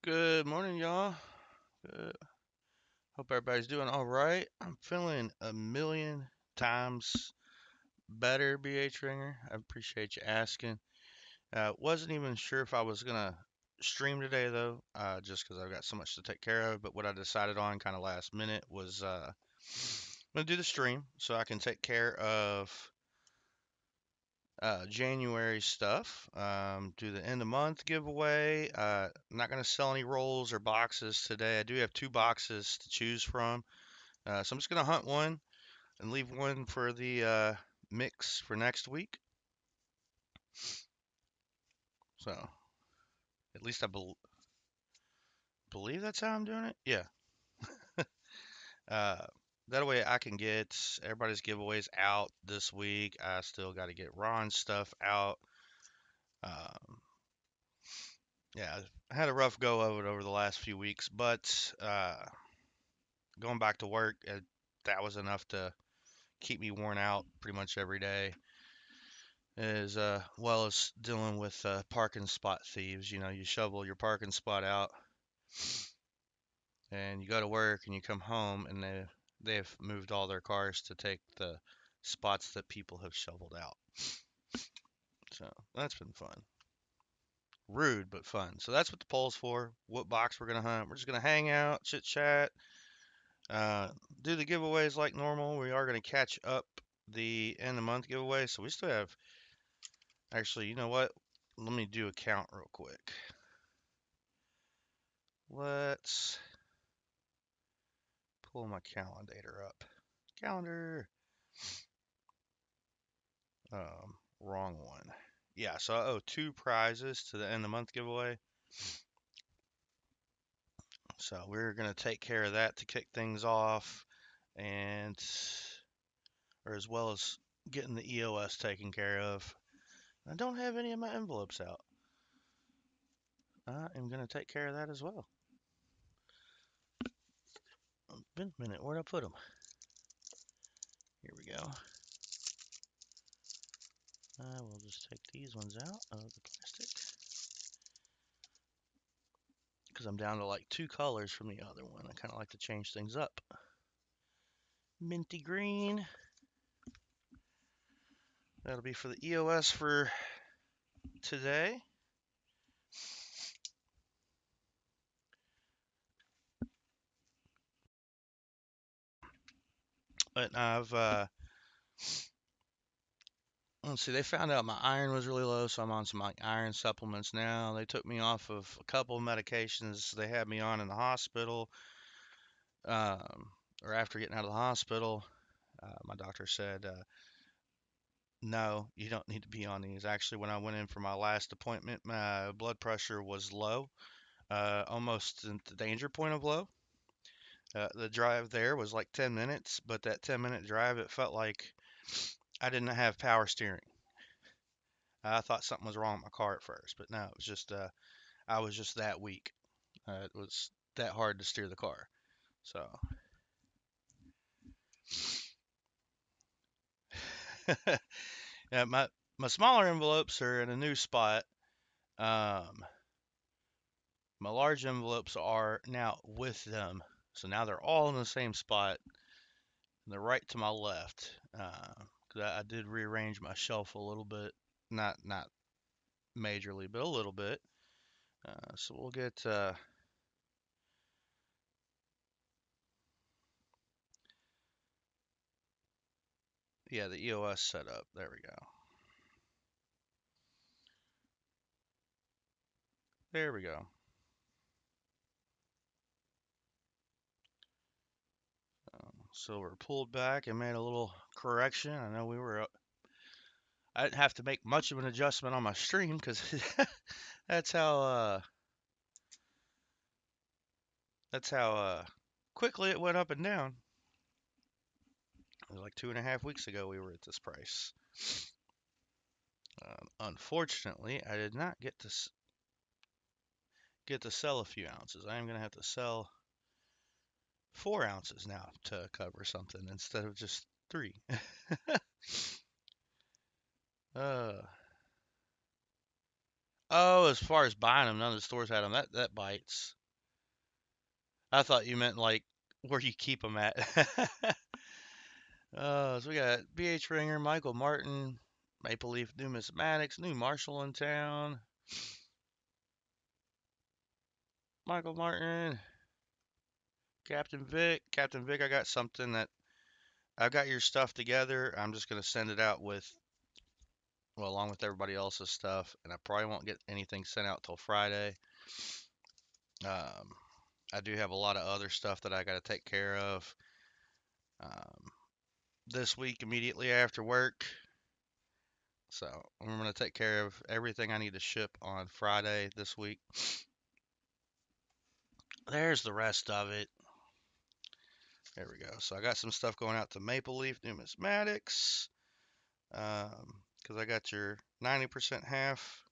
Good morning, y'all. Good. Hope everybody's doing all right. I'm feeling a million times better, BH Ringer. I appreciate you asking. Wasn't even sure if I was gonna stream today though, just because I've got so much to take care of. But what I decided on kind of last minute was I'm gonna do the stream so I can take care of January stuff. Do the end of month giveaway. Not gonna sell any rolls or boxes today. I do have two boxes to choose from. So I'm just gonna hunt one and leave one for the mix for next week. So at least believe that's how I'm doing it. Yeah. Uh, that way I can get everybody's giveaways out this week. I still got to get Ron's stuff out. Um, yeah, I had a rough go of it over the last few weeks, but going back to work, that was enough to keep me worn out pretty much every day. As well as dealing with parking spot thieves. You know, you shovel your parking spot out and you go to work and you come home and they've moved all their cars to take the spots that people have shoveled out. So that's been fun. Rude but fun. So that's what the poll's for. What box we're gonna hunt. We're just gonna hang out, chit chat, uh, do the giveaways like normal. We are gonna catch up the end of month giveaway. So we still have actually, you know what? Let me do a count real quick. Let's pull my calendar up. Calendar. Wrong one. Yeah, so I owe two prizes to the end of the month giveaway. So we're gonna take care of that to kick things off, and or as well as getting the EOS taken care of. I don't have any of my envelopes out. I am gonna take care of that as well. Been a minute. Where'd I put them? Here we go. I will just take these ones out of the plastic because I'm down to like two colors from the other one. I kind of like to change things up. Minty green. That'll be for the EOS for today. But let's see, they found out my iron was really low, so I'm on some like iron supplements now. They took me off of a couple of medications they had me on in the hospital, um, or after getting out of the hospital. My doctor said, no, you don't need to be on these. Actually, when I went in for my last appointment, my blood pressure was low, almost at the danger point of low. The drive there was like 10 minutes, but that 10-minute drive, it felt like I didn't have power steering. I thought something was wrong with my car at first, but no, it was just I was just that weak. It was that hard to steer the car. So, yeah, my smaller envelopes are in a new spot. Um, my large envelopes are now with them, so now they're all in the same spot. And they're right to my left. 'Cause I did rearrange my shelf a little bit, not majorly, but a little bit. So we'll get yeah, the EOS set up. There we go. There we go. So we're pulled back and made a little correction. I know we were. I didn't have to make much of an adjustment on my stream because that's how that's how quickly it went up and down. It was like 2.5 weeks ago we were at this price. Unfortunately, I did not get to sell a few ounces. I am gonna have to sell 4 ounces now to cover something instead of just three. uh, Oh, as far as buying them, none of the stores had them. That bites. I thought you meant like where you keep them at. So we got BH Ringer, Michael Martin, Maple Leaf Numismatics, New Marshall in town. Michael Martin, Captain Vic. Captain Vic, I got something that I've got your stuff together. I'm just gonna send it out with, well, along with everybody else's stuff, and I probably won't get anything sent out till Friday. Um, I do have a lot of other stuff that I got to take care of this week immediately after work. So I'm going to take care of everything I need to ship on Friday this week. There's the rest of it. There we go. So I got some stuff going out to Maple Leaf Numismatics because I got your 90% half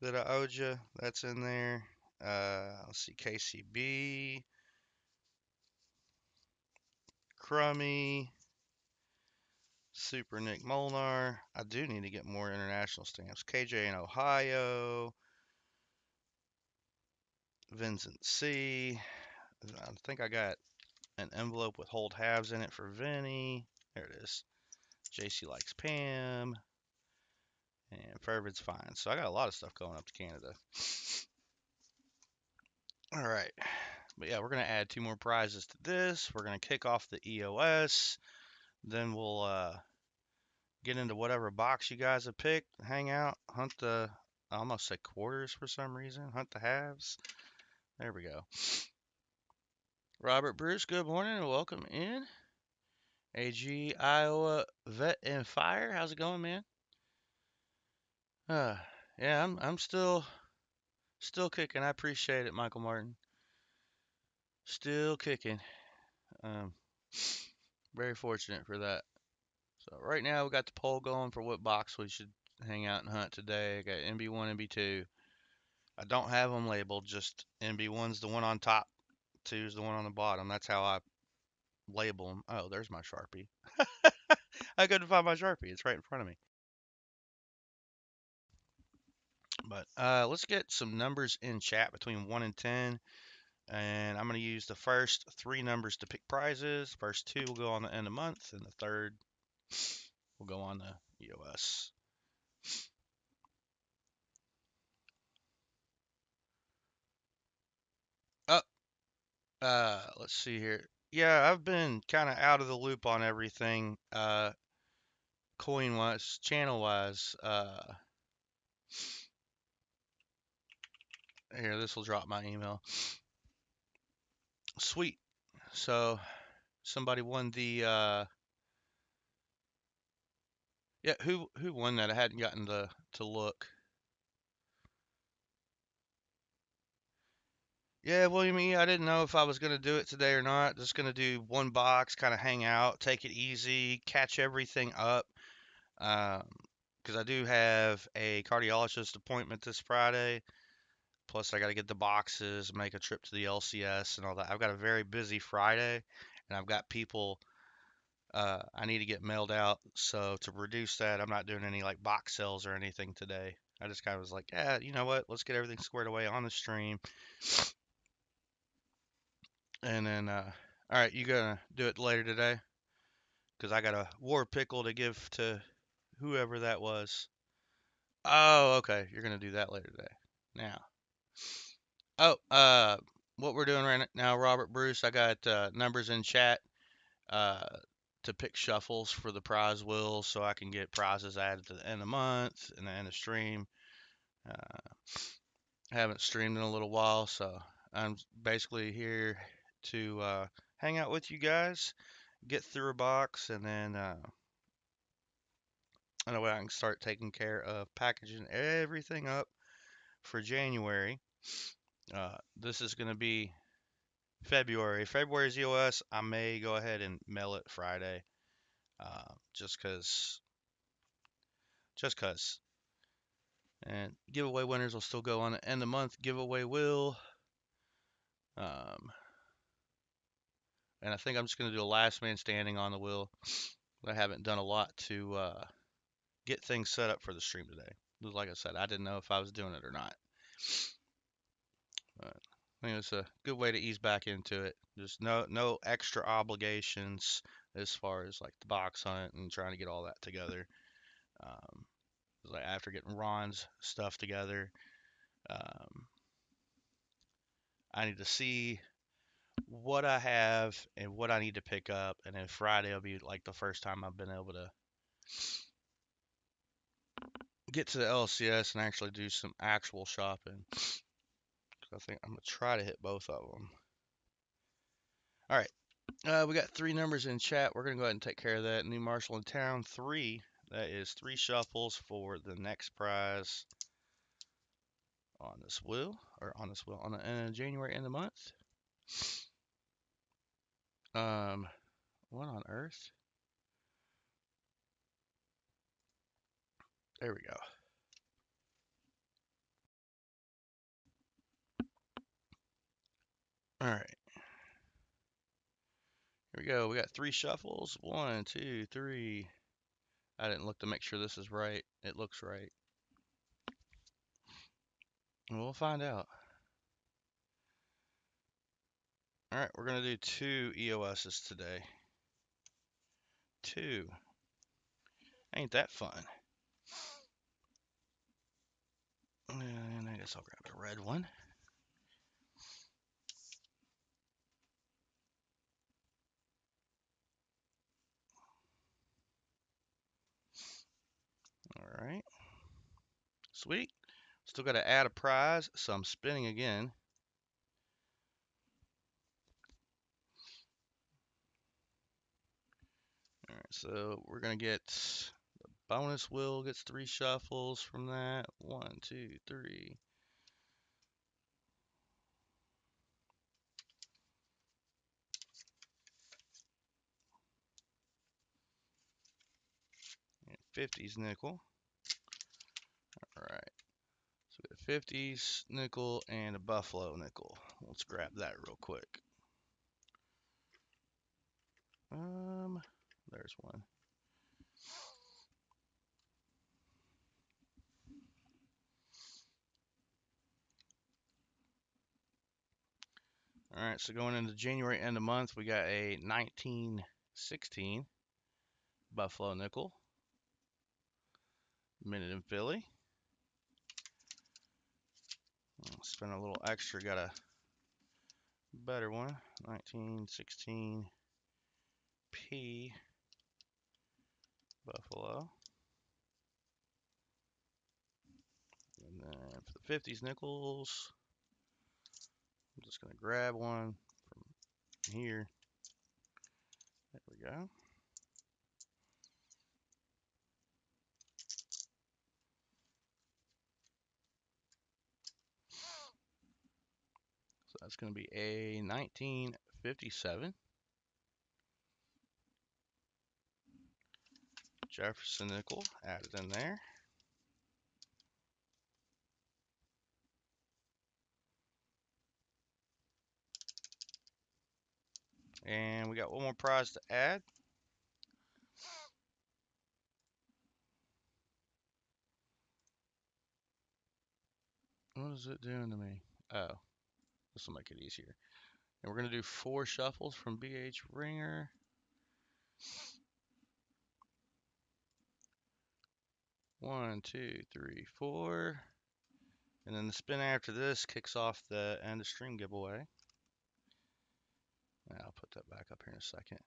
that I owed you. That's in there. Let's see, KCB, Crummy, Super Nick Molnar. I do need to get more international stamps. KJ in Ohio, Vincent C. I think I got an envelope with hold halves in it for Vinny. There it is. JC likes Pam. And Fervid's fine. So I got a lot of stuff going up to Canada. All right. But yeah, we're going to add 2 more prizes to this. We're going to kick off the EOS. Then we'll get into whatever box you guys have picked. Hang out. Hunt the, I almost said quarters for some reason. Hunt the halves. There we go. Robert Bruce, good morning and welcome in. AG Iowa Vet and Fire, how's it going, man? Uh, yeah, I'm still kicking. I appreciate it, Michael Martin. Still kicking. Um, very fortunate for that. So right now we got the poll going for what box we should hang out and hunt today. I got NB1, NB2. I don't have them labeled. Just NB1's the one on top, 2's the one on the bottom. That's how I label them. Oh, there's my Sharpie. I couldn't find my Sharpie. It's right in front of me. But let's get some numbers in chat between 1 and 10. And I'm going to use the first 3 numbers to pick prizes. First 2 will go on the end of month, and the third will go on the EOS. Oh, let's see here. Yeah, I've been kind of out of the loop on everything, coin-wise, channel-wise. Here, this will drop my email. Sweet. So somebody won the yeah, who won that? I hadn't gotten to look. Yeah, William E, I didn't know if I was gonna do it today or not. Just gonna do one box, kind of hang out, take it easy, catch everything up. Um, because I do have a cardiologist appointment this Friday. Plus, I got to get the boxes, make a trip to the LCS and all that. I've got a very busy Friday, and I've got people I need to get mailed out. So to reduce that, I'm not doing any like box sales or anything today. I just kind of was like, yeah, you know what? Let's get everything squared away on the stream. And then, all right, you gonna do it later today? Because I got a war pickle to give to whoever that was. Oh, okay. You're gonna do that later today. Now. Oh, what we're doing right now, Robert Bruce, I got numbers in chat uh, to pick shuffles for the prize wheel so I can get prizes added to the end of the month and the end of stream. Uh, I haven't streamed in a little while, so I'm basically here to hang out with you guys, get through a box, and then that way I can start taking care of packaging everything up for January. This is going to be February. February's EOS, I may go ahead and mail it Friday, just cause, just cause. And giveaway winners will still go on the end of the month. Giveaway will. Um, and I think I'm just gonna do a last man standing on the wheel. I haven't done a lot to get things set up for the stream today. Like I said, I didn't know if I was doing it or not. But I think it's a good way to ease back into it. Just no extra obligations as far as like the box hunt and trying to get all that together. Um, like after getting Ron's stuff together, um, I need to see what I have and what I need to pick up, and then Friday will be like the first time I've been able to get to the LCS and actually do some actual shopping. I think I'm gonna try to hit both of them. All right, we got three numbers in chat. We're gonna go ahead and take care of that. New Marshall in town, 3. That is 3 shuffles for the next prize on this wheel, or on this wheel, on the January end of the month. What on earth? There we go. All right. Here we go. We got 3 shuffles. 1, 2, 3. I didn't look to make sure this is right. It looks right. We'll find out. All right, we're going to do 2 EOSs today. 2. Ain't that fun? And I guess I'll grab a red one. All right. Sweet. Still got to add a prize, so I'm spinning again. All right, so we're going to get the bonus wheel gets 3 shuffles from that. 1, 2, 3. And 50s nickel. All right. So we got a 50s nickel and a buffalo nickel. Let's grab that real quick. There's one. All right, so going into January end of month, we got a 1916 buffalo nickel. Minute in Philly. I'll spend a little extra, got a better one. 1916 P buffalo. And then for the 50s nickels, I'm just going to grab one from here. There we go. So that's going to be a 1957 Jefferson nickel added in there. And we got one more prize to add. What is it doing to me? Oh, this will make it easier. And we're going to do 4 shuffles from BH Ringer. 1, 2, 3, 4. And then the spin after this kicks off the end of stream giveaway. I'll put that back up here in a second.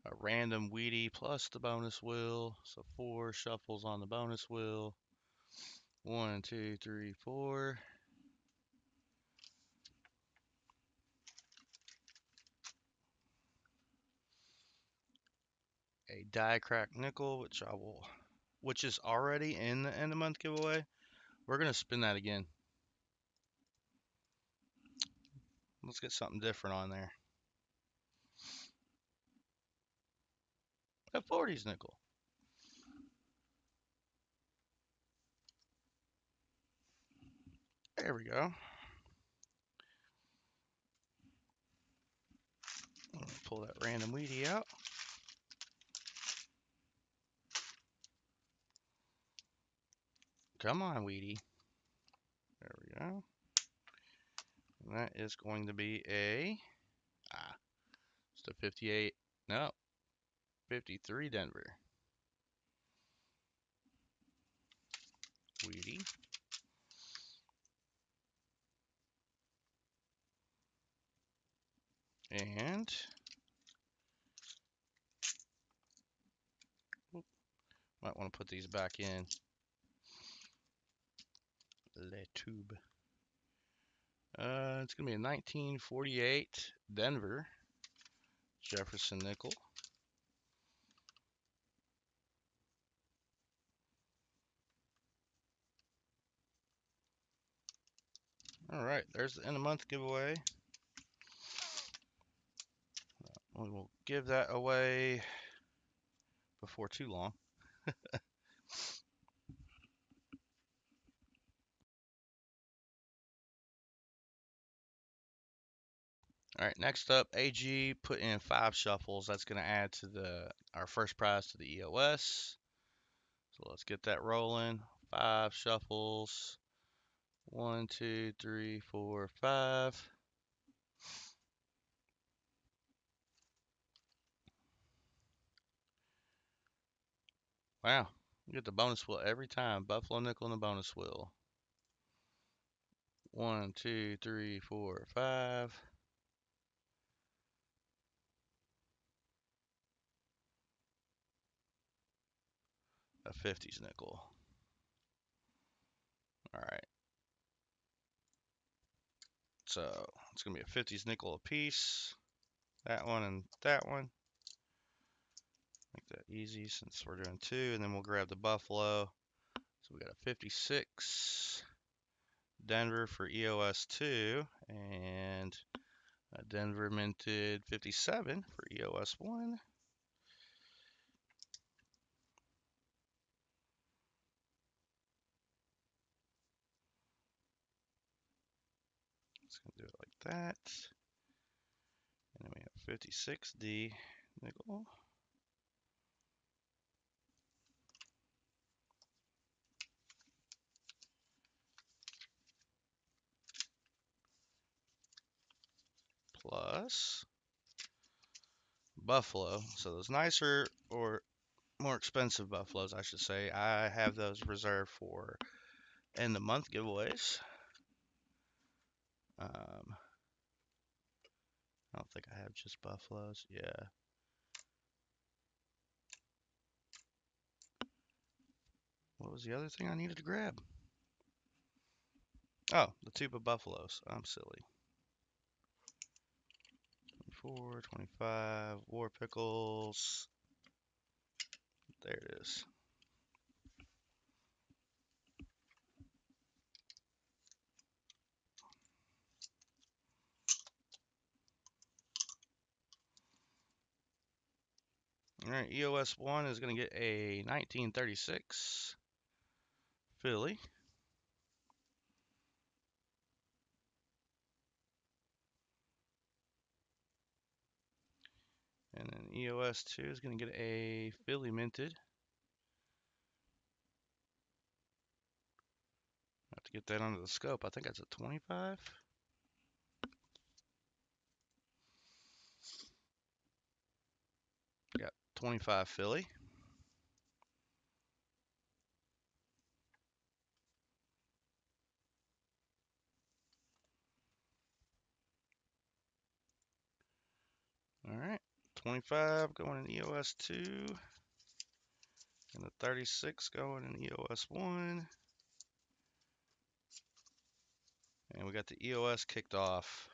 A random Wheatie plus the bonus wheel. So 4 shuffles on the bonus wheel. 1, 2, 3, 4. A die crack nickel, which is already in the end of month giveaway. We're gonna spin that again. Let's get something different on there. A 40s nickel. There we go. Pull that random Wheatie out. Come on, Weedy. There we go. And that is going to be just a 58. No, 53 Denver. Weedy. And might want to put these back in Le Tube. It's going to be a 1948 Denver Jefferson nickel. All right, there's the end of month giveaway. We will give that away before too long. All right, next up, AG put in 5 shuffles. That's going to add to our first prize to the EOS. So let's get that rolling. 5 shuffles. 1, 2, 3, 4, 5. Wow, you get the bonus wheel every time. Buffalo nickel and the bonus wheel. 1, 2, 3, 4, 5. A 50s nickel. All right. So it's going to be a 50s nickel a piece. That one and that one. Make that easy since we're doing 2. And then we'll grab the Buffalo. So we got a 56 Denver for EOS 2. And a Denver minted 57 for EOS 1. Just going to do it like that. And then we have 56D nickel. Plus Buffalo. So those nicer or more expensive Buffaloes, I should say, I have those reserved for end of month giveaways. I don't think I have just Buffaloes. Yeah. What was the other thing I needed to grab? Oh, the tube of Buffaloes. I'm silly. 24, 25, War Pickles. There it is. All right, EOS 1 is going to get a 1936 Philly. And then EOS 2 is going to get a Philly minted. Have to get that under the scope. I think that's a 25. Got 25 Philly. All right, 25 going in EOS 2, and the 36 going in EOS 1. And we got the EOS kicked off.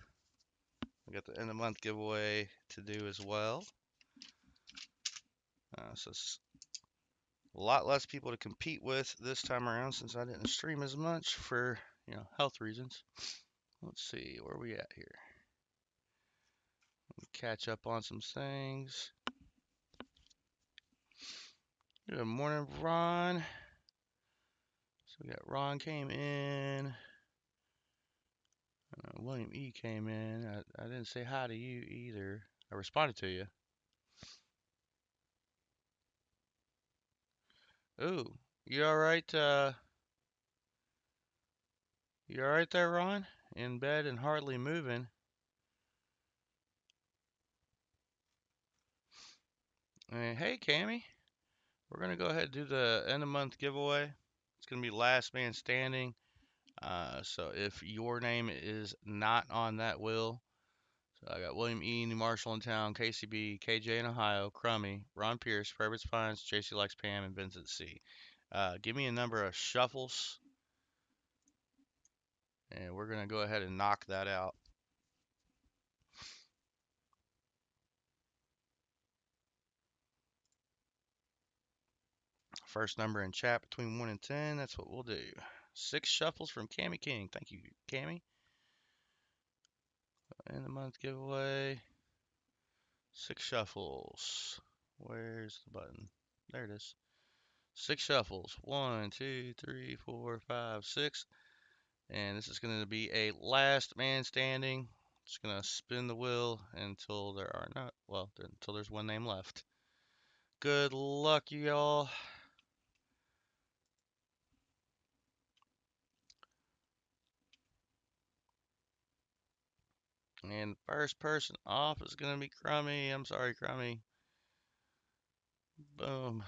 We got the end of month giveaway to do as well. So it's a lot less people to compete with this time around since I didn't stream as much for, health reasons. Let's see, where are we at here? Catch up on some things. Good morning, Ron. So we got Ron came in. William E came in. I didn't say hi to you either. I responded to you. Ooh, you all right? You alright there, Ron? In bed and hardly moving. Hey, Cammy. We're going to go ahead and do the end of month giveaway. It's going to be last man standing. So if your name is not on that will, so I got William E. New Marshall in town, KCB, KJ in Ohio, Crummy, Ron Pierce, Frederick Pines, JC Likes Pam, and Vincent C. Give me a number of shuffles, and we're going to go ahead and knock that out. First number in chat between 1 and 10. That's what we'll do. 6 shuffles from Cammy King. Thank you, Cammy. End of month giveaway. 6 shuffles. Where's the button? There it is. 6 shuffles. 1, 2, 3, 4, 5, 6. And this is going to be a last man standing. Just going to spin the wheel until there are not, well, until there's one name left. Good luck, y'all. And first person off is going to be Crummy. I'm sorry, Crummy. Boom.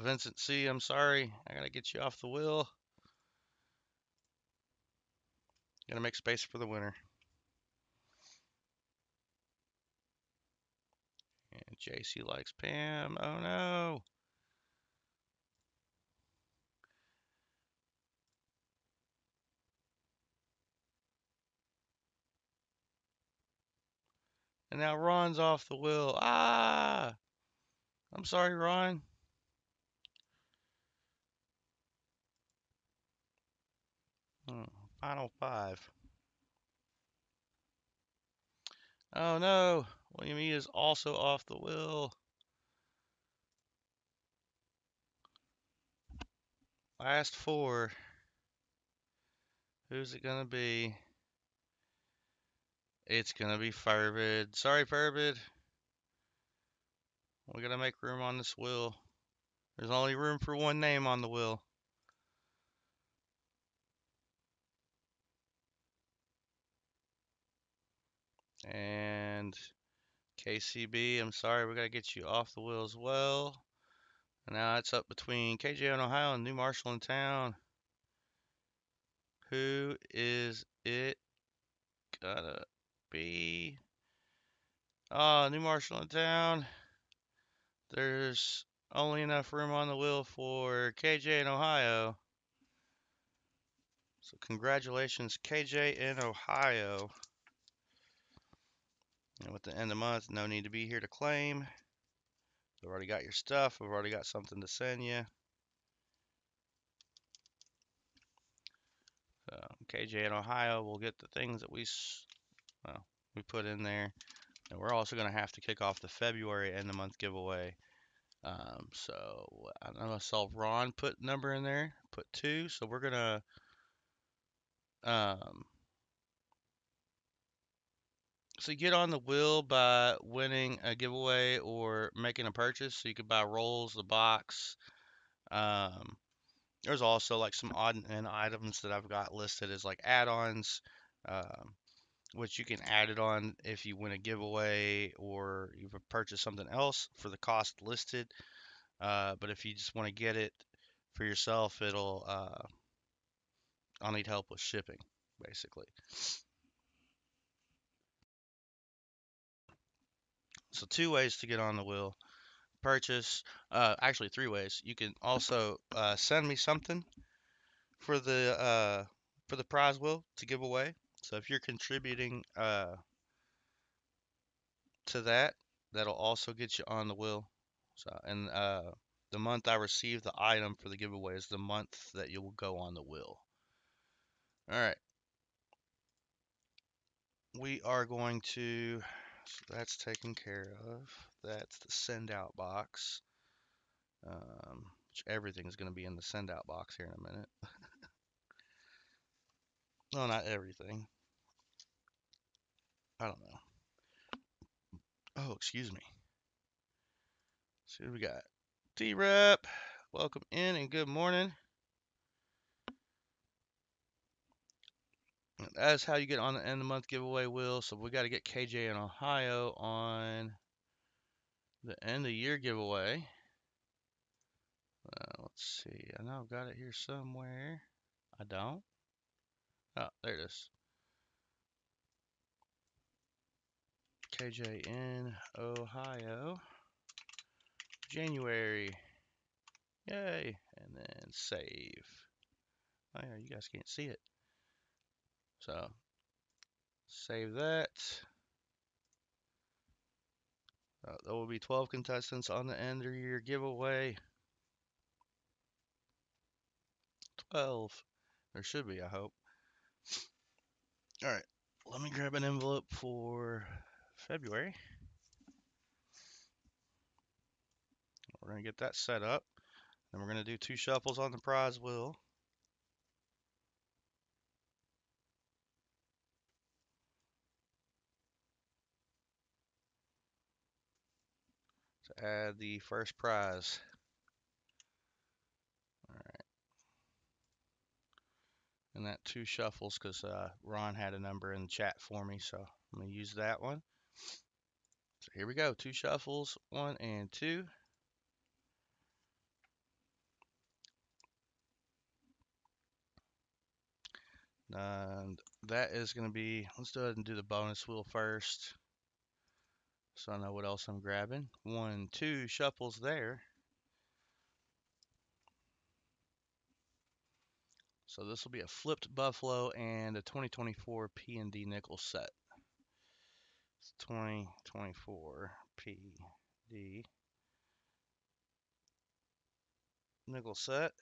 Vincent C., I'm sorry. I gotta get you off the wheel. Gotta make space for the winner. And JC Likes Pam. Oh no. And now Ron's off the wheel. Ah! I'm sorry, Ron. Final 5. Oh no. William E. is also off the wheel. Last 4. Who's it gonna be? It's gonna be Furbid. Sorry, Furbid. We gotta make room on this wheel. There's only room for one name on the wheel. And KCB, I'm sorry, we gotta get you off the wheel as well. And now it's up between KJ in Ohio and New Marshall in town. Who is it gonna be? Oh, New Marshall in town. There's only enough room on the wheel for KJ in Ohio. So congratulations, KJ in Ohio. And with the end of the month, no need to be here to claim. You've already got your stuff. I've already got something to send you. So KJ in Ohio will get the things that we put in there. And we're also going to have to kick off the February end of month giveaway. So I know I saw Ron put number in there, put 2. So we're going to, so you get on the wheel by winning a giveaway or making a purchase. So you could buy rolls, the box. There's also like some odd end items that I've got listed as like add-ons. Which you can add it on if you win a giveaway or you've purchased something else for the cost listed. But if you just want to get it for yourself, I'll need help with shipping, basically. So 2 ways to get on the wheel. Purchase, actually 3 ways. You can also send me something for the prize wheel to give away. So if you're contributing to that, that'll also get you on the wheel. So, and the month I receive the item for the giveaway is the month that you will go on the wheel. All right. We are going to, so that's taken care of. That's the send out box. Which everything's going to be in the send out box here in a minute. No, not everything. I don't know. Oh, excuse me. Let's see what we got. T-Rep, welcome in and good morning. That's how you get on the end of the month giveaway, Will. So we got to get KJ in Ohio on the end of year giveaway. Let's see. I know I've got it here somewhere. I don't. Oh, there it is. KJ in Ohio. January. Yay. And then save. Oh, yeah, you guys can't see it. So, save that. There will be 12 contestants on the end of your giveaway. 12. There should be, I hope. All right. Let me grab an envelope for February. We're going to get that set up. Then we're going to do 2 shuffles on the prize wheel. To add the first prize. All right. And that 2 shuffles because Ron had a number in the chat for me, so I'm going to use that one. So here we go. 2 shuffles, 1 and 2. And that is going to be, let's go ahead and do the bonus wheel first. So I know what else I'm grabbing. 1, 2 shuffles there. So this will be a flipped Buffalo and a 2024 P&D nickel set. It's 2024 P&D nickel set,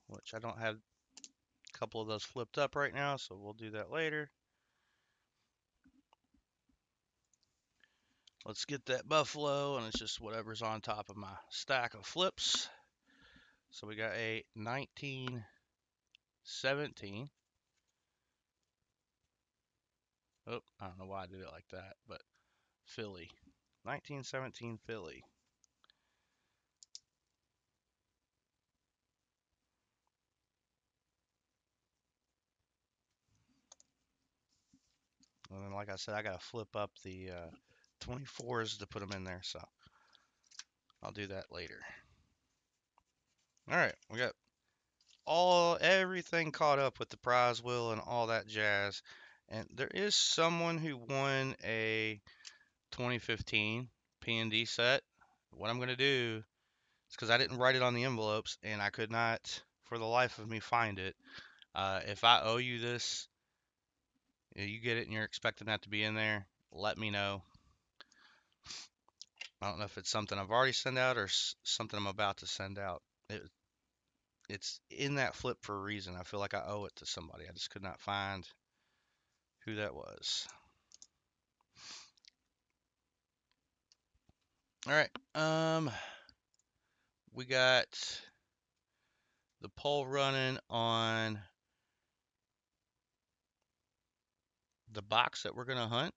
which I don't have a couple of those flipped up right now, so we'll do that later. Let's get that Buffalo, and it's just whatever's on top of my stack of flips. So we got a 1917. Oh, I don't know why I did it like that, but Philly. 1917 Philly. And then, like I said, I got to flip up the 24s to put them in there, so I'll do that later. All right, we got everything caught up with the prize wheel and all that jazz. And there is someone who won a 2015 P&D set. What I'm going to do is, because I didn't write it on the envelopes and I could not for the life of me find it. If I owe you this, you get it and you're expecting that to be in there, let me know. I don't know if it's something I've already sent out or something I'm about to send out. It's in that flip for a reason. I feel like I owe it to somebody. I just could not find who that was. All right. We got the poll running on the box that we're gonna hunt.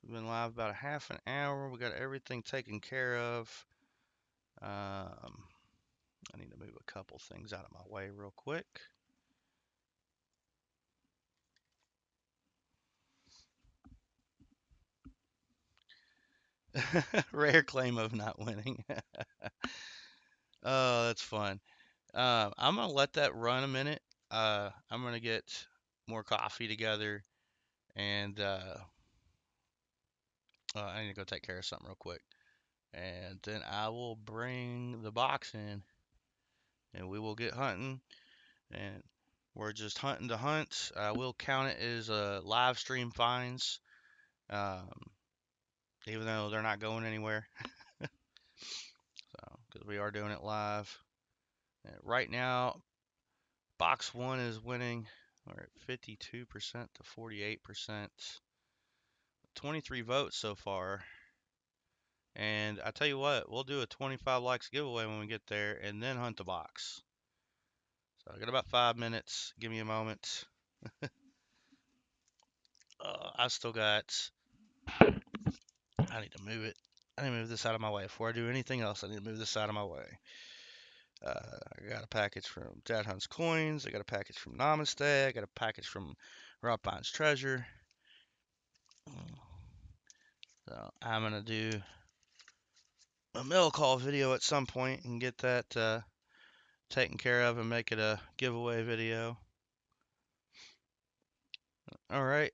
We've been live about a half an hour. We got everything taken care of. I need to move a couple things out of my way real quick. Rare claim of not winning. Oh, that's fun. I'm gonna let that run a minute. I'm gonna get more coffee together, and I need to go take care of something real quick, and then I will bring the box in, and we will get hunting. And we're just hunting to hunt. I will count it as live stream finds, um, even though they're not going anywhere. So, because we are doing it live. And right now, box one is winning. We're at 52% to 48%. 23 votes so far. And I tell you what, we'll do a 25 likes giveaway when we get there and then hunt the box. So I got about 5 minutes. Give me a moment. I still got I need to move it. I need to move this out of my way. Before I do anything else, I need to move this out of my way. I got a package from Dad Hunt's Coins. I got a package from Namaste. I got a package from Rob Bine's Treasure. So I'm going to do a mail call video at some point and get that taken care of and make it a giveaway video. All right.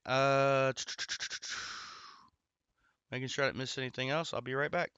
Making sure I didn't miss anything else. I'll be right back.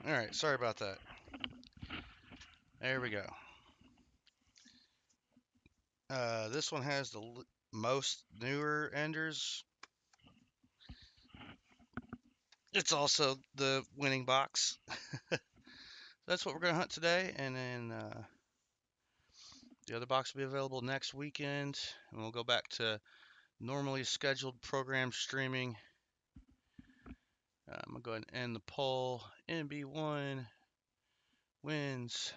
All right, sorry about that. There we go. This one has the most newer enders. It's also the winning box. That's what we're gonna hunt today, and then the other box will be available next weekend, and we'll go back to normally scheduled program streaming. I'm gonna go ahead and end the poll. NB1 wins.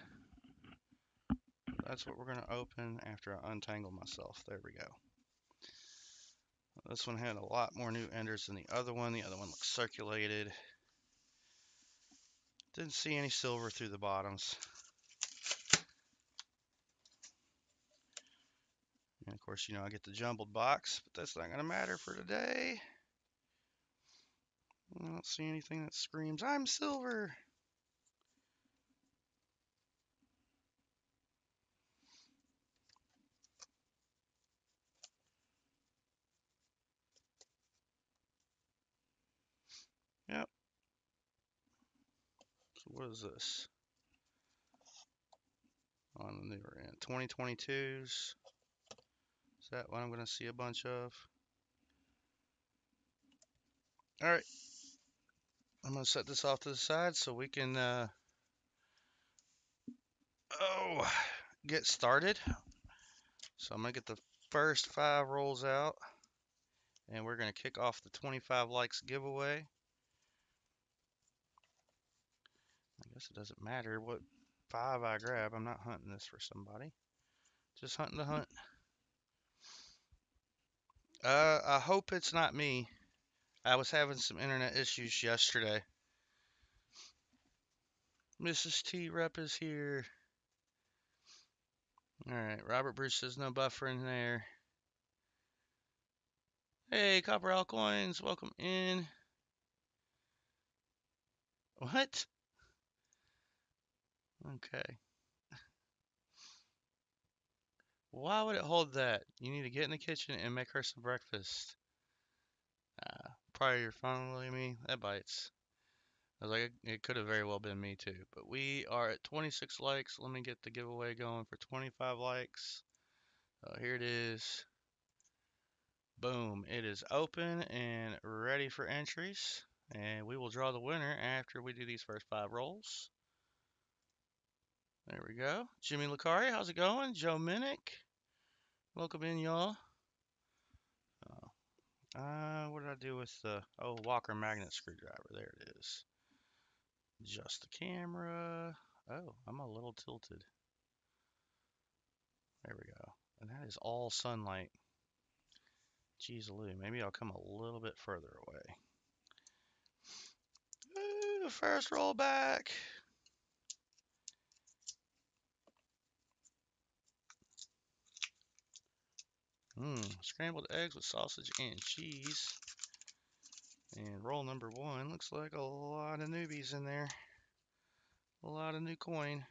That's what we're gonna open after I untangle myself. There we go. This one had a lot more new enders than the other one. The other one looks circulated. Didn't see any silver through the bottoms. And of course, I get the jumbled box, but that's not going to matter for today. I don't see anything that screams, I'm silver. Yep. So what is this? On the newer end. 2022s. Is that what I'm going to see a bunch of? All right. I'm going to set this off to the side so we can get started. So I'm going to get the first 5 rolls out, and we're going to kick off the 25 likes giveaway. I guess it doesn't matter what 5 I grab. I'm not hunting this for somebody. Just hunting the hunt. I hope it's not me. I was having some internet issues yesterday. Mrs. T Rep is here. Alright, Robert Bruce says no buffering there. Hey, Copper Alcoins, welcome in. What? Okay. Why would it hold that? You need to get in the kitchen and make her some breakfast. Probably your phone, William. That bites. I was like, it could have very well been me too. But we are at 26 likes. Let me get the giveaway going for 25 likes. Here it is. Boom. It is open and ready for entries. And we will draw the winner after we do these first 5 rolls. There we go. Jimmy Lucari, how's it going? Joe Minnick. Welcome in, y'all. What did I do with the Walker magnet screwdriver? There it is. Adjust the camera. Oh, I'm a little tilted. There we go. And that is all sunlight. Jeez Lou, maybe I'll come a little bit further away. Ooh, first roll back. Scrambled eggs with sausage and cheese. And roll number 1. Looks like a lot of newbies in there. A lot of new coin.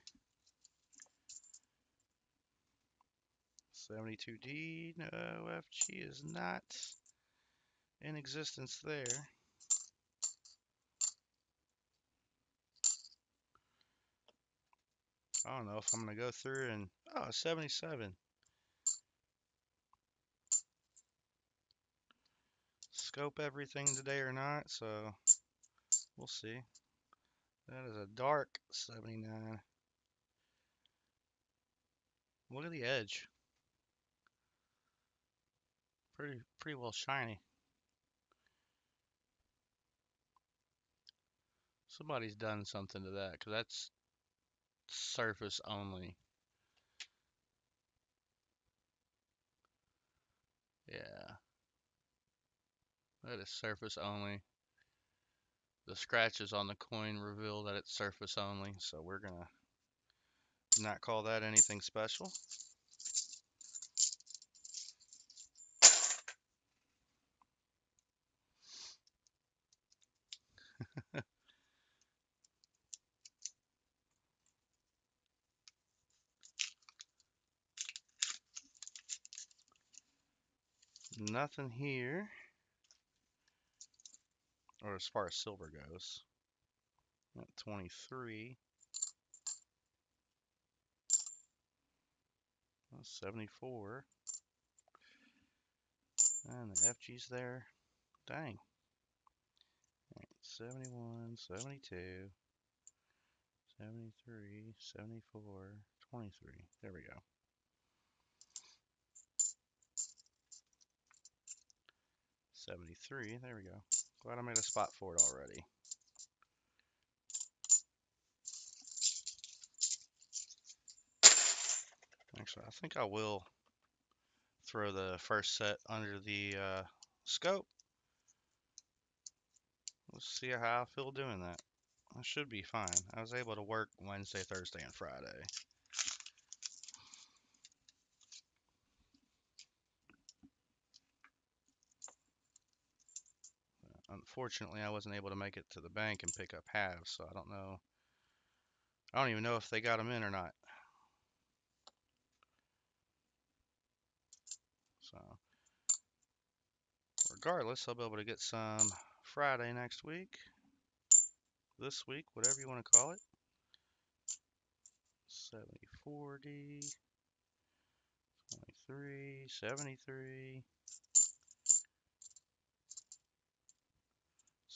72D, no FG is not in existence there. I don't know if I'm going to go through and, 77. Scope everything today or not, so we'll see. That is a dark 79. Look at the edge. Pretty well shiny. Somebody's done something to that, because that's surface only. Yeah. That is surface only. The scratches on the coin reveal that it's surface only, so we're going to not call that anything special. Nothing here, or as far as silver goes. At 23. That's 74. And the FG's there. Dang. 71, 72, 73, 74, 23. There we go. 73. There we go. Glad I made a spot for it already. Actually, I think I will throw the first set under the scope. Let's see how I feel doing that. I should be fine. I was able to work Wednesday, Thursday, and Friday. Unfortunately, I wasn't able to make it to the bank and pick up halves, so I don't know. I don't even know if they got them in or not. So, regardless, I'll be able to get some Friday next week. This week, whatever you want to call it. 70, 40, 23, 73,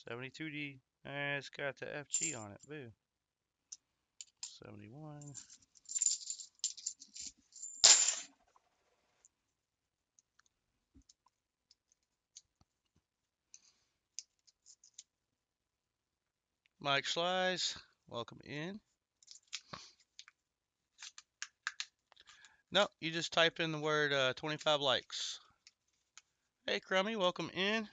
72D. It's got the FG on it. Boo. 71. Mike Schleiss, welcome in. No, you just type in the word 25 likes. Hey, Crummy, welcome in.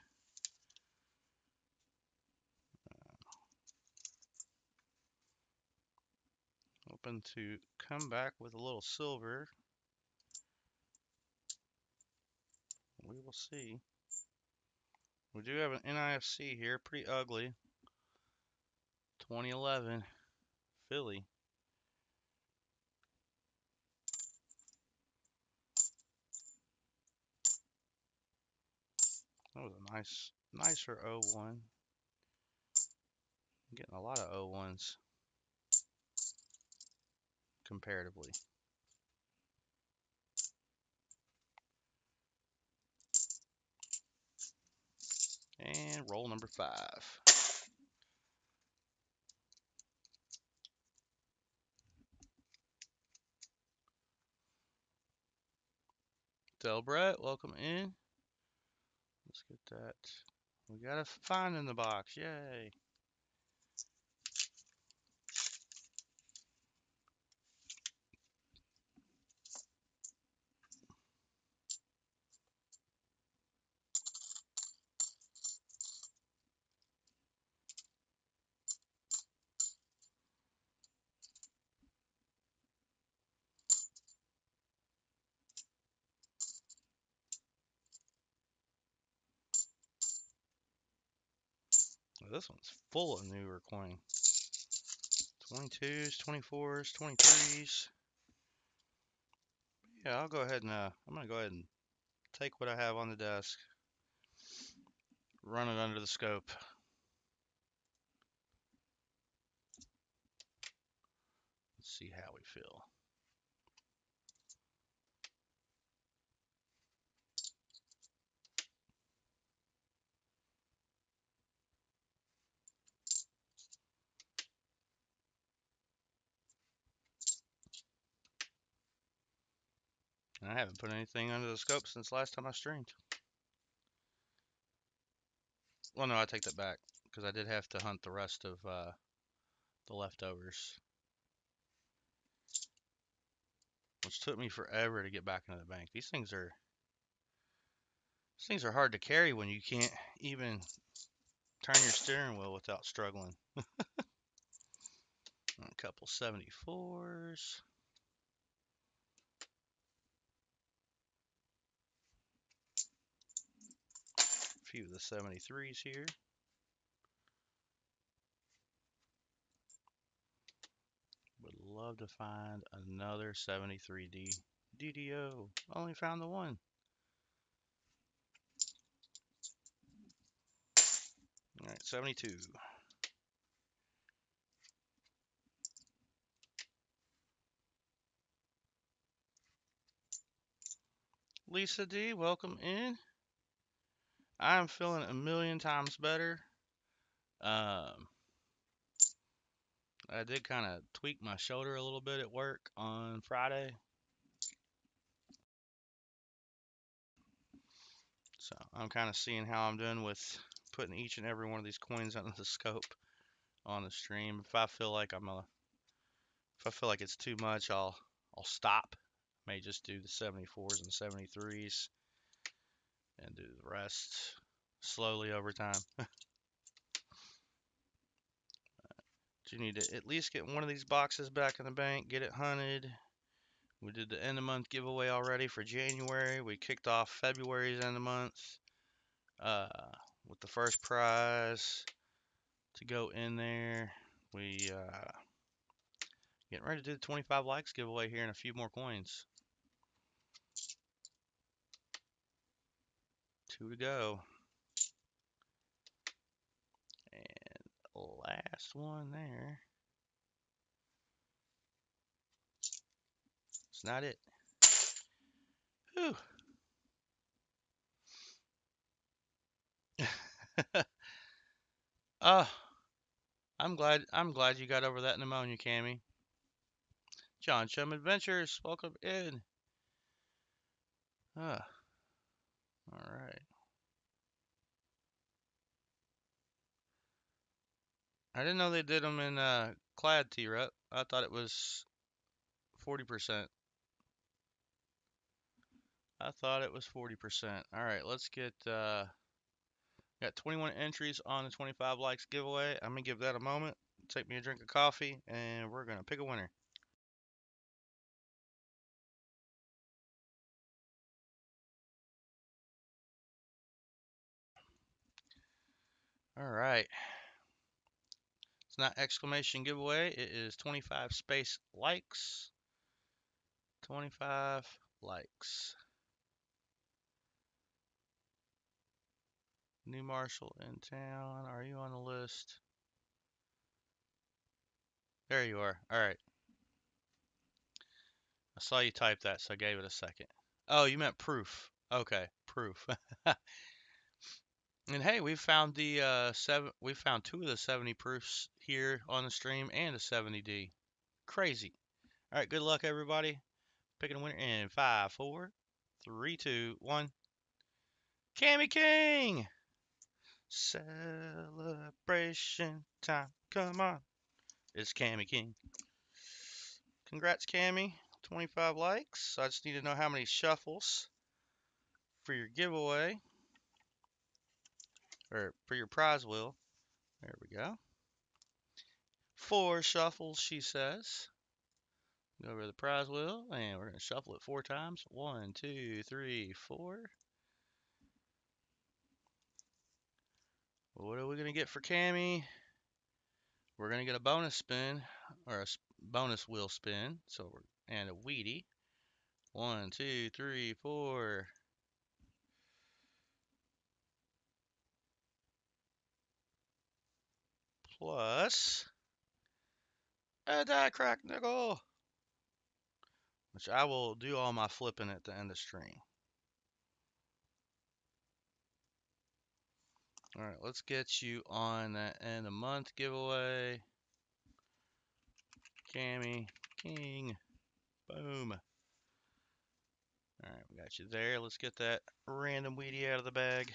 Hoping to come back with a little silver. We will see. We do have an NIFC here, pretty ugly. 2011 Philly. That was a nicer 01. I'm getting a lot of 01s comparatively. And roll number 5. Delbrett, welcome in. Let's get that. We got a find in the box. Yay. Well, this one's full of newer coin. 22s, 24s, 23s. Yeah, I'll go ahead and I'm gonna go ahead and take what I have on the desk, run it under the scope. Let's see how we feel. I haven't put anything under the scope since last time I streamed. Well, no, I take that back because I did have to hunt the rest of the leftovers, which took me forever to get back into the bank. These things are hard to carry when you can't even turn your steering wheel without struggling. A couple 74s. A few of the 73s here. Would love to find another 73D DDO. Only found the one. All right, 72. Lisa D, welcome in. I'm feeling a million times better. Um, I did kind of tweak my shoulder a little bit at work on Friday. So I'm kind of seeing how I'm doing with putting each and every one of these coins under the scope on the stream. If I feel like it's too much, I'll stop. May just do the 74s and 73s and do the rest slowly over time. You need to at least get one of these boxes back in the bank, get it hunted. We did the end of month giveaway already for January. We kicked off February's end of month uh, with the first prize to go in there. We getting ready to do the 25 likes giveaway here in a few more coins. 2 to go. And last one there. It's not it. Whew. uh, I'm glad you got over that pneumonia, Cammy. John Chum Adventures, welcome in. All right. I didn't know they did them in clad T-Rep. I thought it was 40%. I thought it was 40%. All right, let's get got 21 entries on the 25 likes giveaway. I'm gonna give that a moment. Take me a drink of coffee, and we're gonna pick a winner. All right. It's not exclamation giveaway. It is 25 space likes. 25 likes. New Marshall in town. Are you on the list? There you are. All right. I saw you type that, so I gave it a second. Oh, you meant proof. Okay, proof. And hey, we found the we found 2 of the 70 proofs here on the stream and a 70D. Crazy. All right, good luck everybody. Picking a winner in 5, 4, 3, 2, 1. Cammy King. Celebration time. Come on. It's Cammy King. Congrats, Cammy. 25 likes. I just need to know how many shuffles for your giveaway or for your prize wheel. There we go. 4 shuffles, she says. Go over to the prize wheel, and we're going to shuffle it 4 times. 1, 2, 3, 4. What are we going to get for Cammy? We're going to get a bonus spin, or a bonus wheel spin, and a Wheatie. 1, 2, 3, 4. Plus a die crack nickel, which I will do all my flipping at the end of the stream. All right, let's get you on that end of month giveaway. Cammy King. Boom. All right, we got you there. Let's get that random Wheatie out of the bag.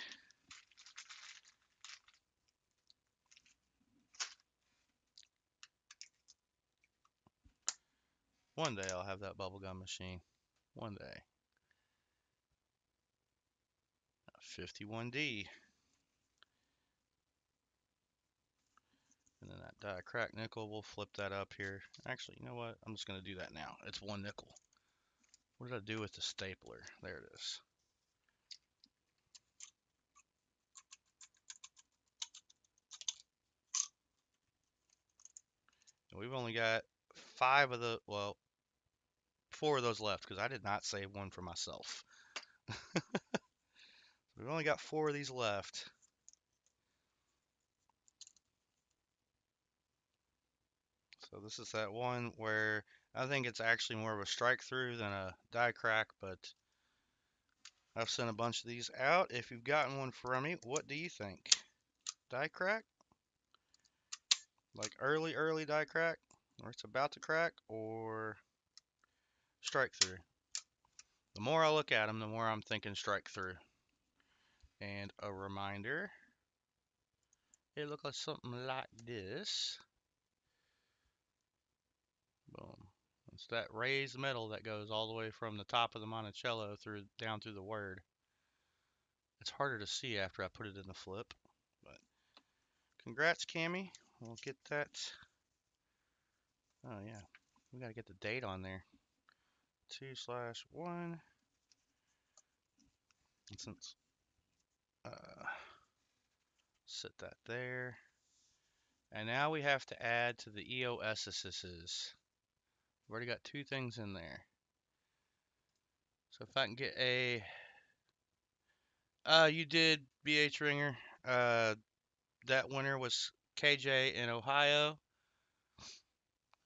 One day I'll have that bubblegum machine. One day. 51D. And then that die crack nickel, we'll flip that up here. Actually, you know what? I'm just going to do that now. It's 1 nickel. What did I do with the stapler? There it is. And we've only got 4 of those left because I did not save one for myself. We've only got 4 of these left. So this is that one where I think it's actually more of a strike through than a die crack, but I've sent a bunch of these out. If you've gotten one from me, what do you think? Die crack? Like early die crack? Or it's about to crack? Or strike through? The more I look at them, the more I'm thinking strike through. And a reminder, it looks like something like this. Boom. It's that raised metal that goes all the way from the top of the Monticello down through the word. It's harder to see after I put it in the flip. But congrats, Cammy. We'll get that. Oh yeah, we gotta get the date on there. 2/1. And since set that there. And now we have to add to the EOSs. We've already got 2 things in there. So if I can get a, you did BH Ringer. That winner was KJ in Ohio.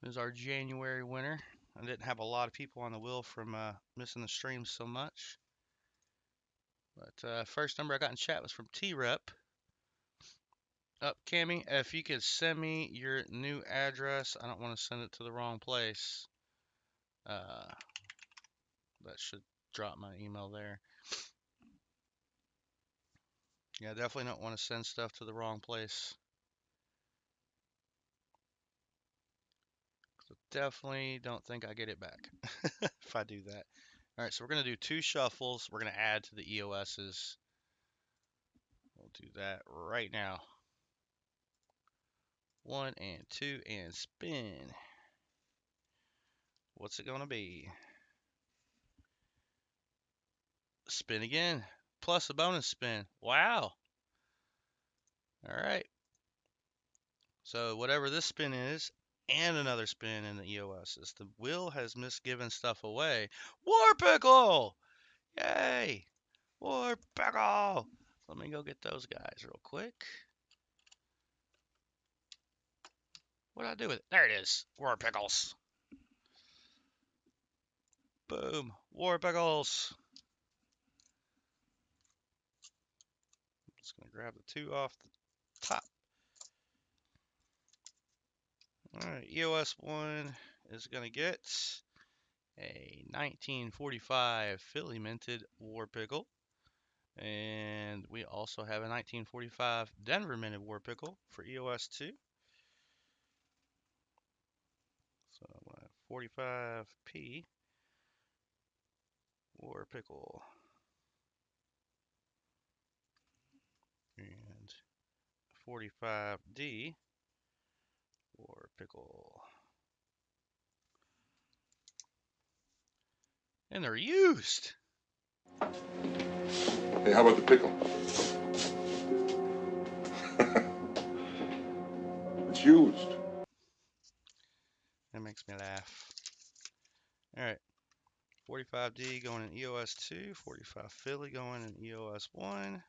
This is our January winner. I didn't have a lot of people on the wheel from missing the stream so much. But first number I got in chat was from T-Rep. Up, Cammy, if you could send me your new address. I don't want to send it to the wrong place. That should drop my email there. Yeah, definitely don't want to send stuff to the wrong place. So definitely don't think I get it back if I do that. All right, so we're going to do 2 shuffles. We're going to add to the EOSs. We'll do that right now. 1 and 2 and spin. What's it going to be? Spin again, plus a bonus spin. Wow. All right. So whatever this spin is, and another spin in the EOSs. The wheel has misgiven stuff away. War Pickle! Yay! War Pickle! Let me go get those guys real quick. What did I do with it? There it is. War Pickles. Boom. War Pickles. I'm just going to grab the 2 off the top. Alright, EOS 1 is going to get a 1945 Philly minted War Pickle. And we also have a 1945 Denver minted War Pickle for EOS 2. So 45P War Pickle. And 45D War Pickle. And they're used. Hey, how about the pickle? It's used. That makes me laugh. Alright. 45D going in EOS 2. 45 Philly going in EOS 1.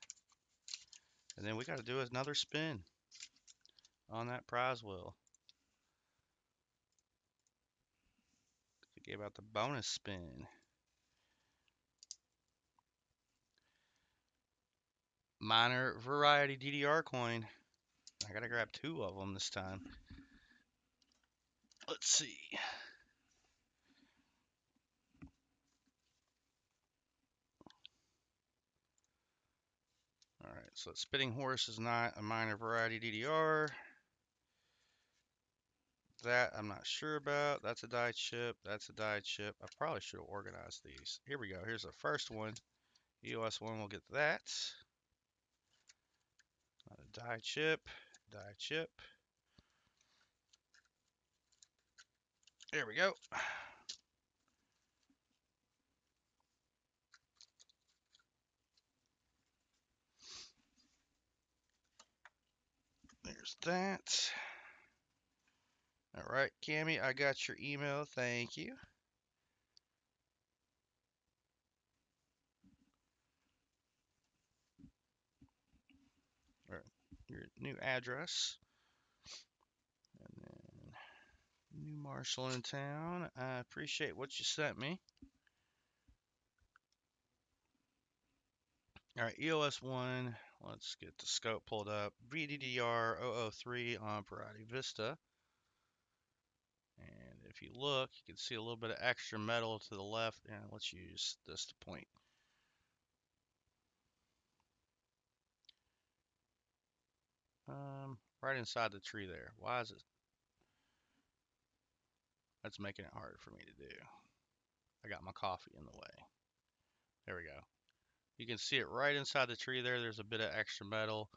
And then we got to do another spin on that prize wheel. We gave out the bonus spin. Minor variety DDR coin. I gotta grab 2 of them this time. Let's see. Alright, so Spitting Horse is not a minor variety DDR. That I'm not sure about. That's a die chip. That's a die chip. I probably should have organized these. Here we go. Here's the first one. EOS 1 will get that. Not a die chip. Die chip. There we go. There's that. All right, Cammy, I got your email. Thank you. All right, your new address. And then new Marshall in town. I appreciate what you sent me. All right, EOS1. Let's get the scope pulled up. VDDR 003 on Parati Vista. And if you look, you can see a little bit of extra metal to the left. And let's use this to point. Right inside the tree there. Why is it? That's making it hard for me to do. I got my coffee in the way. There we go. You can see it right inside the tree there. There's a bit of extra metal.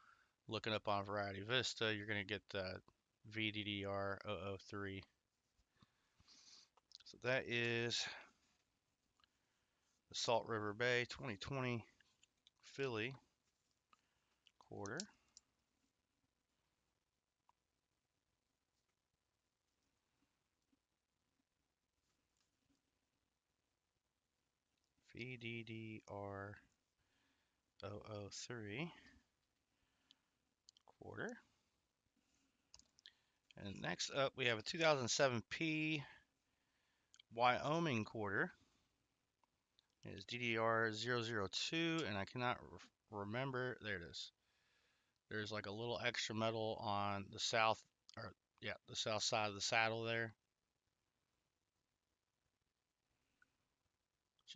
Looking up on Variety Vista, you're going to get the VDDR 003. So that is the Salt River Bay 2020 Philly quarter. VDDR 003 quarter. And next up, we have a 2007 P Wyoming quarter. It is DDR 002, and I cannot remember. There it is. There's like a little extra metal on the south, or yeah, the south side of the saddle there.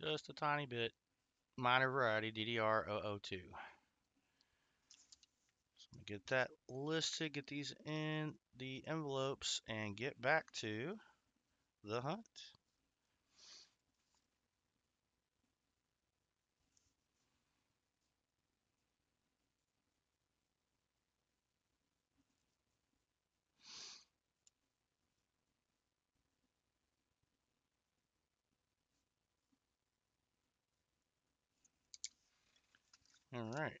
Just a tiny bit. Minor variety, DDR 002. So I'm gonna get that listed, get these in the envelopes, and get back to the hunt. All right.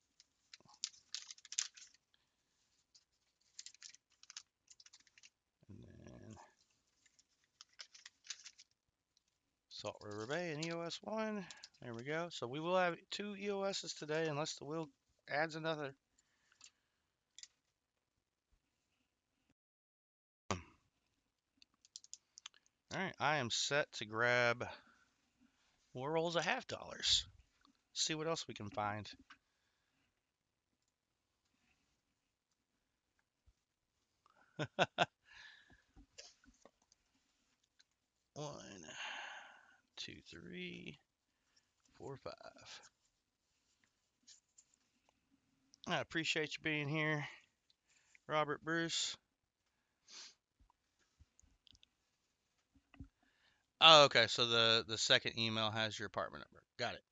And then Salt River Bay and EOS1. There we go. So we will have 2 EOSs today unless the wheel adds another. All right, I am set to grab more rolls of $half. See what else we can find. One, two, three, four, five. I appreciate you being here, Robert Bruce. Oh, okay. So the second email has your apartment number. Got it.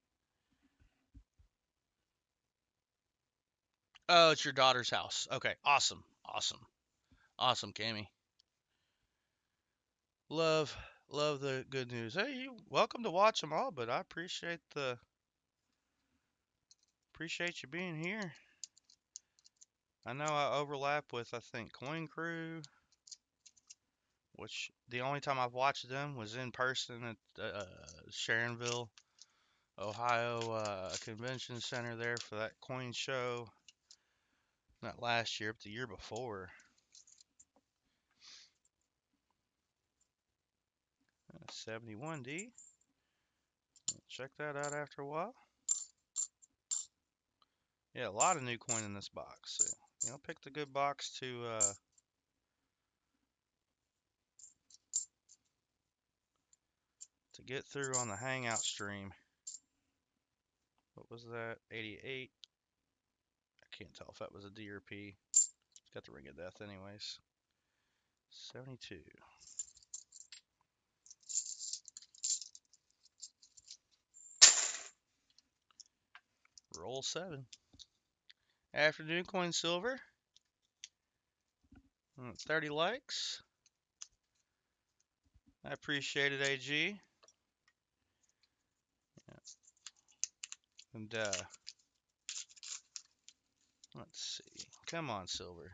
Oh, it's your daughter's house. Okay. Awesome. Awesome. Awesome, Cammy. Love love the good news. Hey, you welcome to watch them all, but I appreciate you being here. I know I overlap with I think Coin Crew, which the only time I've watched them was in person at Sharonville, Ohio Convention Center there for that coin show. Not last year, but the year before. 71D. Check that out after a while. Yeah, a lot of new coin in this box. So, pick the good box to get through on the Hangout stream. What was that? 88. I can't tell if that was a D or P. It's got the ring of death anyways. 72. Roll 7. Afternoon coin silver. 30 likes. I appreciate it, AG. Yeah. And let's see. Come on, silver.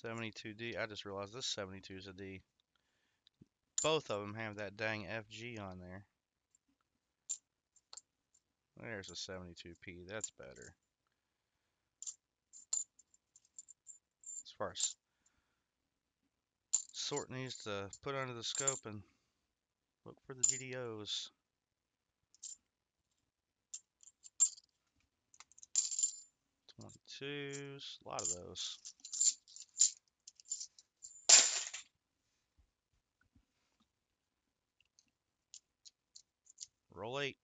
72D. I just realized this 72 is a D. Both of them have that dang FG on there. There's a 72P. That's better. As far as sorting these to put under the scope and look for the GDOs. 72s, a lot of those. Roll 8.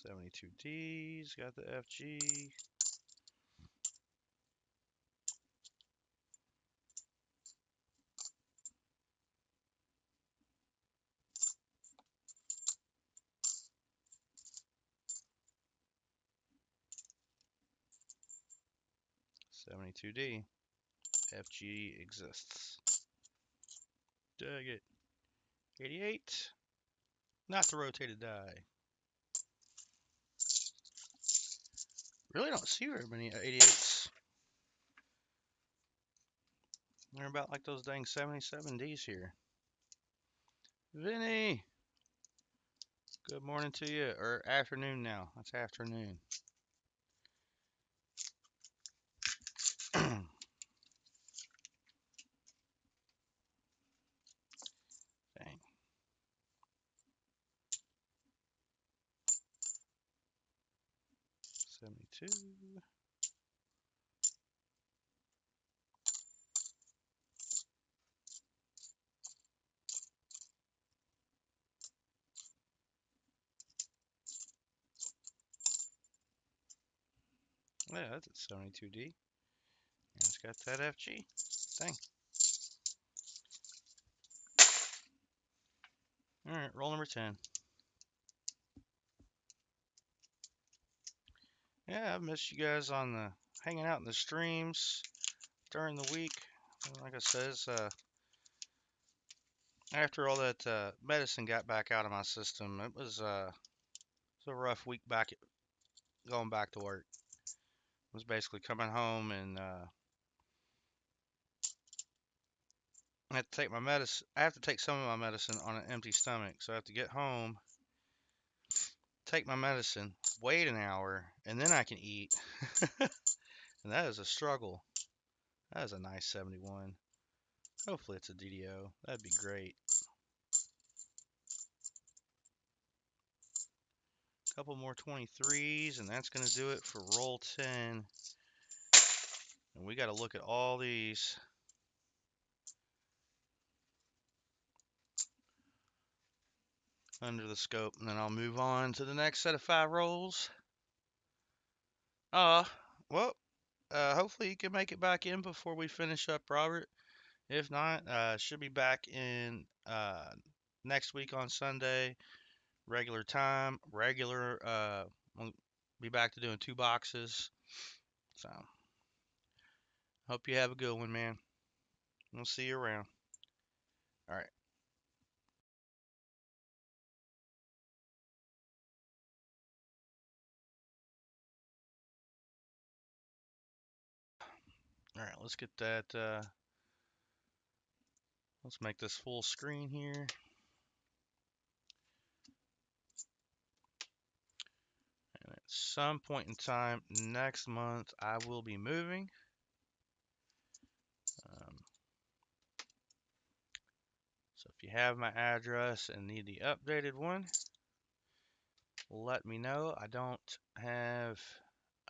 $72Ds, got the FG. $72D. FG exists. Dig it. 88. Not the rotated die. Really don't see very many 88s. They're about like those dang 77Ds here. Vinny! Good morning to you. Or afternoon now. It's afternoon. Dang. 72. Yeah, that's a 72D. And it's got that FG. Dang. Alright, roll number 10. Yeah, I've missed you guys on the hanging out in the streams during the week. Like I says, after all that medicine got back out of my system, it was a rough week back going back to work. I was basically coming home and I had to take my medicine. I have to take some of my medicine on an empty stomach, so I have to get home, take my medicine, wait an hour, and then I can eat. And that is a struggle. That is a nice 71. Hopefully it's a DDO. That'd be great. Couple more 23s, and that's going to do it for roll 10. And we got to look at all these. Under the scope, and then I'll move on to the next set of 5 rolls. Well, hopefully you can make it back in before we finish up, Robert. If not, should be back in next week on Sunday, regular time, we'll be back to doing 2 boxes. So, hope you have a good one, man. We'll see you around. All right. All right, let's get that. Let's make this full screen here. And at some point in time next month, I will be moving. So if you have my address and need the updated one, let me know. I don't have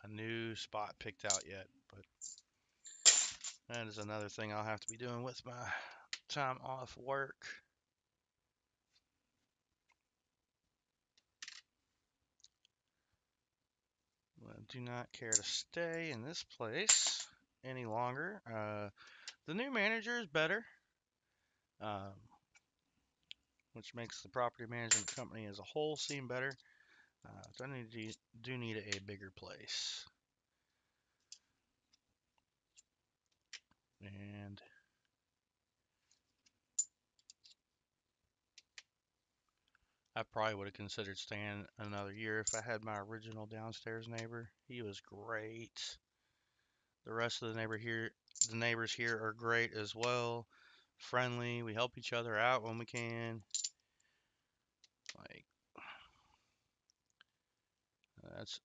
a new spot picked out yet, but that is another thing I'll have to be doing with my time off work. I do not care to stay in this place any longer. The new manager is better, um, which makes the property management company as a whole seem better. Do need a bigger place. And I probably would have considered staying another year if I had my original downstairs neighbor. He was great. The rest of the neighbors here are great as well. Friendly. We help each other out when we can. Like that's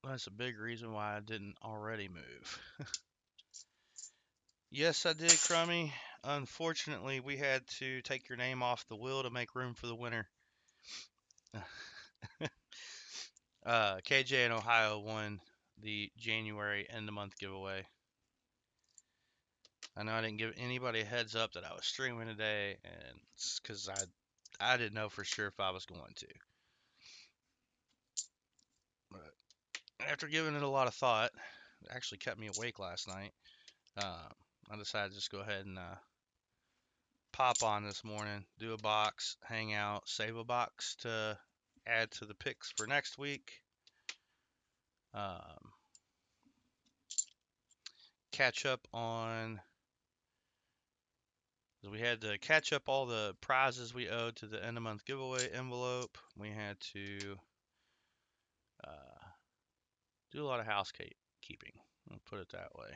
That's a big reason why I didn't already move. Yes, I did, Crummy. Unfortunately, we had to take your name off the will to make room for the winner. KJ in Ohio won the January end of month giveaway. I know I didn't give anybody a heads up that I was streaming today, and it's because I didn't know for sure if I was going to. But after giving it a lot of thought, it actually kept me awake last night. I decided to just go ahead and pop on this morning, do a box, hang out, save a box to add to the picks for next week. Um, catch up on. We had to catch up all the prizes we owed to the end of month giveaway envelope. We had to uh, do a lot of housekeeping. I'll put it that way.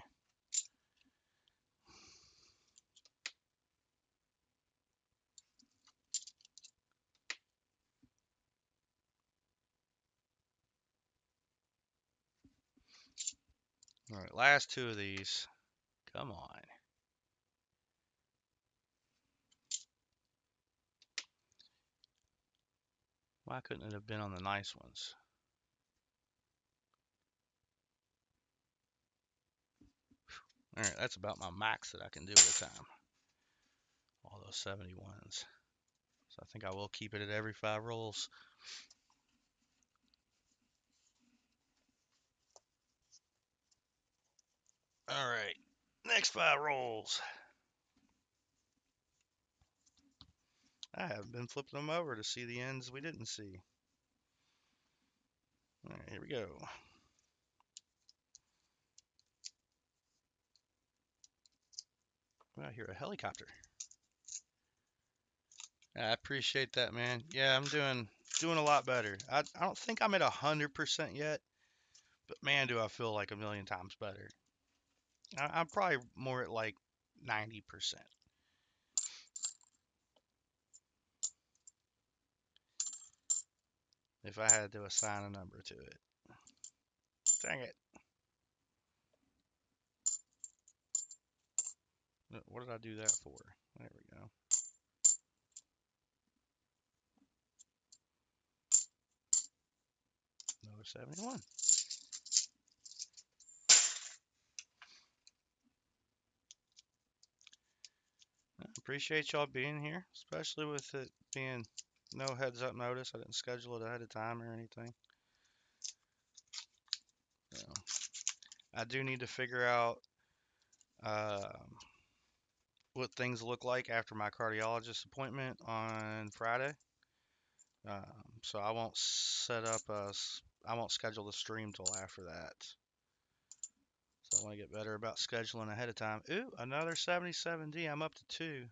All right, last two of these. Come on. Why couldn't it have been on the nice ones? All right, that's about my max that I can do at a time. All those 71s. So I think I will keep it at every 5 rolls. All right, next 5 rolls. I have been flipping them over to see the ends we didn't see. All right, here we go. I hear a helicopter. I appreciate that, man. Yeah, I'm doing a lot better. I don't think I'm at 100% yet, but man, do I feel like a million times better. I'm probably more at like 90%. If I had to assign a number to it. Dang it. What did I do that for? There we go. Another 71. I appreciate y'all being here, especially with it being no heads up notice. I didn't schedule it ahead of time or anything. So, I do need to figure out what things look like after my cardiologist appointment on Friday. So I won't I won't schedule the stream till after that. So I want to get better about scheduling ahead of time. Ooh, another 77D. I'm up to 2.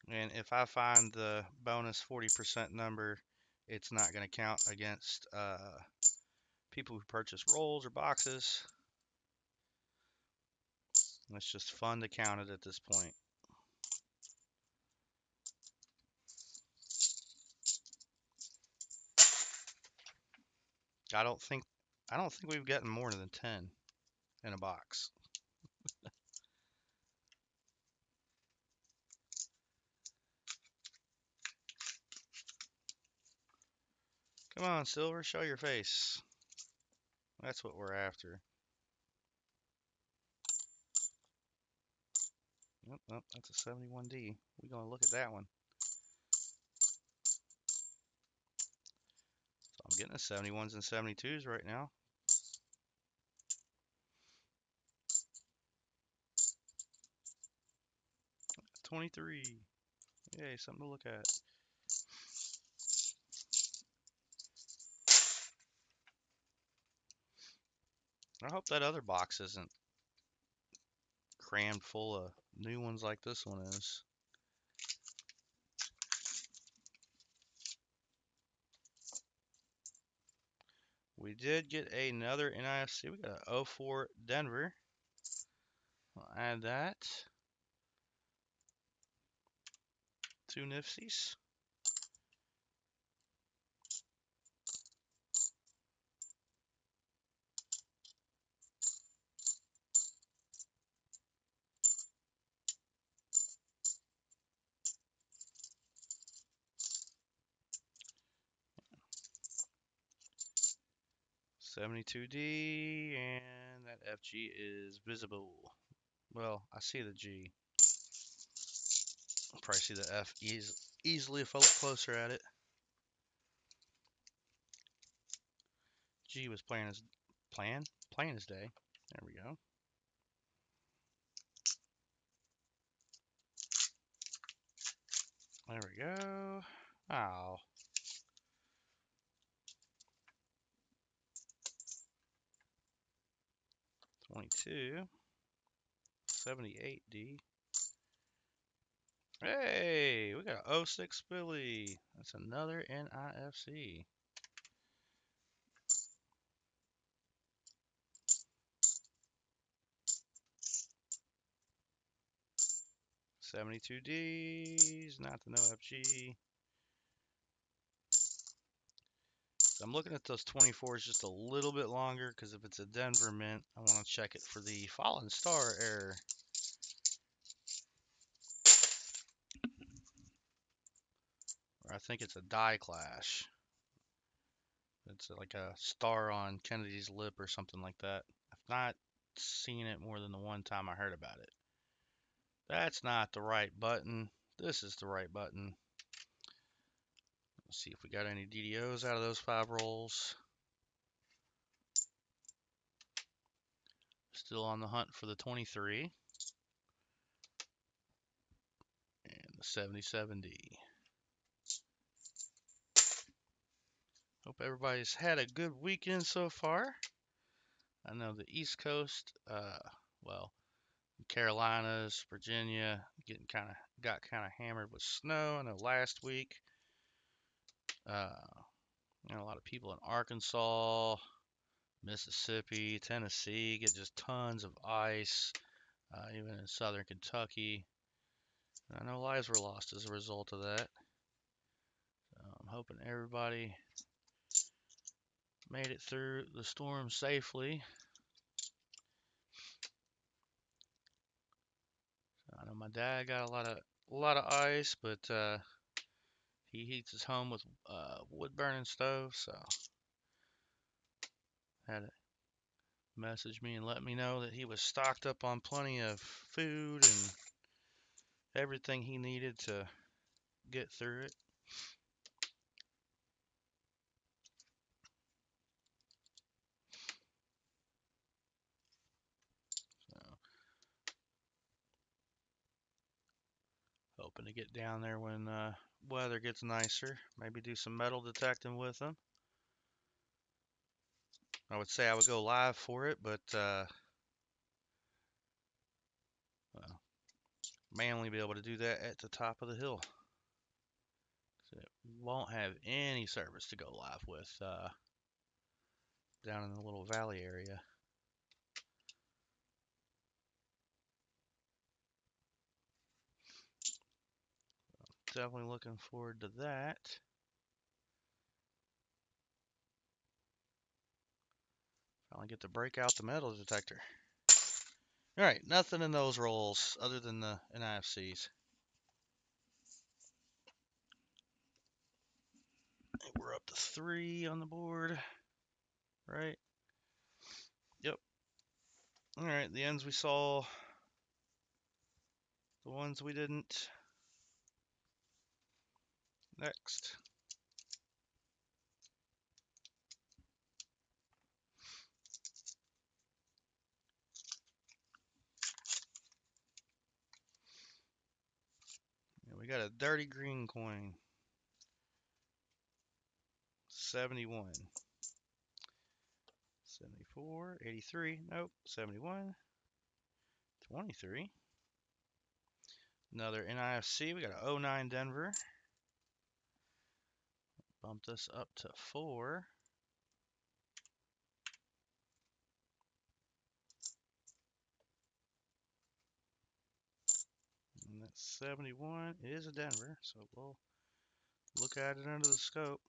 And if I find the bonus 40% number, it's not going to count against people who purchase rolls or boxes. It's just fun to count it at this point. I don't think we've gotten more than 10 in a box. Come on, Silver, show your face. That's what we're after. Yep, that's a 71D. We're going to look at that one. So I'm getting a 71s and 72s right now. 23. Yay, something to look at. I hope that other box isn't crammed full of new ones like this one is. We did get another NIFC. We got a 04 Denver. I'll add that. 2 NIFCs. 72D, and that FG is visible. Well, I see the G. I'll probably see the F easily if I look closer at it. G was playing his day. There we go. There we go. Oh. 22. 78D. Hey, we got an 06 Billy. That's another NIFC. $72Ds, not the no FG. I'm looking at those 24s just a little bit longer because if it's a Denver mint, I want to check it for the fallen star error. Or I think it's a die clash. It's like a star on Kennedy's lip or something like that. I've not seen it more than the one time I heard about it. That's not the right button. This is the right button. Let's see if we got any DDOs out of those 5 rolls. Still on the hunt for the 23 and the 77D. Hope everybody's had a good weekend so far. I know the East Coast, well, Carolinas, Virginia, got kind of hammered with snow. I know last week, a lot of people in Arkansas, Mississippi, Tennessee get just tons of ice. Even in southern Kentucky, I know lives were lost as a result of that. I'm hoping everybody made it through the storm safely. I know my dad got a lot of ice, but he heats his home with wood burning stove, so had to message me and let me know that he was stocked up on plenty of food and everything he needed to get through it. So hoping to get down there when weather gets nicer. Maybe do some metal detecting with them. I would say I would go live for it, but well, may only be able to do that at the top of the hill. So it won't have any service to go live with down in the little valley area. Definitely looking forward to that. Finally get to break out the metal detector. Alright, nothing in those rolls other than the NIFCs. We're up to 3 on the board. Right? Yep. Alright, the ends we saw. The ones we didn't. Next. And we got a dirty green coin. 71. 74. 83. Nope. 71. 23. Another NIFC. We got an 09 Denver. Bump this up to 4. And that 71 is a Denver, so we'll look at it under the scope.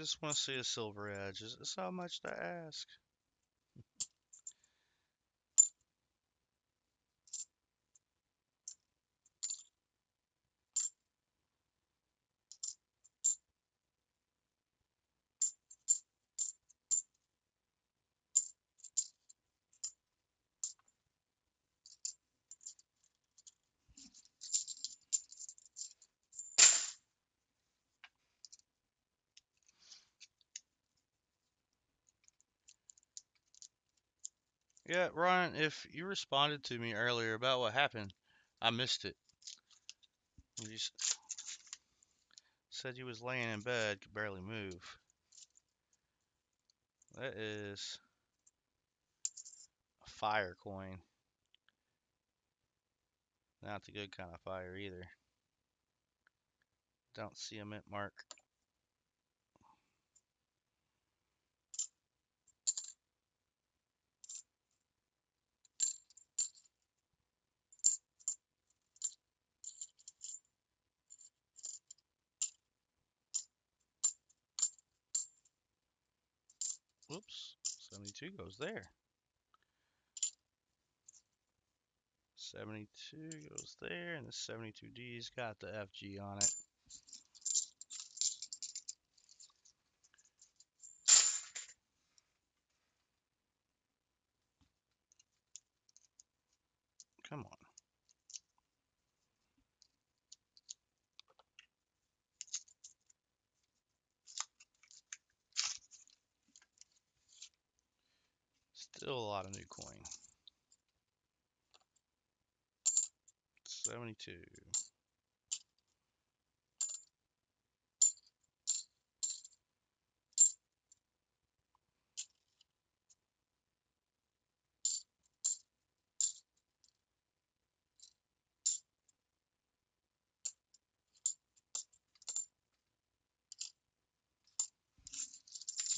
Just want to see a silver edge. Is it so much to ask? Yeah, Ryan, if you responded to me earlier about what happened, I missed it. You said you was laying in bed, could barely move. That is a fire coin. Not the good kind of fire either. Don't see a mint mark. Whoops. 72 goes there. 72 goes there, and the 72D's got the FG on it. Come on. Still a lot of new coin. 72.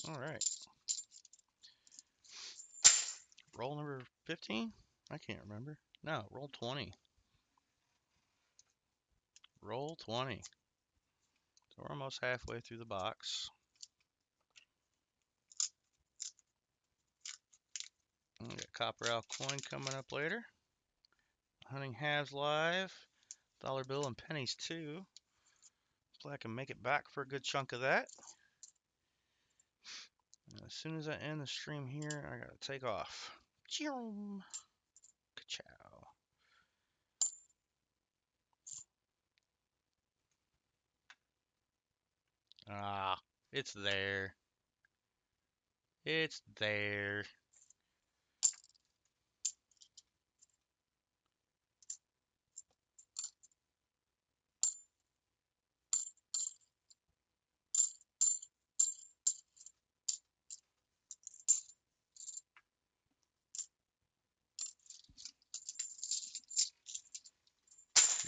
All right. Roll number 15? I can't remember. No, roll 20. Roll 20. So we're almost halfway through the box. We got Copper Owl coin coming up later. Hunting halves live. Dollar bill and pennies too. Hopefully I can make it back for a good chunk of that. And as soon as I end the stream here, I gotta take off. Choom. Ka-chow. Ah, it's there. It's there.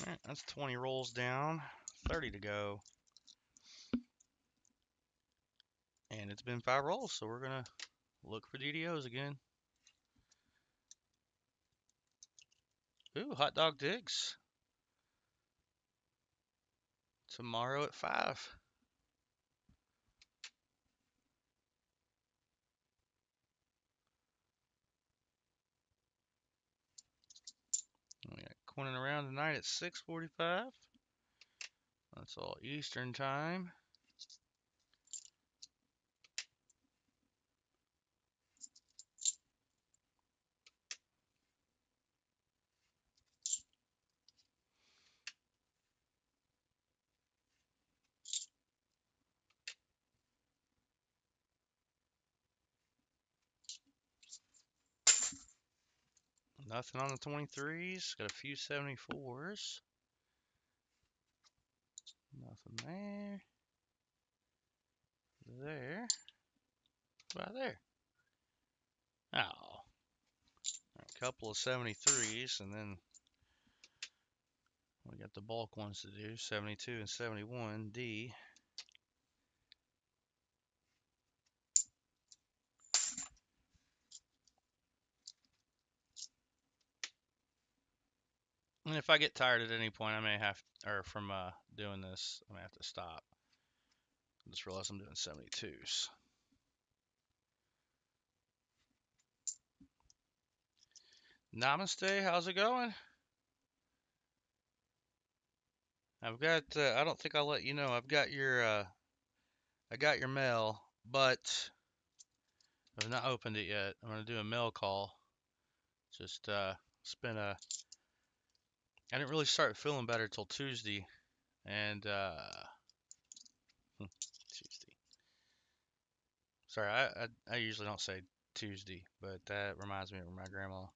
Alright, that's 20 rolls down. 30 to go. And it's been 5 rolls, so we're gonna look for DDOs again. Ooh, hot dog digs. Tomorrow at 5. We got coining around tonight at 6:45. That's all Eastern time. Nothing on the 23s. Got a few 74s. Nothing there. There. Right there. Oh. A couple of 73s, and then we got the bulk ones to do. 72 and 71D. And if I get tired at any point, I may have, or from doing this, I may have to stop. I just realized I'm doing 72s. Namaste, how's it going? I've got, I don't think I'll let you know. I got your mail, but I've not opened it yet. I'm gonna do a mail call. Just, it's been I didn't really start feeling better till Tuesday, and, Tuesday. Sorry, I usually don't say Tuesday, but that reminds me of my grandma.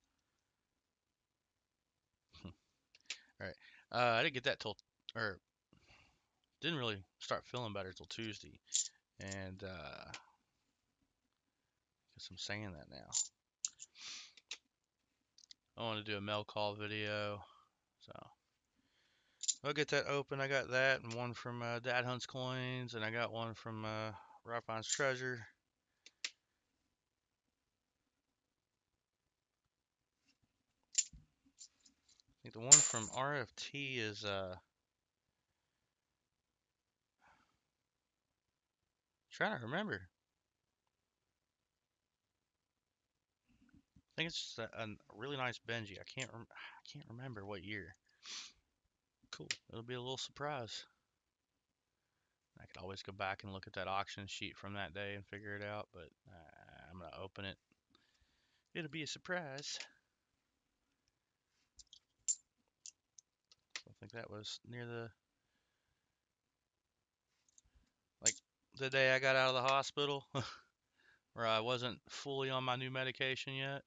All right. I didn't get that till, or didn't really start feeling better till Tuesday, and guess I'm saying that now. I want to do a mail call video, so I'll get that open. I got that, and one from Dad Hunts Coins, and I got one from Rock Finds Treasure. I think the one from RFT is trying to remember. I think it's just a really nice Benji. I can't remember what year. Cool. It'll be a little surprise. I could always go back and look at that auction sheet from that day and figure it out, but I'm gonna open it. It'll be a surprise. I think that was near like the day I got out of the hospital, where I wasn't fully on my new medication yet.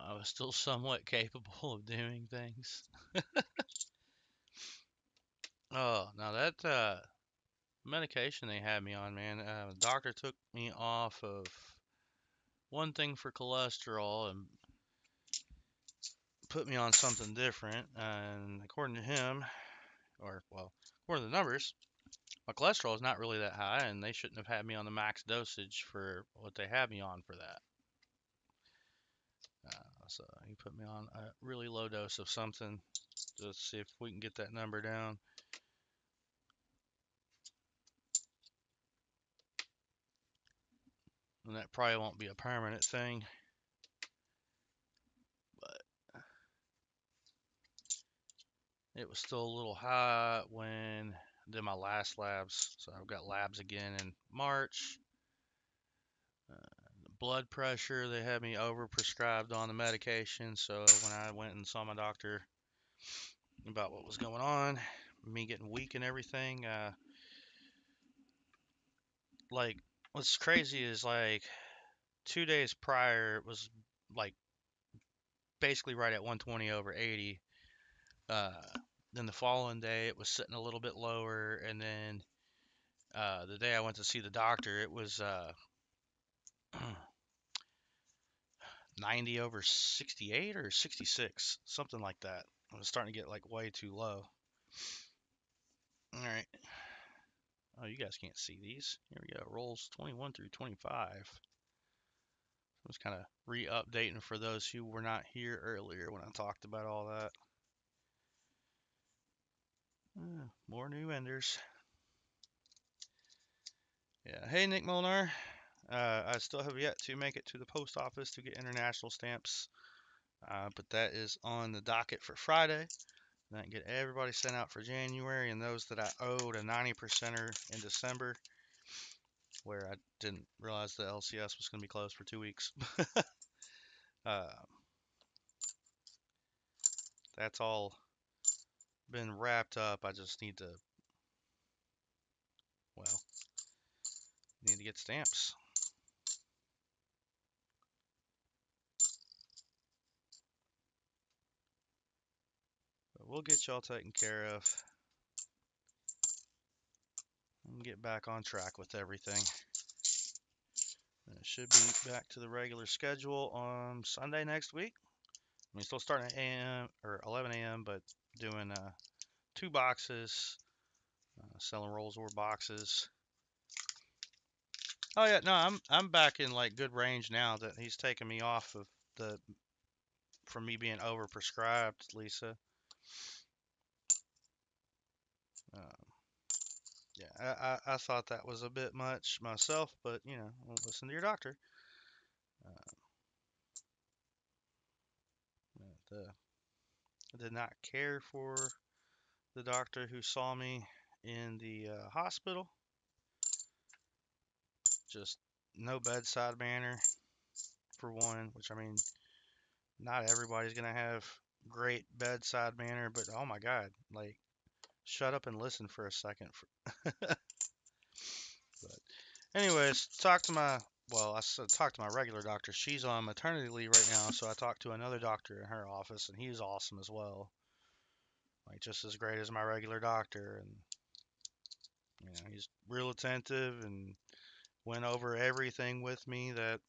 I was still somewhat capable of doing things. Oh, now that medication they had me on, man, the doctor took me off of one thing for cholesterol and put me on something different. And according to him, or well, according to the numbers, my cholesterol is not really that high, and they shouldn't have had me on the max dosage for what they had me on for that. So he put me on a really low dose of something to see if we can get that number down. And that probably won't be a permanent thing, but it was still a little high when I did my last labs. So I've got labs again in March. Blood pressure, they had me overprescribed on the medication. So when I went and saw my doctor about what was going on, me getting weak and everything, like what's crazy is like 2 days prior it was like basically right at 120 over 80. Uh, then the following day it was sitting a little bit lower, and then the day I went to see the doctor it was 90 over 68 or 66, something like that. It was starting to get like way too low. All right. Oh, you guys can't see these. Here we go. Rolls 21 through 25. I was kind of re-updating for those who were not here earlier when I talked about all that. More new vendors. Yeah. Hey, Nick Molnar. I still have yet to make it to the post office to get international stamps, but that is on the docket for Friday. And I can get everybody sent out for January, and those that I owed a 90%er in December, where I didn't realize the LCS was going to be closed for 2 weeks. uh, that's all been wrapped up. I just need to, well, need to get stamps. But we'll get y'all taken care of and get back on track with everything. And it should be back to the regular schedule on Sunday next week. I mean, still starting at a.m. or 11 a.m., but doing 2 boxes, selling rolls or boxes. Oh yeah, no, I'm back in like good range now that he's taking me off of the from me being overprescribed, Lisa. Uh, Yeah, I thought that was a bit much myself, but well, listen to your doctor. Uh, I did not care for the doctor who saw me in the hospital. Just no bedside manner for one, which I mean, not everybody's gonna have great bedside manner, but oh my God, like shut up and listen for a second. But anyways, talked to my regular doctor. She's on maternity leave right now, so I talked to another doctor in her office, and he's awesome as well, like just as great as my regular doctor. And he's real attentive and went over everything with me that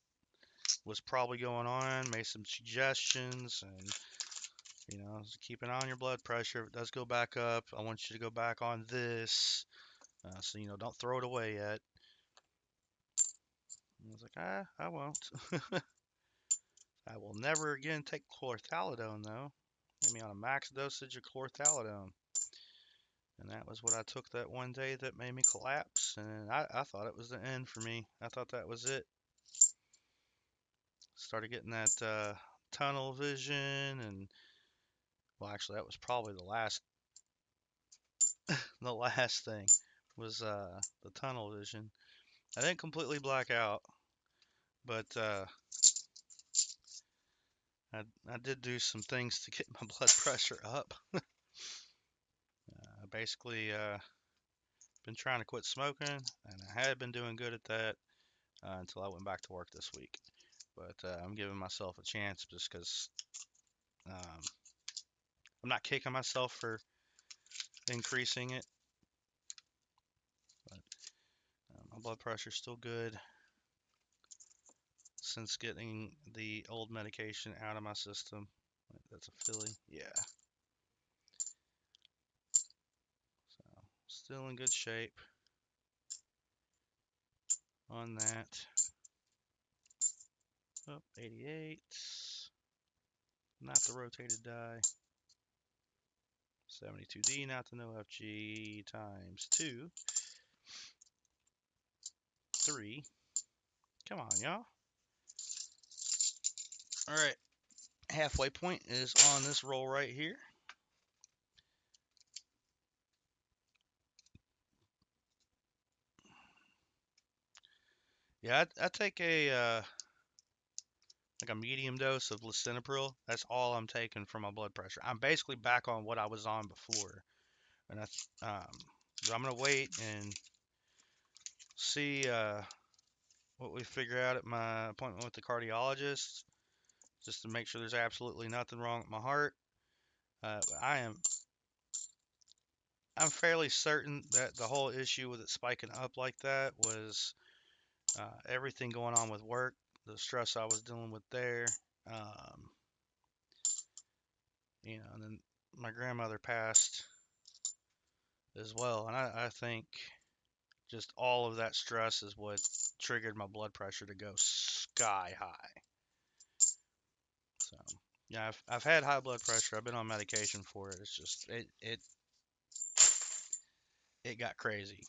was probably going on, made some suggestions, and keep an eye on your blood pressure. If it does go back up, I want you to go back on this. So don't throw it away yet. And I was like, I won't. I will never again take chlorthalidone though. Get me on a max dosage of chlorthalidone. And that was what I took that one day that made me collapse. And I thought it was the end for me. I thought that was it. Started getting that tunnel vision, and well, actually, that was probably the last thing was the tunnel vision. I didn't completely black out, but I did do some things to get my blood pressure up. I basically been trying to quit smoking, and I had been doing good at that until I went back to work this week. But I'm giving myself a chance just because um, I'm not kicking myself for increasing it. But my blood pressure's still good since getting the old medication out of my system. That's a filly. Yeah. So still in good shape on that. Oh, 88. Not the rotated die. 72D, not the NIFC times 2. 3. Come on, y'all. Alright. Halfway point is on this roll right here. Yeah, I take a medium dose of lisinopril. That's all I'm taking for my blood pressure. I'm basically back on what I was on before, and so I'm gonna wait and see what we figure out at my appointment with the cardiologist, just to make sure there's absolutely nothing wrong with my heart. I'm fairly certain that the whole issue with it spiking up like that was everything going on with work, the stress I was dealing with there. Um, and then my grandmother passed as well, and I think just all of that stress is what triggered my blood pressure to go sky high. So yeah, I've had high blood pressure. I've been on medication for it. It's just it got crazy.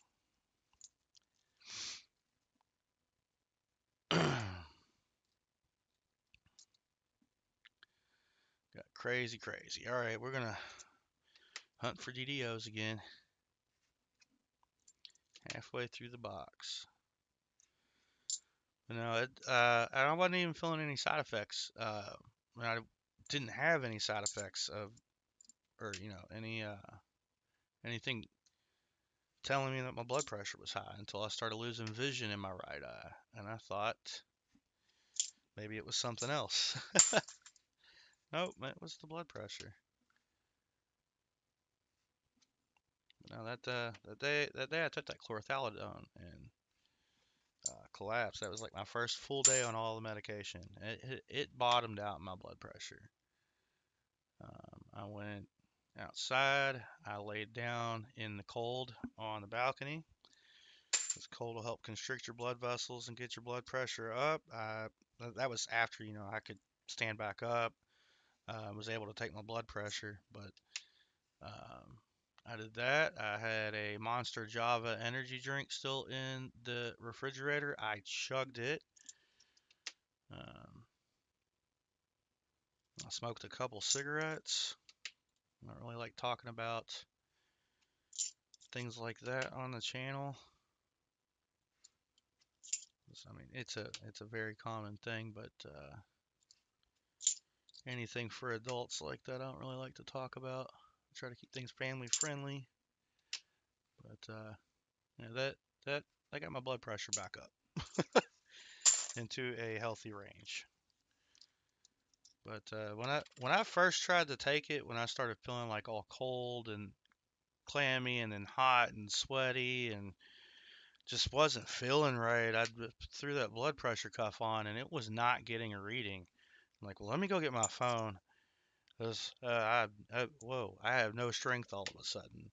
Got crazy, crazy. All right, we're gonna hunt for DDOs again. Halfway through the box. I wasn't even feeling any side effects. I didn't have any side effects or anything telling me that my blood pressure was high until I started losing vision in my right eye, and I thought maybe it was something else. Nope, it was the blood pressure. Now that day I took that chlorthalidone and collapsed. That was like my first full day on all the medication. It bottomed out my blood pressure. I went outside. I laid down in the cold on the balcony. This cold will help constrict your blood vessels and get your blood pressure up. That was after I could stand back up. Was able to take my blood pressure, but um, I did that. I had a Monster Java energy drink still in the refrigerator. I chugged it. Um, I smoked a couple cigarettes. I don't really like talking about things like that on the channel. I mean, it's a very common thing, but anything for adults like that, I don't really like to talk about. I try to keep things family friendly, but yeah, that got my blood pressure back up into a healthy range. But when I first tried to take it, when I started feeling like all cold and clammy and then hot and sweaty and just wasn't feeling right, I threw that blood pressure cuff on and it was not getting a reading. I'm like, well, let me go get my phone. Cause whoa, I have no strength all of a sudden.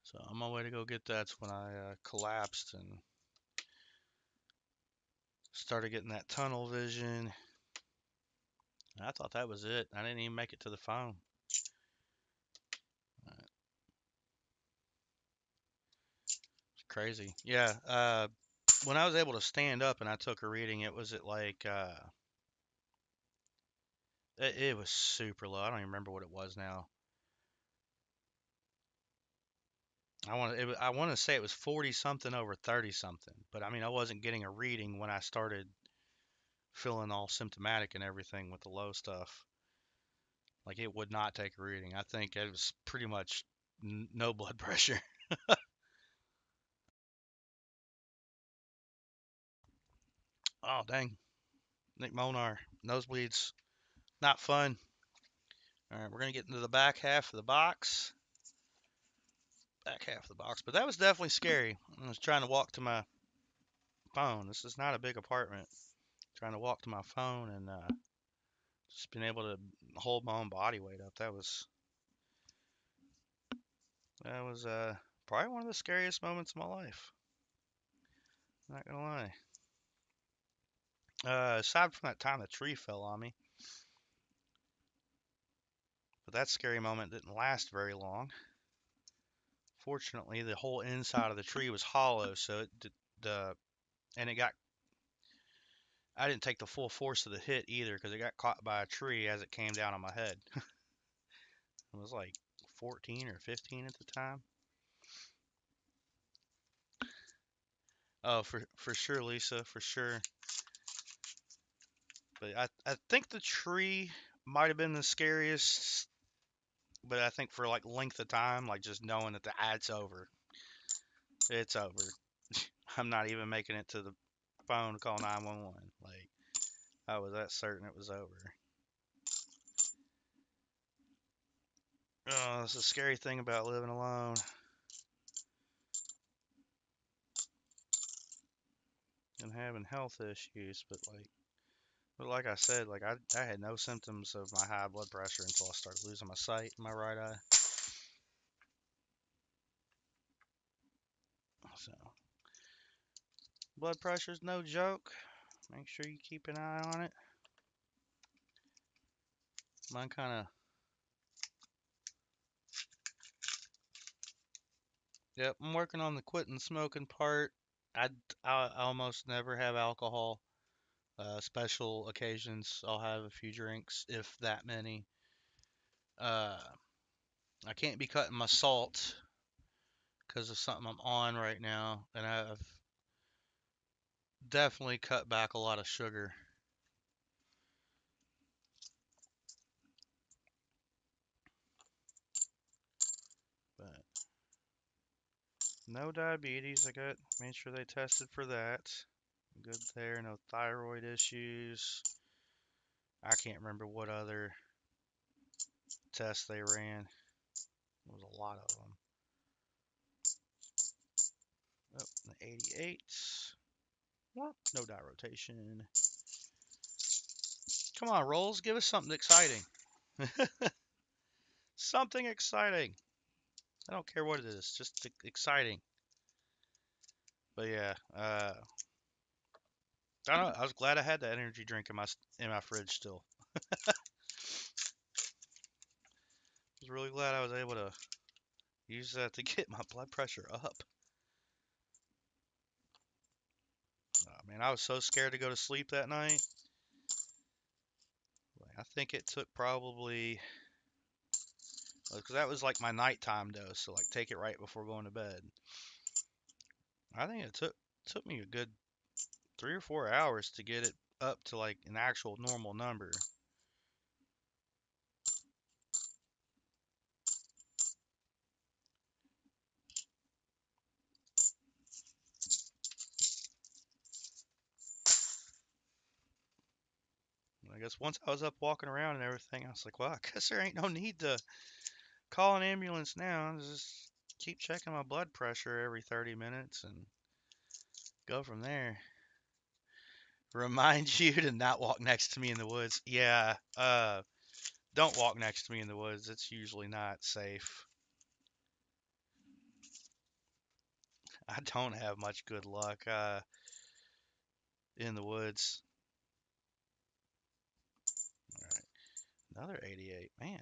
So on my way to go get that's when I collapsed and started getting that tunnel vision. And I thought that was it. I didn't even make it to the phone. It's crazy. Yeah. When I was able to stand up and I took a reading, it was at like it was super low. I don't even remember what it was now. I want to say it was 40 something over 30 something, but I mean I wasn't getting a reading when I started feeling all symptomatic and everything with the low stuff. Like it would not take a reading. I think it was pretty much no blood pressure. Oh dang, Nick Monar, nosebleeds, not fun. All right, we're gonna get into the back half of the box. Back half of the box, but that was definitely scary. I was trying to walk to my phone. This is not a big apartment. Trying to walk to my phone and just being able to hold my own body weight up. That was probably one of the scariest moments of my life. Not gonna lie. Aside from that time the tree fell on me, but that scary moment didn't last very long. Fortunately, the whole inside of the tree was hollow, so the and it got. I didn't take the full force of the hit either because it got caught by a tree as it came down on my head. I was like 14 or 15 at the time. Oh, for sure, Lisa, for sure. But I think the tree might have been the scariest. But I think for like length of time, like just knowing that it's over, it's over. I'm not even making it to the phone to call 911. Like I was that certain it was over. Oh, that's a scary thing about living alone and having health issues. But like I said, like I had no symptoms of my high blood pressure until I started losing my sight in my right eye. So blood pressure's no joke. Make sure you keep an eye on it. Mine kind of. Yep, I'm working on the quitting smoking part. I, I almost never have alcohol. Special occasions, I'll have a few drinks, if that many. Uh, I can't be cutting my salt because of something I'm on right now, and I've definitely cut back a lot of sugar. But no diabetes. I got made sure they tested for that. Good there. No thyroid issues. I can't remember what other tests they ran. There was a lot of them. Oh, the 88. What? No dye rotation. Come on, Rolls. Give us something exciting. Something exciting. I don't care what it is. Just exciting. But yeah, I don't know. I was glad I had that energy drink in my fridge still. I was really glad I was able to Use that to get my blood pressure up. Oh, man, I was so scared to go to sleep that night. I think it took probably, because that was like my nighttime dose, so like take it right before going to bed. I think it took me a good 3 or 4 hours to get it up to like an actual normal number. I guess once I was up walking around and everything, I was like, well, I guess there ain't no need to call an ambulance now. I'll just keep checking my blood pressure every 30 minutes and go from there. Remind you to not walk next to me in the woods. Yeah, don't walk next to me in the woods. It's usually not safe. I don't have much good luck in the woods. All right, another 88. Man,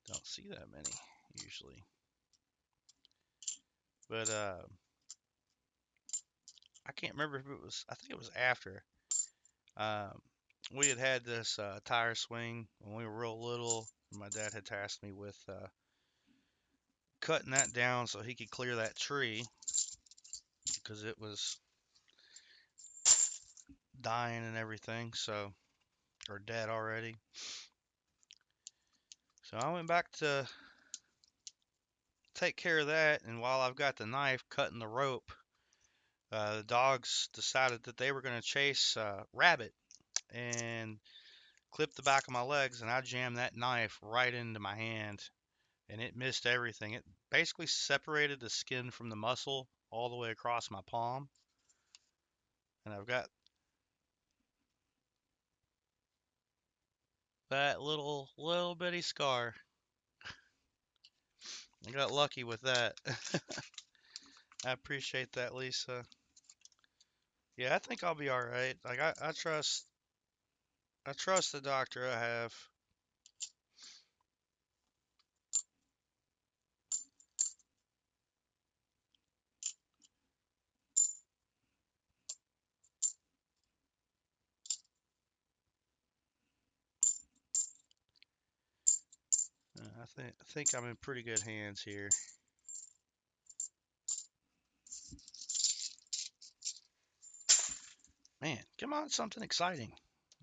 don't see that many usually. But I can't remember if it was. I think it was after. Um, we had this tire swing when we were real little. My dad had tasked me with cutting that down so he could clear that tree because it was dying and everything. So, or dead already. So I went back to take care of that, and while I've got the knife cutting the rope, the dogs decided that they were going to chase rabbit and clip the back of my legs, and I jammed that knife right into my hand, and it missed everything. It basically separated the skin from the muscle all the way across my palm, and I've got that little bitty scar. I got lucky with that. I appreciate that, Lisa. Yeah, I think I'll be all right. Like I trust the doctor I have. I think I'm in pretty good hands here. Man, come on, something exciting.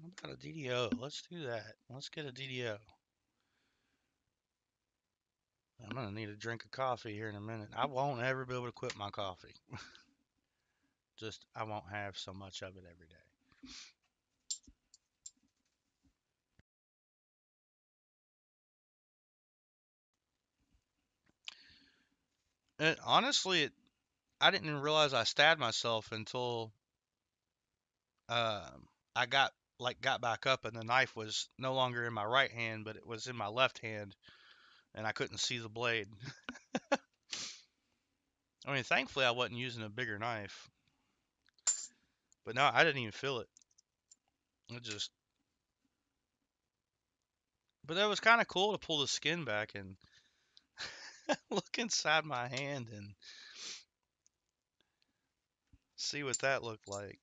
How about a DDO? Let's do that. Let's get a DDO. I'm gonna need a drink of coffee here in a minute. I won't ever be able to quit my coffee. Just I won't have so much of it every day. And honestly, I didn't even realize I stabbed myself until I got back up and the knife was no longer in my right hand, but it was in my left hand, and I couldn't see the blade. I mean, thankfully I wasn't using a bigger knife, but no, I didn't even feel it. It just, but that was kind of cool to pull the skin back and look inside my hand and see what that looked like.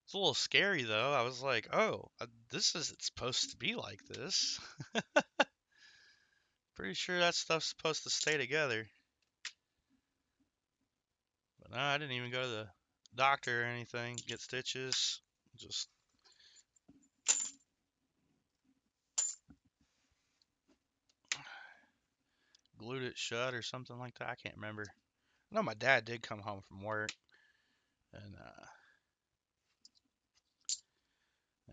It's a little scary though. I was like, oh, this isn't supposed to be like this. Pretty sure that stuff's supposed to stay together. But no, I didn't even go to the doctor or anything, get stitches. Just glued it shut or something like that. I can't remember. I know my dad did come home from work, and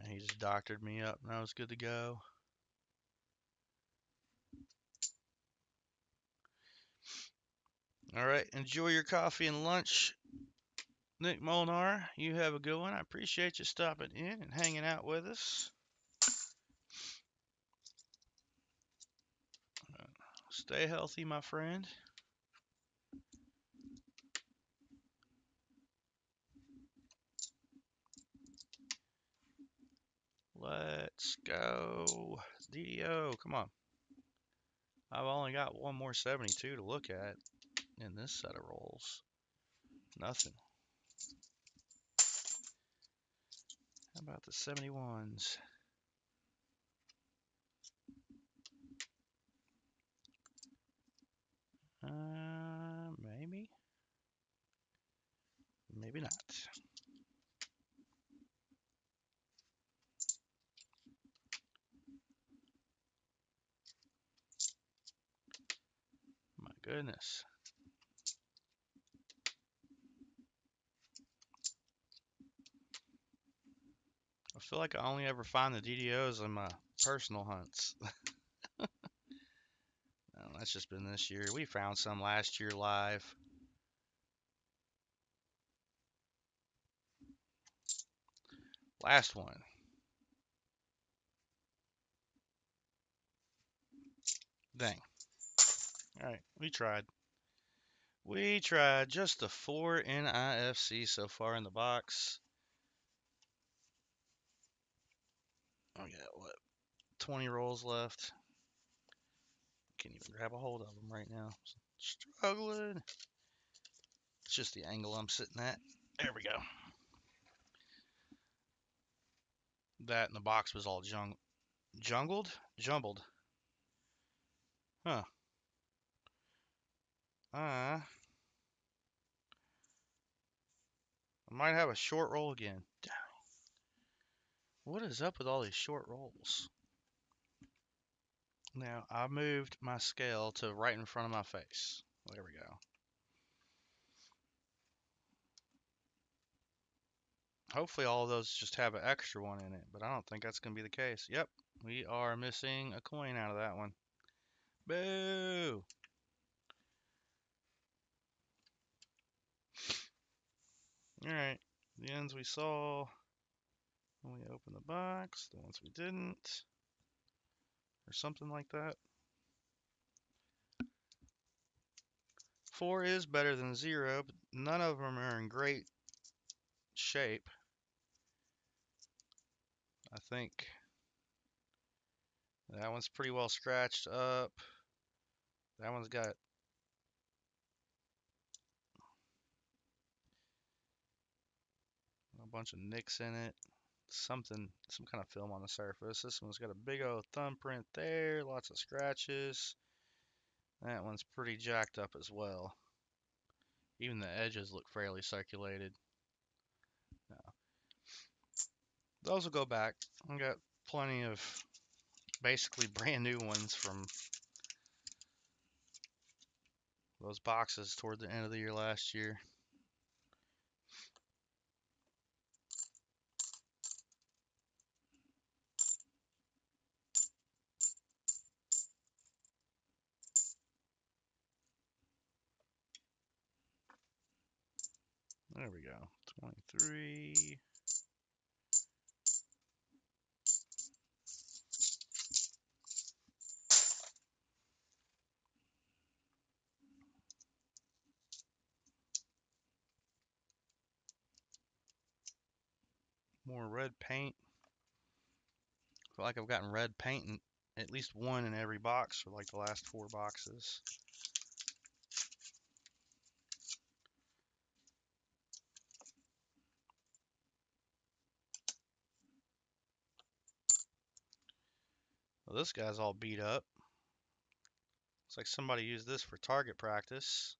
he just doctored me up, and I was good to go. All right, enjoy your coffee and lunch, Nick Molnar. You have a good one. I appreciate you stopping in and hanging out with us. Stay healthy, my friend. Let's go. DDO, come on. I've only got one more 72 to look at in this set of rolls. Nothing. How about the 71s? Maybe. Maybe not. My goodness. I feel like I only ever find the DDOs in my personal hunts. That's just been this year. We found some last year live. Last one. Dang. Alright, we tried. We tried just the 4 NIFCs so far in the box. I got what? 20 rolls left. Can't even grab a hold of them right now. Struggling. It's just the angle I'm sitting at. There we go. That and the box was all jumbled? Huh. I might have a short roll again. What is up with all these short rolls? Now, I moved my scale to right in front of my face. There we go. Hopefully all of those just have an extra one in it, but I don't think that's going to be the case. Yep, we are missing a coin out of that one. Boo! Alright, the ends we saw when we opened the box, the ones we didn't, or something like that. 4 is better than 0, but none of them are in great shape. I think that one's pretty well scratched up. That one's got a bunch of nicks in it. Some kind of film on the surface. This one's got a big old thumbprint there, lots of scratches. That one's pretty jacked up as well. Even the edges look fairly circulated. No. Those will go back. I got plenty of basically brand new ones from those boxes toward the end of the year last year. There we go. 23. More red paint. I feel like I've gotten red paint in at least one in every box for like the last 4 boxes. Well, this guy's all beat up. Looks like somebody used this for target practice.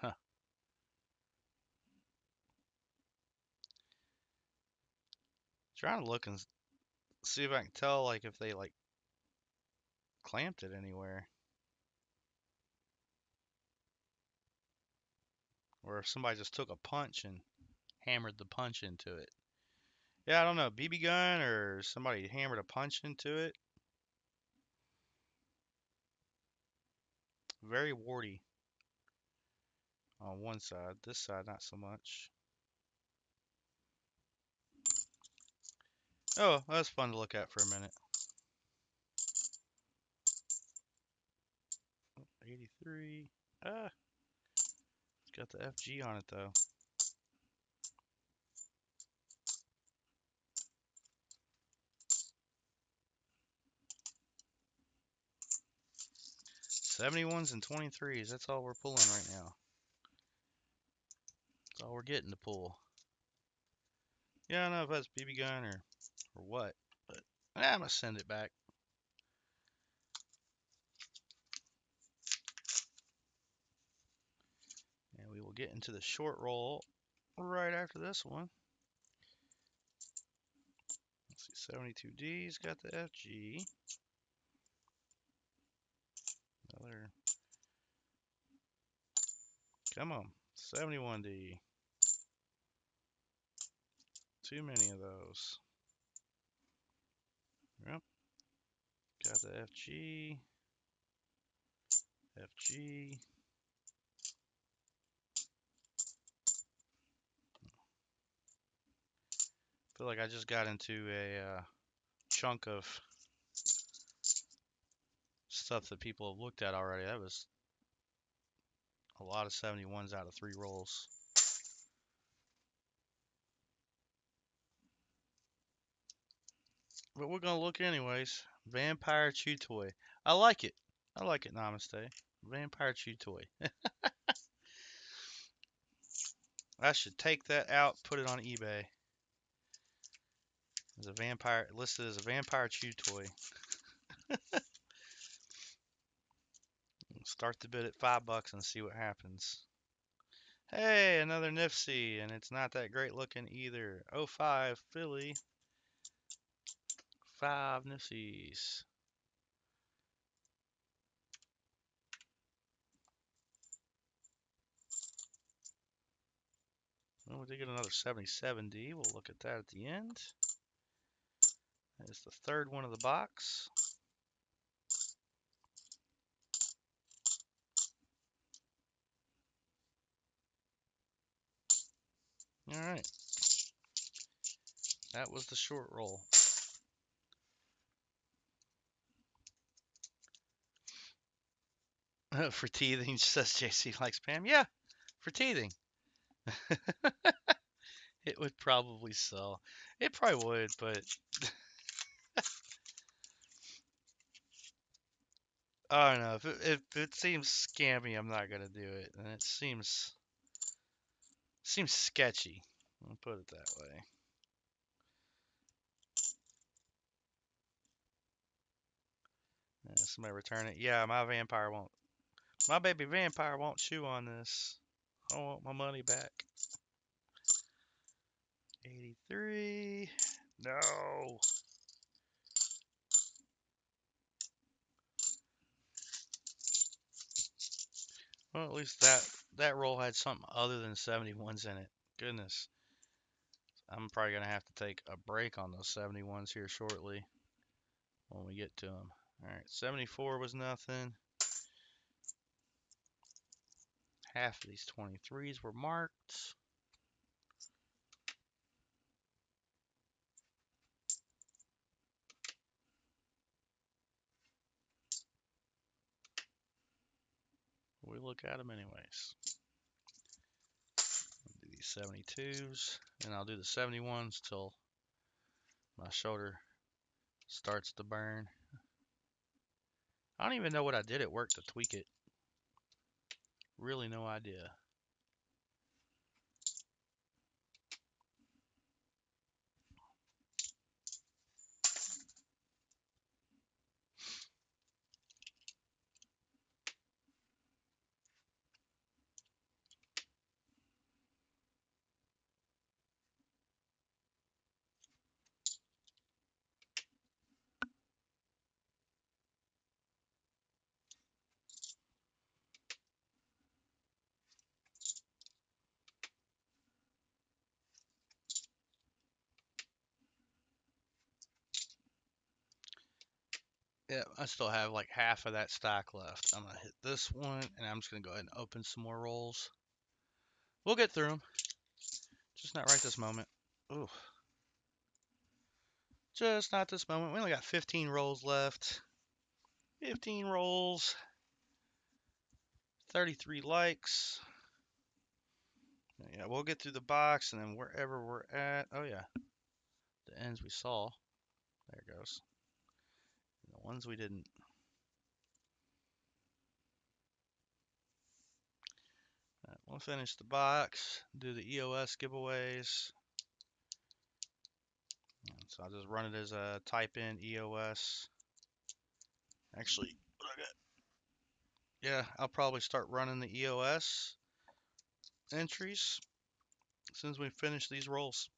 Huh. Trying to look and see if I can tell like if they like clamped it anywhere. Or if somebody just took a punch and hammered the punch into it. Yeah, I don't know. BB gun or somebody hammered a punch into it. Very warty. on one side. This side, not so much. Oh, that's fun to look at for a minute. 83. Ah, it's got the FG on it though. 71s and 23s. That's all we're pulling right now. That's all we're getting to pull. Yeah, I don't know if that's BB gun or what, but I'm gonna send it back. And we will get into the short roll right after this one. Let's see, 72D's got the FG. Another, come on, 71D. Too many of those. Yep, got the FG, FG. Feel like I just got into a chunk of stuff that people have looked at already. That was a lot of 71s out of 3 rolls. But we're gonna look anyways. Vampire Chew Toy. I like it. I like it, Namaste. Vampire Chew Toy. I should take that out, put it on eBay. As a vampire, listed as a Vampire Chew Toy. Start the bid at $5 and see what happens. Hey, another NIFC, and it's not that great looking either. 05 Philly. 5 NIFCs. Well, we did get another 77D. We'll look at that at the end. It's the third one of the box. All right. That was the short roll. For teething, says JC likes Pam. Yeah, for teething. It would probably sell. It probably would, but I don't know. If it seems scammy, I'm not gonna do it. And it seems sketchy. I'll put it that way. Yeah, somebody return it. Yeah, my vampire won't. My baby vampire won't chew on this. I want my money back. 83. No. Well, at least that roll had something other than 71s in it. Goodness. I'm probably going to have to take a break on those 71s here shortly when we get to them. All right, 74 was nothing. Half of these 23s were marked. We look at them anyways. I'll do these 72s, and I'll do the 71s till my shoulder starts to burn. I don't even know what I did at work to tweak it. Really no idea. Yeah, I still have like half of that stock left. I'm gonna hit this one, and I'm just gonna go ahead and open some more rolls. We'll get through them. Just not right this moment. Ooh, just not this moment. We only got 15 rolls left. 15 rolls. 33 likes. Yeah, we'll get through the box and then wherever we're at. Oh yeah, the ends we saw. There it goes. And the ones we didn't. Right, we'll finish the box. Do the EOS giveaways. So I'll just run it as a type in EOS. Actually, yeah, I'll probably start running the EOS entries as soon as we finish these rolls.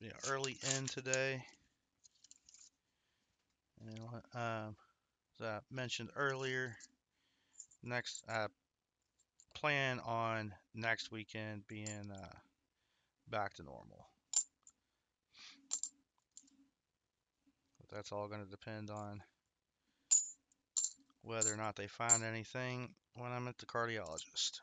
Yeah, early in today. And as I mentioned earlier, next I plan on next weekend being back to normal. But that's all going to depend on whether or not they find anything when I'm at the cardiologist.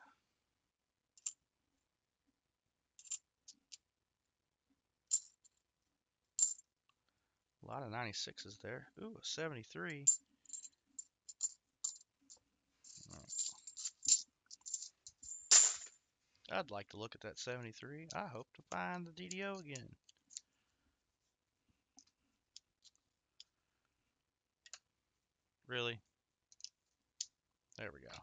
A lot of 96s there. Ooh, a 73. I'd like to look at that 73. I hope to find the DDO again. Really? There we go.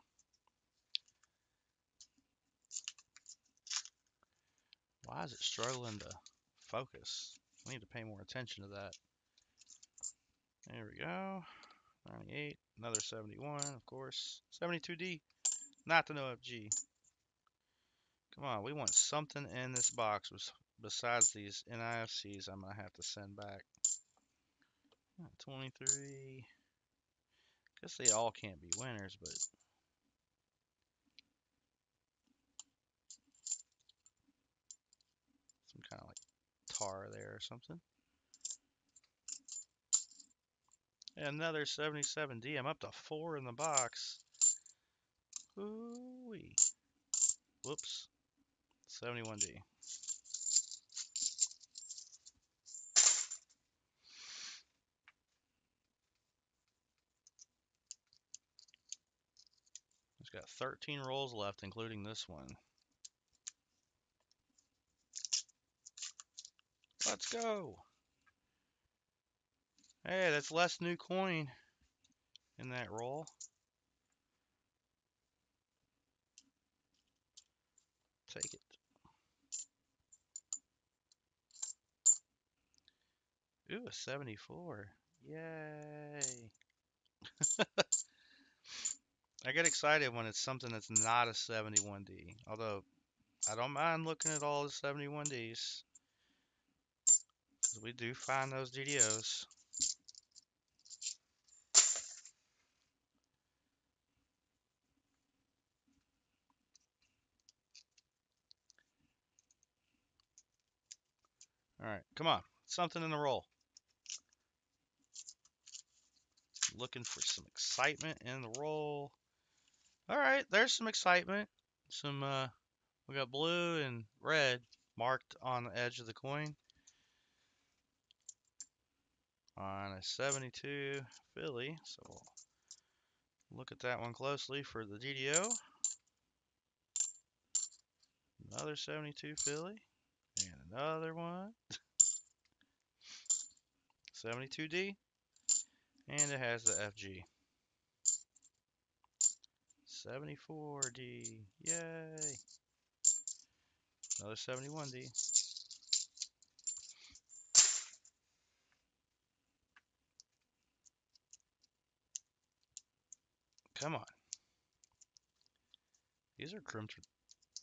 Why is it struggling to focus? I need to pay more attention to that. There we go. 98. Another 71, of course. 72D. Not the NOFG. Come on, we want something in this box besides these NIFCs I'm going to have to send back. 23. Guess they all can't be winners, but some kind of like tar there or something. And another 77D. I'm up to 4 in the box. Ooh-wee. Whoops. 71D. It's got 13 rolls left, including this one. Let's go. Hey, that's less new coin in that roll. Take it. Ooh, a 74. Yay. I get excited when it's something that's not a 71D. Although, I don't mind looking at all the 71Ds. Because we do find those DDOs. Alright, come on. Something in the roll. Looking for some excitement in the roll. Alright, there's some excitement. We got blue and red marked on the edge of the coin. On a 72 Philly. So we'll look at that one closely for the DDO. Another 72 Philly. And another one. 72D. And it has the FG. 74D. Yay. Another 71D. Come on. These are crimped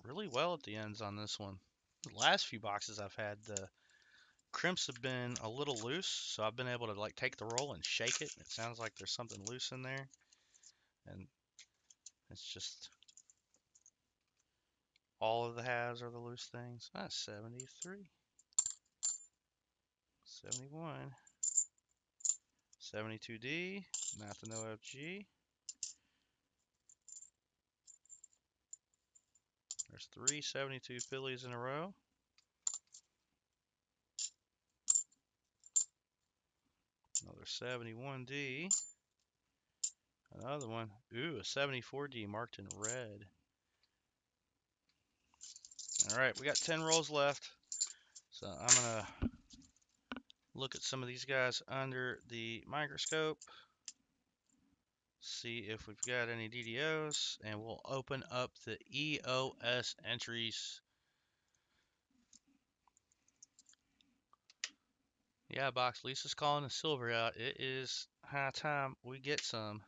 really well at the ends on this one. The last few boxes I've had, the crimps have been a little loose, so I've been able to like take the roll and shake it. It sounds like there's something loose in there. And it's just all of the halves are the loose things. That's 73. 71. 72D. Not the NoFG. There's 372 Phillies in a row. Another 71D. Another one. Ooh, a 74D marked in red. All right, we got 10 rolls left. So I'm going to look at some of these guys under the microscope, see if we've got any DDOs, and we'll open up the EOS entries. Yeah, Box, Lisa's calling the silver out. It is high time we get some.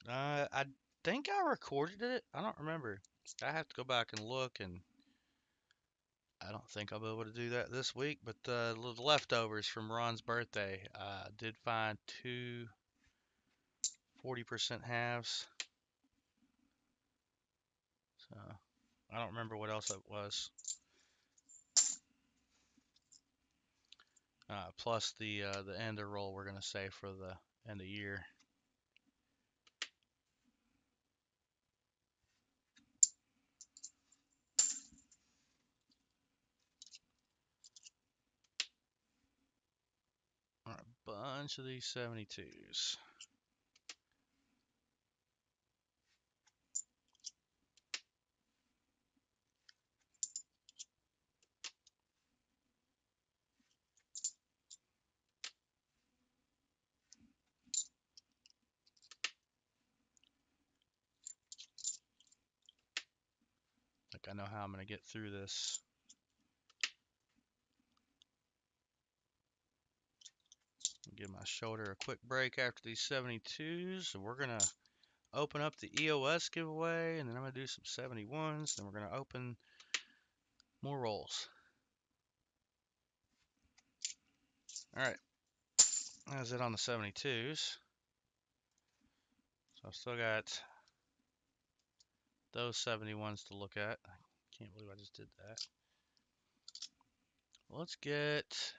I think I recorded it. I don't remember. I have to go back and look, and I don't think I'll be able to do that this week. But the leftovers from Ron's birthday, did find two 40% halves. So I don't remember what else it was. Plus the ender roll we're gonna say for the end of year. All right, bunch of these 72s. I think I know how I'm gonna get through this. Give my shoulder a quick break after these 72s, and we're gonna open up the EOS giveaway, and then I'm gonna do some 71s, then we're gonna open more rolls. All right, that's it on the 72s. So I've still got those 71s to look at. I can't believe I just did that. Let's get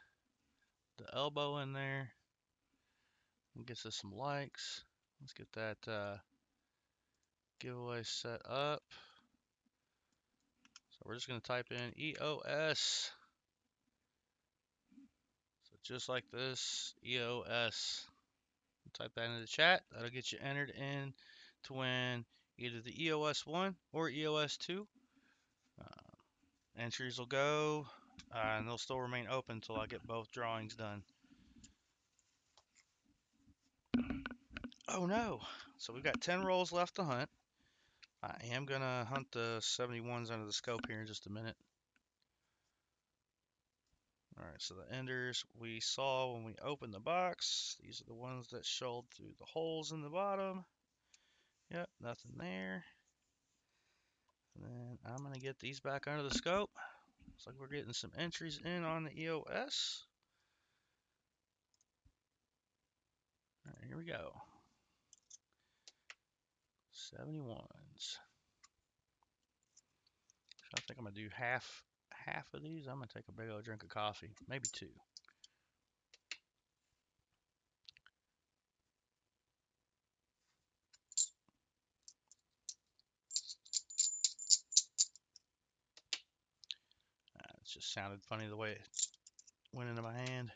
the elbow in there. It gets us some likes. Let's get that giveaway set up. So we're just going to type in EOS. So just like this, EOS. Type that into the chat. That'll get you entered in to win either the EOS 1 or EOS 2. Entries will go, and they'll still remain open until I get both drawings done. Oh no! So we've got 10 rolls left to hunt. I am going to hunt the 71s under the scope here in just a minute. Alright, so the enders we saw when we opened the box. These are the ones that showed through the holes in the bottom. Yep, nothing there. And then I'm going to get these back under the scope. Looks like we're getting some entries in on the EOS. Alright, here we go. 71s. I think I'm going to do half of these. I'm going to take a big old drink of coffee. Maybe two. It just sounded funny the way it went into my hand.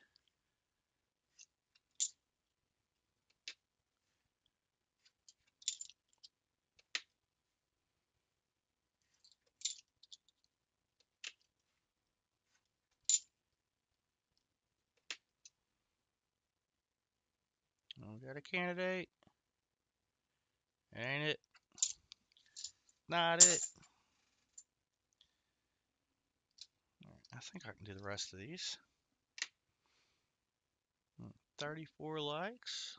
We got a candidate. Ain't it? Not it. I think I can do the rest of these. 34 likes.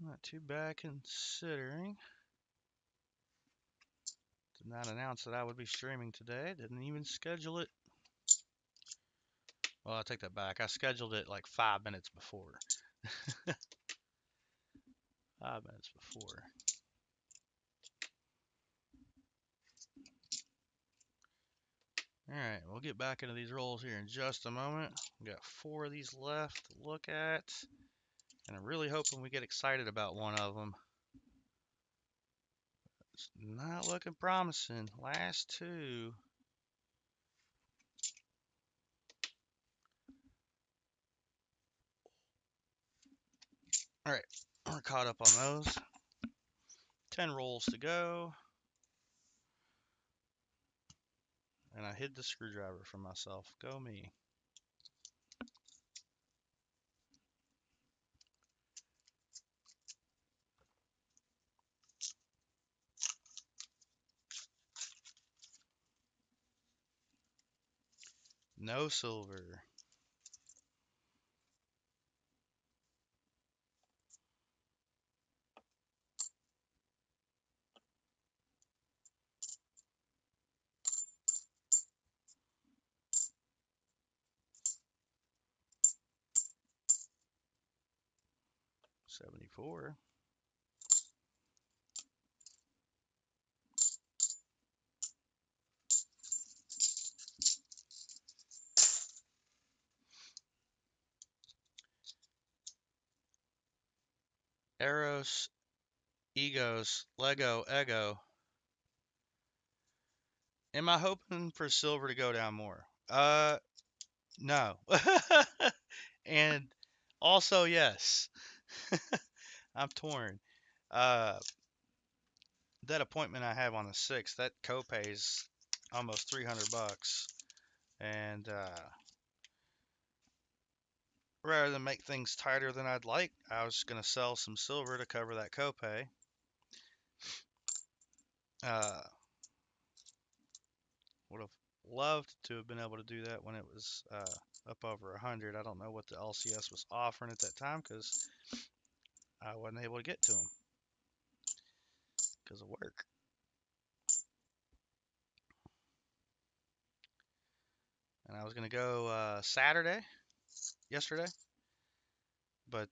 Not too bad considering. Did not announce that I would be streaming today. Didn't even schedule it. Well, I take that back. I scheduled it like 5 minutes before. 5 minutes before. Alright, we'll get back into these rolls here in just a moment. We got 4 of these left to look at. And I'm really hoping we get excited about one of them. It's not looking promising. Last two. All right, we're caught up on those. 10 rolls to go. And I hid the screwdriver from myself. Go me. No silver. $74. Eros, Egos, Lego, Ego. Am I hoping for silver to go down more? No. And also, yes. I'm torn. Uh, that appointment I have on the 6th, that copay's almost $300. And rather than make things tighter than I'd like, I was going to sell some silver to cover that copay. Uh, would have loved to have been able to do that when it was up over 100. I don't know what the LCS was offering at that time because I wasn't able to get to them because of work. And I was going to go yesterday, but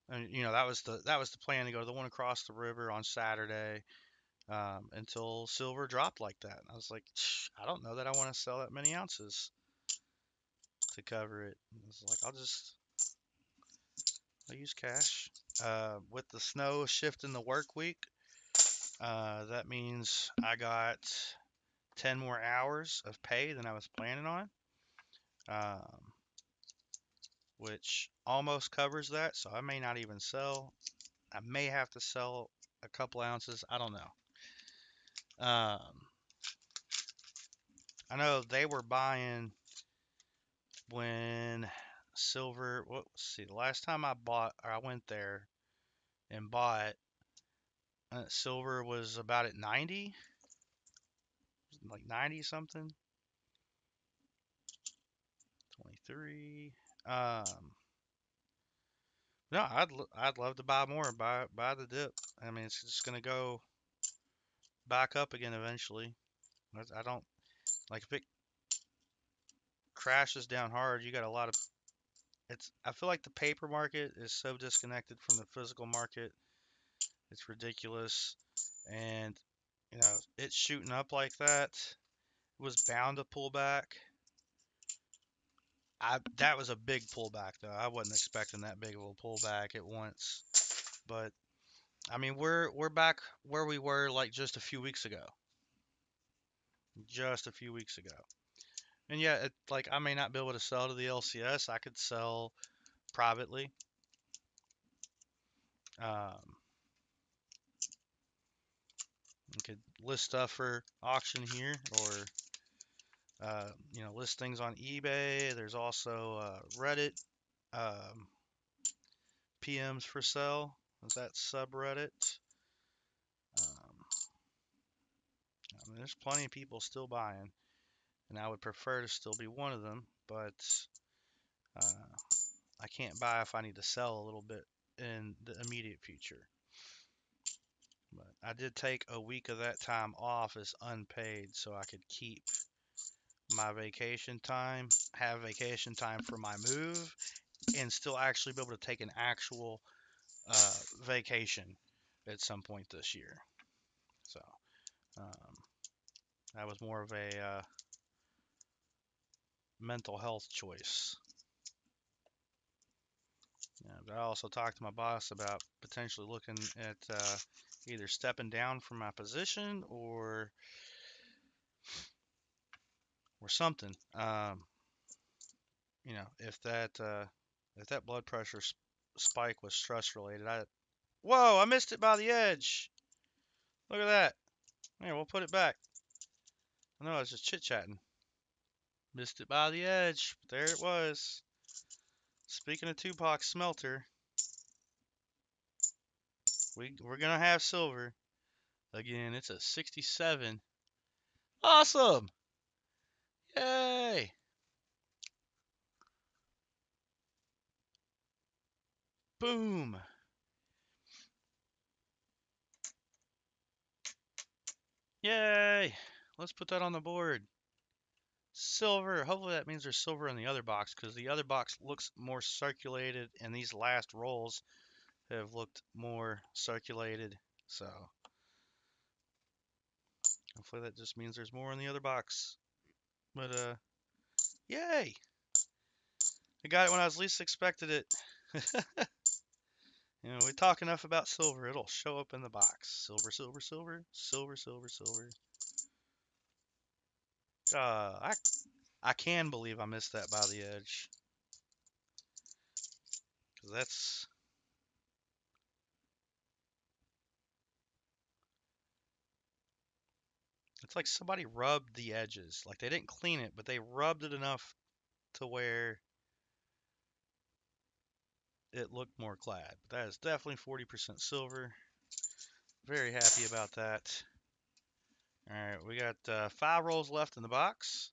and, that was the plan, to go to the one across the river on Saturday, until silver dropped like that. And I was like, I don't know that I want to sell that many ounces to cover it. And I was like, I'll use cash. With the snow shifting the work week, that means I got 10 more hours of pay than I was planning on, um, which almost covers that. So I may not even sell. I may have to sell a couple ounces. I don't know. I know they were buying when silver. Let's see. The last time I went there and bought, silver was about at 90, like 90 something. 23. No, I'd love to buy more, buy the dip. I mean, it's just gonna go back up again eventually. I don't like, if it crashes down hard, you got a lot of it's I feel like the paper market is so disconnected from the physical market. It's ridiculous. And it's shooting up like that. It was bound to pull back. That was a big pullback though. I wasn't expecting that big of a pullback at once. But I mean, we're back where we were like just a few weeks ago. Just a few weeks ago. And yeah, like, I may not be able to sell to the LCS. I could sell privately. Um, I could list stuff for auction here, or list things on eBay. There's also Reddit, um, PMs for sale. That subreddit. Um, I mean, there's plenty of people still buying, and I would prefer to still be one of them, but uh, I can't buy if I need to sell a little bit in the immediate future. But I did take a week of that time off as unpaid so I could keep my vacation time, have vacation time for my move, and still actually be able to take an actual vacation at some point this year. So um, that was more of a mental health choice. Yeah, but I also talked to my boss about potentially looking at either stepping down from my position or something. If that blood pressure spike was stress related, whoa, I missed it by the edge. Look at that. Here, we'll put it back. No, I was just chit chatting. Missed it by the edge. But there it was. Speaking of Tupac smelter, we're gonna have silver again. It's a 67. Awesome! Yay! Boom! Yay! Let's put that on the board. Silver. Hopefully that means there's silver in the other box because the other box looks more circulated, and these last rolls have looked more circulated. So hopefully that just means there's more in the other box. But yay! I got it when I was least expected it. We talk enough about silver, it'll show up in the box. Silver, silver, silver, silver, silver, silver. I can believe I missed that by the edge. Cause it's like somebody rubbed the edges. Like they didn't clean it, but they rubbed it enough to where it looked more clad. But that is definitely 40% silver. Very happy about that. All right, we got 5 rolls left in the box.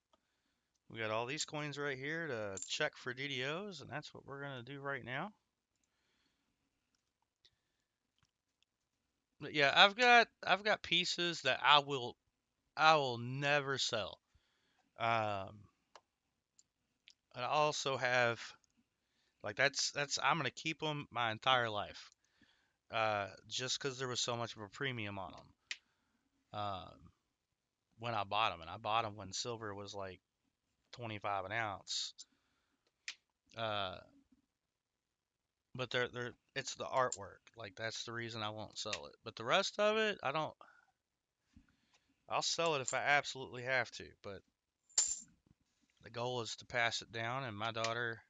We got all these coins right here to check for DDOs, and that's what we're gonna do right now. But yeah, I've got pieces that I will never sell. Um, I also have like that's I'm gonna keep them my entire life. Just because there was so much of a premium on them. When I bought them, and I bought them when silver was like 25 an ounce. Uh, but they're it's the artwork. Like that's the reason I won't sell it. But the rest of it, I don't. I'll sell it if I absolutely have to. But the goal is to pass it down, and my daughter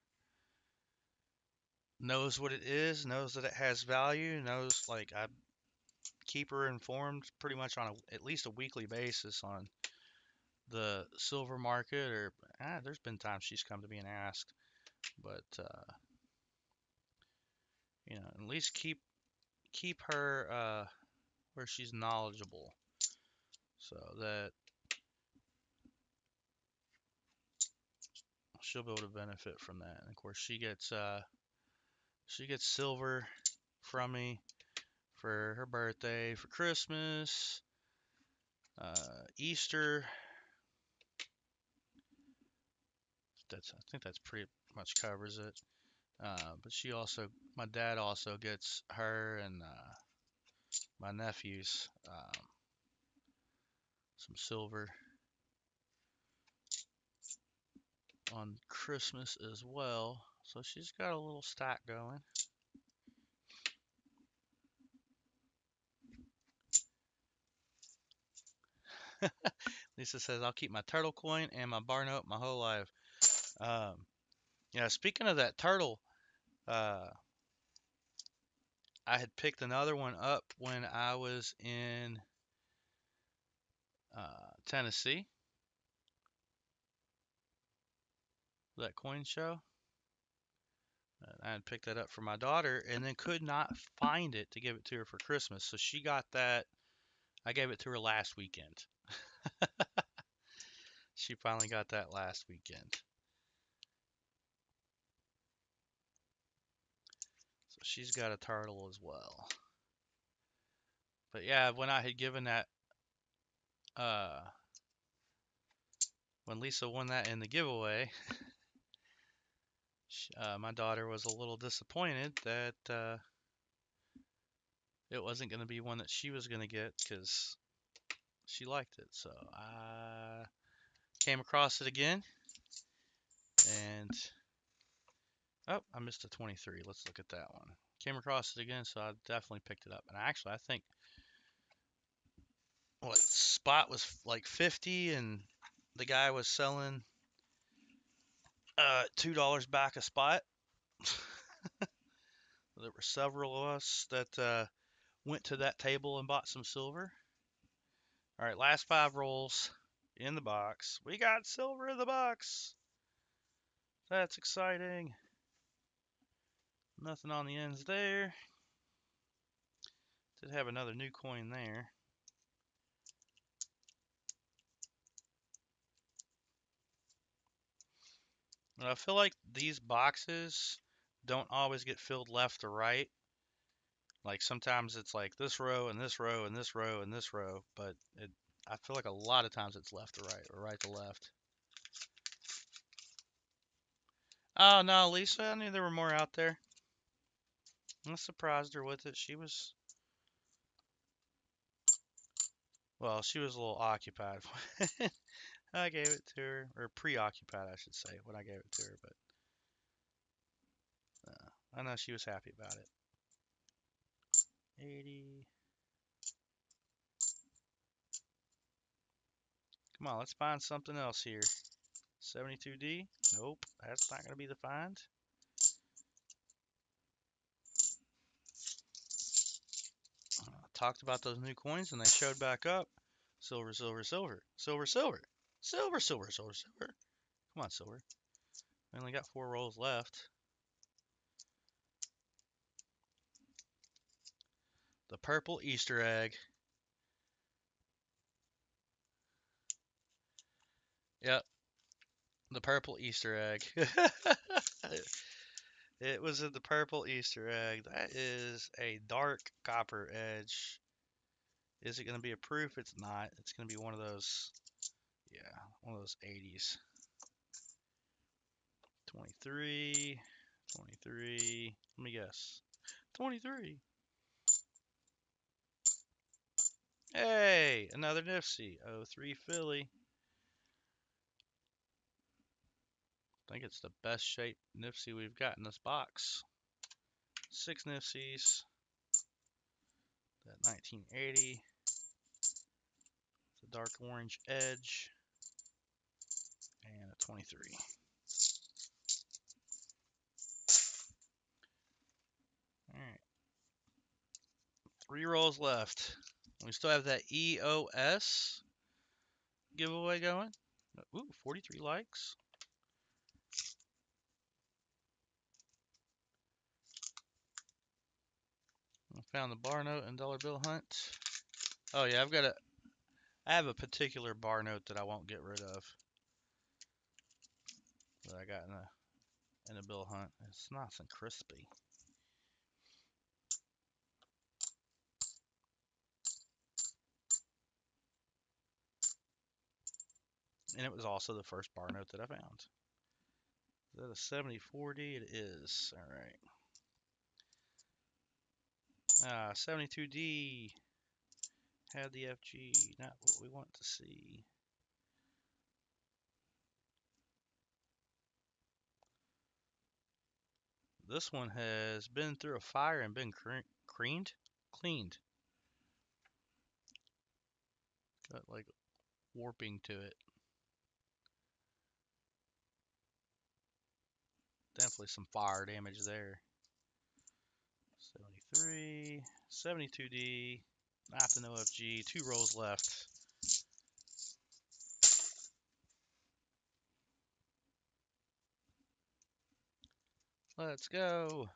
knows what it is, knows that it has value, knows like I keep her informed pretty much on at least a weekly basis on the silver market. Or there's been times she's come to me and asked, but at least keep her where she's knowledgeable, so that she'll be able to benefit from that. And of course, she gets silver from me for her birthday, for Christmas, Easter. I think that's pretty much covers it. But my dad also gets her and my nephews some silver on Christmas as well. So she's got a little stack going. Lisa says, I'll keep my turtle coin and my bar note my whole life. Um, yeah, speaking of that turtle, uh, I had picked another one up when I was in Tennessee, that coin show. I had picked that up for my daughter and then could not find it to give it to her for Christmas. So she got that. I gave it to her last weekend. She finally got that last weekend. So she's got a turtle as well. But yeah, when I had given that, uh, when Lisa won that in the giveaway, my daughter was a little disappointed that it wasn't going to be one that she was going to get because she liked it. So I came across it again and Oh, I missed a 23. Let's look at that one. Came across it again, so I definitely picked it up. And actually, I think what spot was like 50, and the guy was selling $2 back a spot. There were several of us that went to that table and bought some silver. All right, last 5 rolls in the box. We got silver in the box. That's exciting. Nothing on the ends there. Did have another new coin there. And I feel like these boxes don't always get filled left to right. Like sometimes it's like this row and this row and this row and this row, but I feel like a lot of times it's left to right or right to left. Oh no, Lisa, I knew there were more out there. I surprised her with it. She was a little occupied. I gave it to her, or preoccupied, I should say, when I gave it to her. But I know she was happy about it. 80. Come on, let's find something else here. 72D. Nope, that's not gonna be the find. Talked about those new coins, and they showed back up. Silver, silver, silver, silver, silver, silver, silver, silver, silver. Come on, silver. We only got 4 rolls left. The purple Easter egg. Yep, the purple Easter egg. It was in the purple Easter egg. That is a dark copper edge. Is it going to be a proof? It's not. It's going to be one of those, yeah, one of those 80s. 23, 23. Let me guess. 23. Hey, another NIFC. 03 Philly. I think it's the best shaped NIFC we've got in this box. 6 NIFCs. That 1980. The dark orange edge. And a 23. Alright. 3 rolls left. We still have that EOS giveaway going. Ooh, 43 likes. I found the bar note and dollar bill hunt. Oh yeah, I have a particular bar note that I won't get rid of. That I got in a bill hunt. It's nice and crispy. And it was also the first bar note that I found. Is that a 7040? It is. Alright. 72D. Had the FG. Not what we want to see. This one has been through a fire and been cleaned. Got like warping to it. Definitely some fire damage there. 73, 72D, not an OFG, 2 rolls left. Let's go.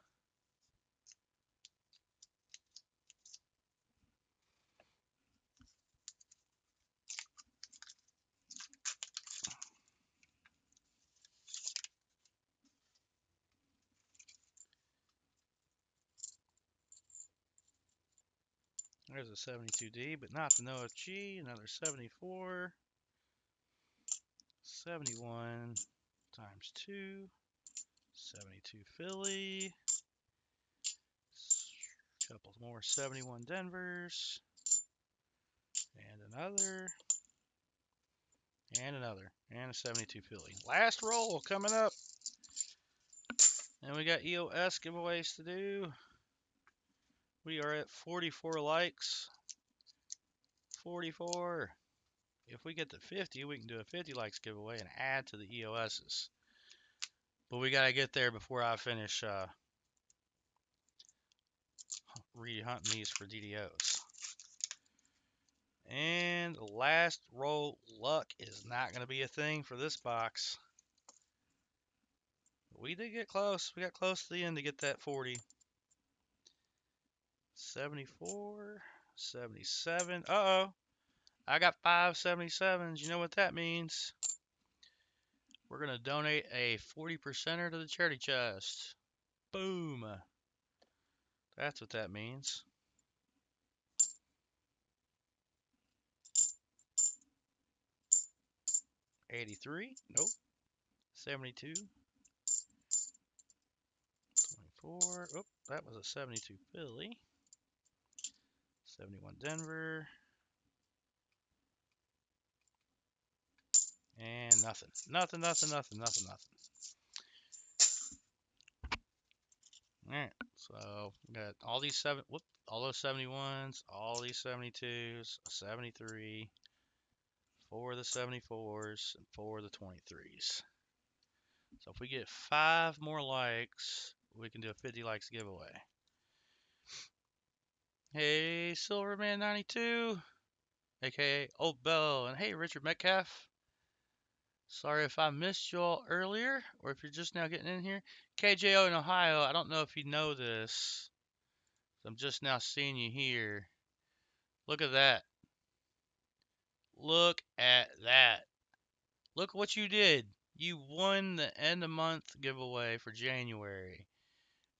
There's a 72D, but not an OFG. Another 74, 71 times 2, 72 Philly, couple more 71 Denvers, and another, and a 72 Philly. Last roll coming up. And we got EOS giveaways to do. We are at 44 likes. 44. If we get to 50, we can do a 50 likes giveaway and add to the EOSs. But we gotta get there before I finish re-hunting these for DDOs. And last roll luck is not gonna be a thing for this box. We did get close. We got close to the end to get that 40. 74, 77. Uh-oh. I got 5 77s. You know what that means? We're going to donate a 40%er to the charity chest. Boom. That's what that means. 83. Nope. 72. 24. Oh, that was a 72 Philly. 71 Denver. And nothing. Nothing, nothing, nothing, nothing, nothing. Alright, so we got all these all those 71s, all these 72s, a 73, 4 of the 74s, and 4 of the 23s. So if we get 5 more likes, we can do a 50 likes giveaway. Hey, Silverman92, aka Old Bell, and hey, Richard Metcalf. Sorry if I missed you all earlier, or if you're just now getting in here. KJO in Ohio, I don't know if you know this. I'm just now seeing you here. Look at that. Look at that. Look what you did. You won the end of month giveaway for January.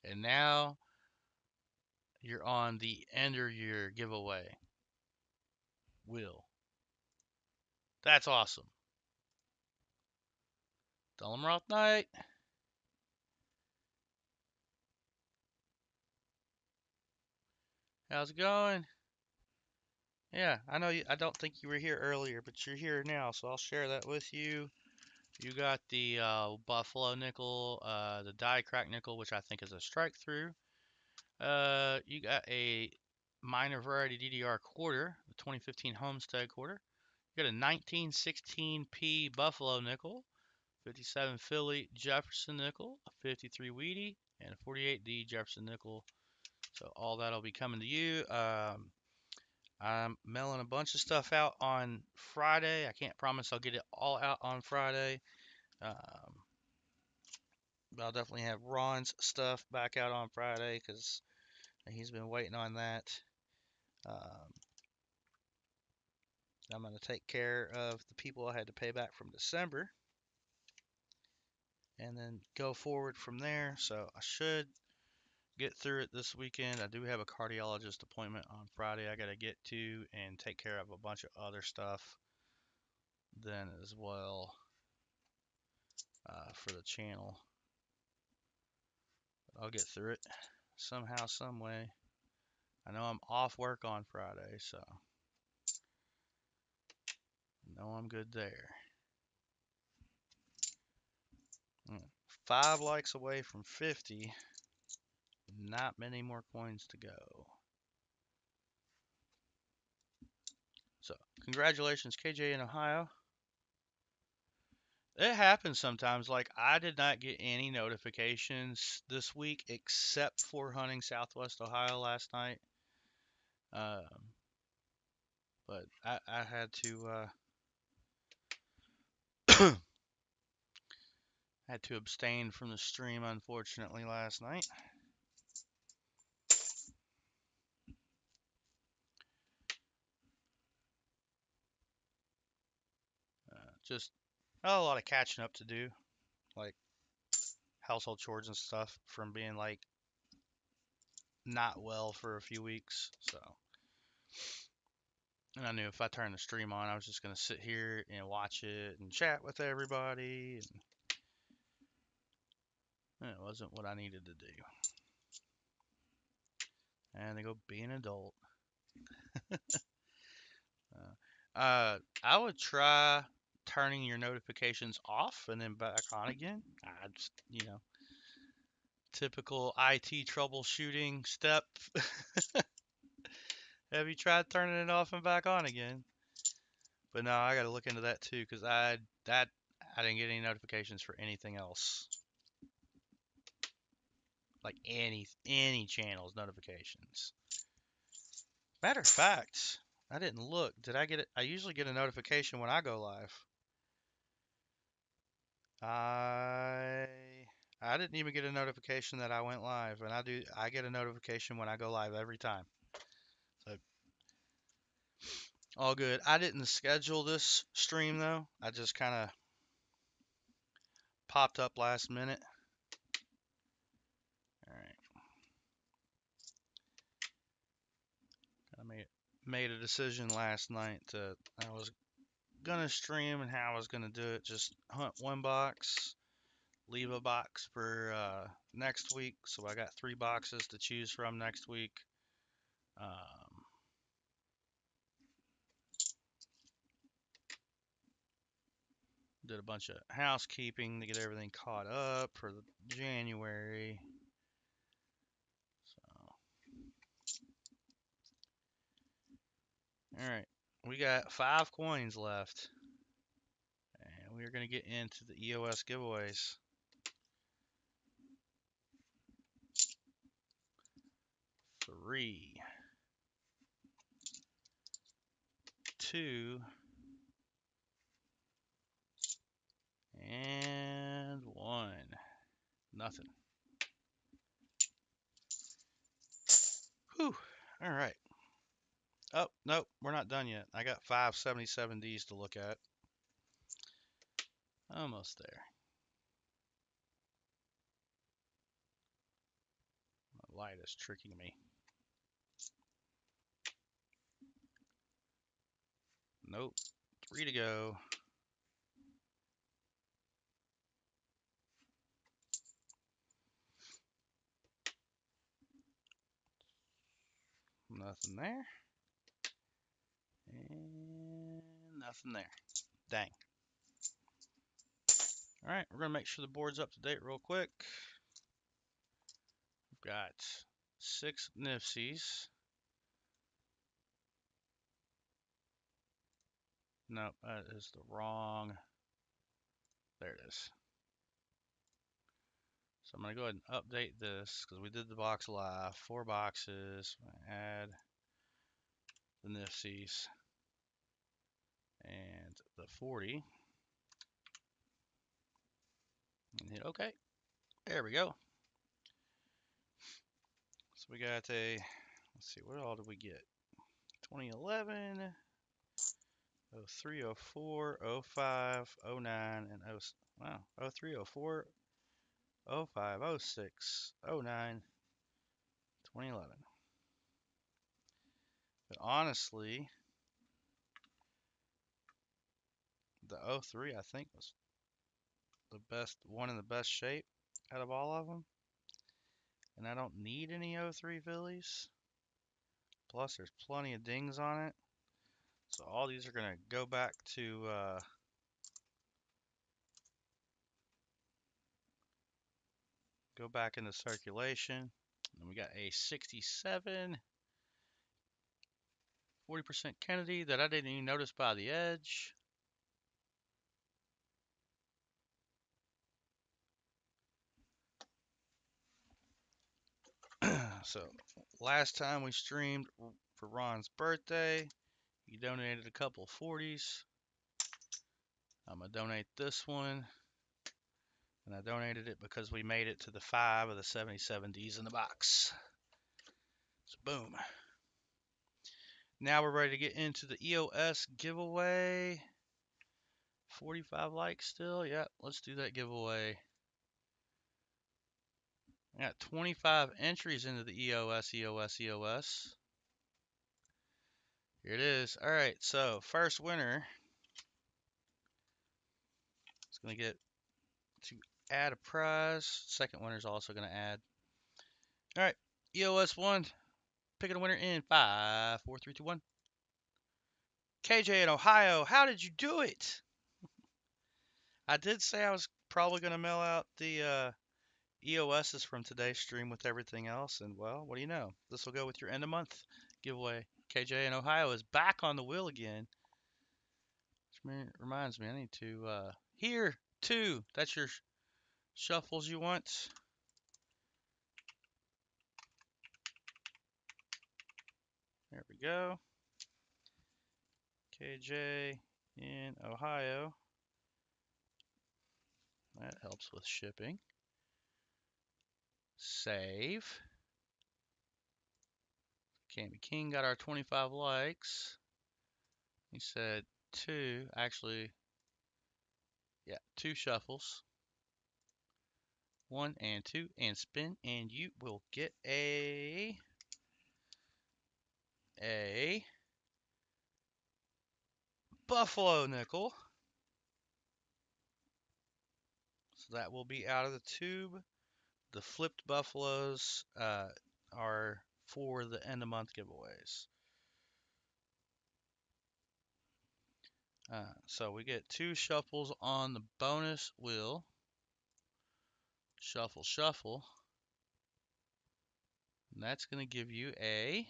And now you're on the end of year giveaway. Will. That's awesome. Dolomroth Knight. How's it going? Yeah, I know you, I don't think you were here earlier, but you're here now, so I'll share that with you. You got the Buffalo nickel, the die crack nickel, which I think is a strike through. You got a minor variety DDR quarter, the 2015 Homestead quarter. You got a 1916P Buffalo nickel, 57 Philly Jefferson nickel, a 53 Wheatie, and a 48D Jefferson nickel. So all that'll be coming to you. I'm mailing a bunch of stuff out on Friday. I can't promise I'll get it all out on Friday. But I'll definitely have Ron's stuff back out on Friday because he's been waiting on that. Um, I'm going to take care of the people I had to pay back from December and then go forward from there. So I should get through it this weekend. I do have a cardiologist appointment on Friday I got to get to and take care of a bunch of other stuff then as well for the channel. I'll get through it somehow, some way. I know I'm off work on Friday, so I know I'm good there. 5 likes away from 50. Not many more coins to go. So, congratulations, KJ in Ohio. It happens sometimes. Like, I did not get any notifications this week except for hunting Southwest Ohio last night. But I had to had to abstain from the stream, unfortunately, last night. Just a lot of catching up to do, like household chores and stuff from being like not well for a few weeks. So, and I knew if I turned the stream on, I was just gonna sit here and watch it and chat with everybody, and it wasn't what I needed to do. And they go be an adult. I would try turning your notifications off and then back on again. I just, Typical IT troubleshooting step. Have you tried turning it off and back on again? But no, I got to look into that too because I didn't get any notifications for anything else, like any channels notifications. Matter of fact, I didn't look. Did I get it? I usually get a notification when I go live. I I didn't even get a notification that I went live, and I get a notification when I go live every time. So all good. I didn't schedule this stream though. I just kind of popped up last minute. All right. I made a decision last night that I was gonna stream and how I was gonna do it. Just hunt one box, leave a box for next week. So I got 3 boxes to choose from next week. Um, did a bunch of housekeeping to get everything caught up for January. So, all right, we got 5 coins left, and we're gonna get into the EOS giveaways. 3, 2, and 1. Nothing. Whew. All right. Oh, nope, we're not done yet. I got 577Ds to look at. Almost there. My light is tricking me. Nope. 3 to go. Nothing there. And nothing there. Dang. All right, we're going to make sure the board's up to date real quick. We've got 6 NIFCs. Nope, that is the wrong. There it is. So I'm going to go ahead and update this because we did the box live. 4 boxes. Add the NIFCs and the 40. And hit OK. There we go. So we got a, let's see, what all did we get? 2011, 03, 04, 05, 09, and 0, wow, 03, 04, 05, 06, 09, 2011. But honestly, the 03 I think was the best one in the best shape out of all of them. And I don't need any 03 Phillies. Plus, there's plenty of dings on it. So all these are going to go back to into circulation. And we got a 67, 40% Kennedy that I didn't even notice by the edge. So last time we streamed for Ron's birthday, he donated a couple of 40s. I'm going to donate this one. And I donated it because we made it to the 5 of the 77Ds in the box. So boom. Now we're ready to get into the EOS giveaway. 45 likes still. Yeah, let's do that giveaway. I got 25 entries into the EOS. Here it is. All right, so first winner is going to get to add a prize. Second winner is also going to add. All right, EOS 1. Picking a winner in 5, 4, 3, 2, 1. KJ in Ohio, how did you do it? I did say I was probably going to mail out the EOS is from today's stream with everything else, and well, what do you know? This will go with your end of month giveaway. KJ in Ohio is back on the wheel again. Which reminds me, I need to here two. That's your shuffles you want. There we go. KJ in Ohio. That helps with shipping. Save. Cammy King got our 25 likes. He said two, actually, yeah, two shuffles. One and two, and spin, and you will get a buffalo nickel. So that will be out of the tube. The flipped buffaloes are for the end of month giveaways. So we get two shuffles on the bonus wheel. Shuffle, shuffle. And that's going to give you a.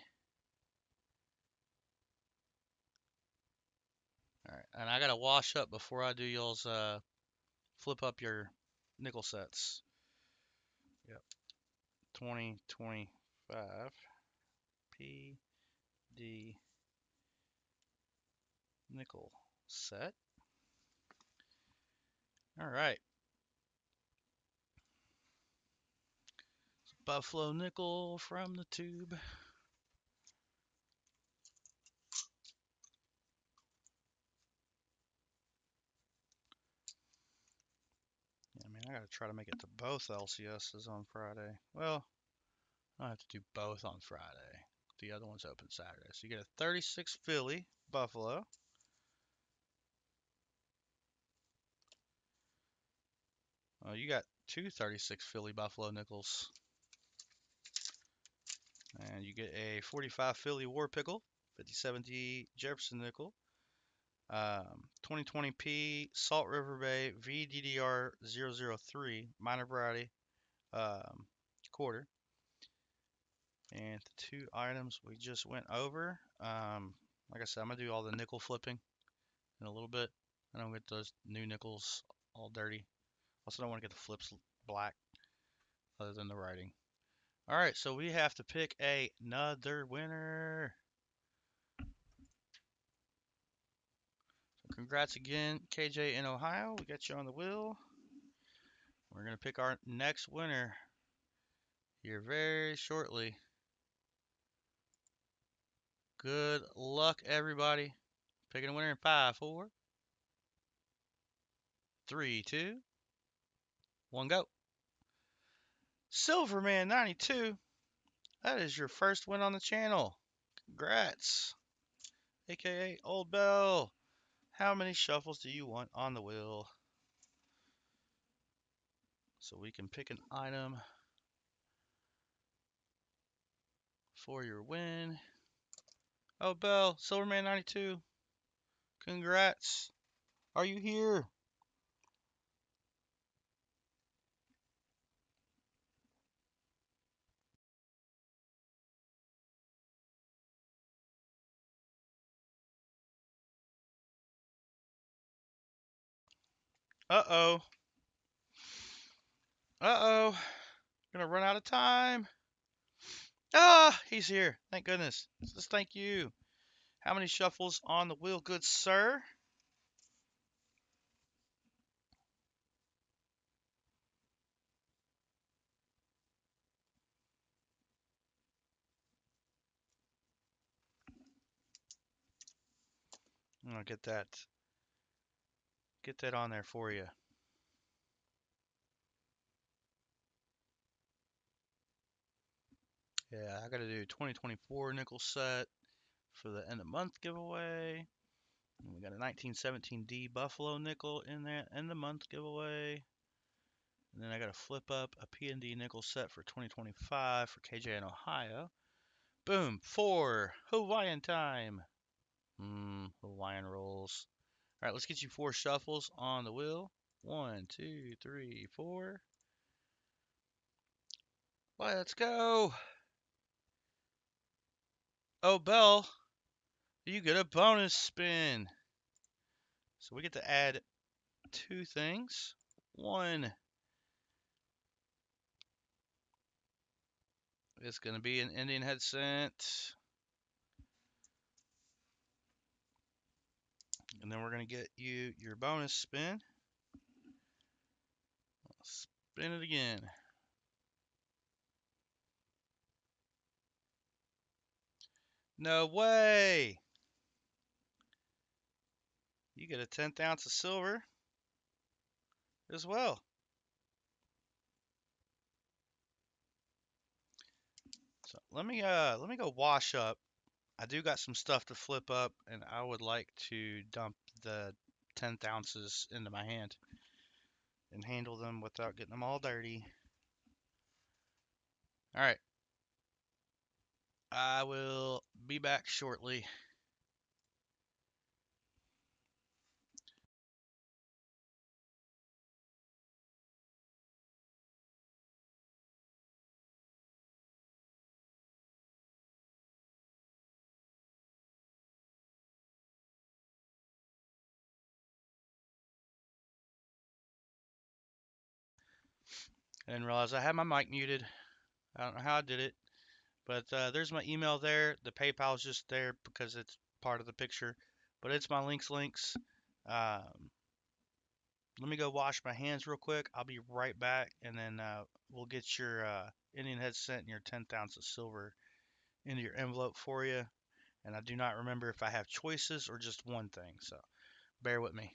All right, and I got to wash up before I do y'all's flip up your nickel sets. Yep. 2025 PD nickel set. All right. Buffalo nickel from the tube. Yeah, I mean, I got to try to make it to both LCSs on Friday. Well, I have to do both on Friday. The other one's open Saturday. So you get a 36 Philly Buffalo. Oh, you got two 36 Philly Buffalo nickels. And you get a 45 Philly War Pickle, 5070 Jefferson nickel, 2020P Salt River Bay VDDR003 minor variety quarter. And the two items we just went over. Like I said, I'm going to do all the nickel flipping in a little bit. I don't get those new nickels all dirty. Also, don't want to get the flips black other than the writing. All right, so we have to pick another winner. So congrats again, KJ in Ohio. We got you on the wheel. We're going to pick our next winner here very shortly. Good luck, everybody. Picking a winner in 5, 4, 3, 2, 1, go. Silverman92, that is your first win on the channel. Congrats. AKA Old Bell. How many shuffles do you want on the wheel? So we can pick an item for your win. Oh, Bell, Silverman92, congrats. Are you here? Uh-oh. Uh-oh. Gonna run out of time. Ah, he's here. Thank goodness. Just thank you. How many shuffles on the wheel, good sir? I'm gonna get that on there for you. Yeah, I gotta do 2024 nickel set for the end of month giveaway. And we got a 1917D Buffalo nickel in that end of month giveaway. And then I gotta flip up a P&D nickel set for 2025 for KJ in Ohio. Boom, 4 Hawaiian time. Hawaiian rolls. All right, let's get you 4 shuffles on the wheel. 1, 2, 3, 4. Let's go. Oh, Bell, you get a bonus spin. So we get to add two things. One is going to be an Indian headset. And then we're going to get you your bonus spin. Spin it again. No way. You get a 10th ounce of silver as well. So let me go wash up. I do got some stuff to flip up, and I would like to dump the 10th ounces into my hand and handle them without getting them all dirty. All right. I will be back shortly. I didn't realize I had my mic muted. I don't know how I did it, but there's my email there. The PayPal's just there because it's part of the picture, but it's my links. Um, Let me go wash my hands real quick. I'll be right back, and then we'll get your Indian headset and your 10th ounce of silver into your envelope for you. And I do not remember if I have choices or just one thing, so bear with me.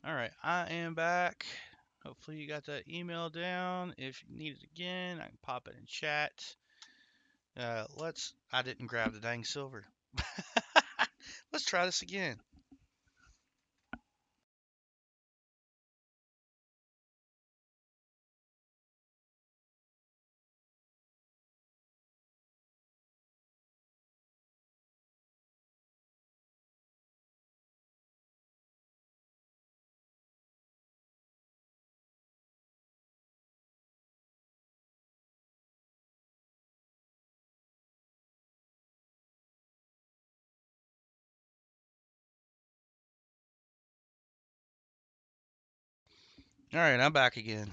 All right, I am back. Hopefully you got that email down. If you need it again, I can pop it in chat. I didn't grab the dang silver. Let's try this again. All right, I'm back again.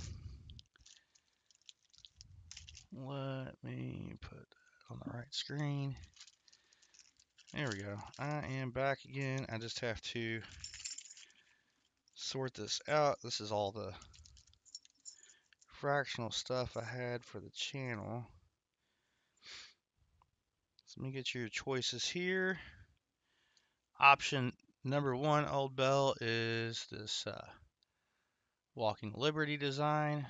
Let me put that on the right screen. There we go. I am back again. I just have to sort this out. This is all the fractional stuff I had for the channel. So let me get your choices here. Option number one, Old Bell, is this Walking Liberty design.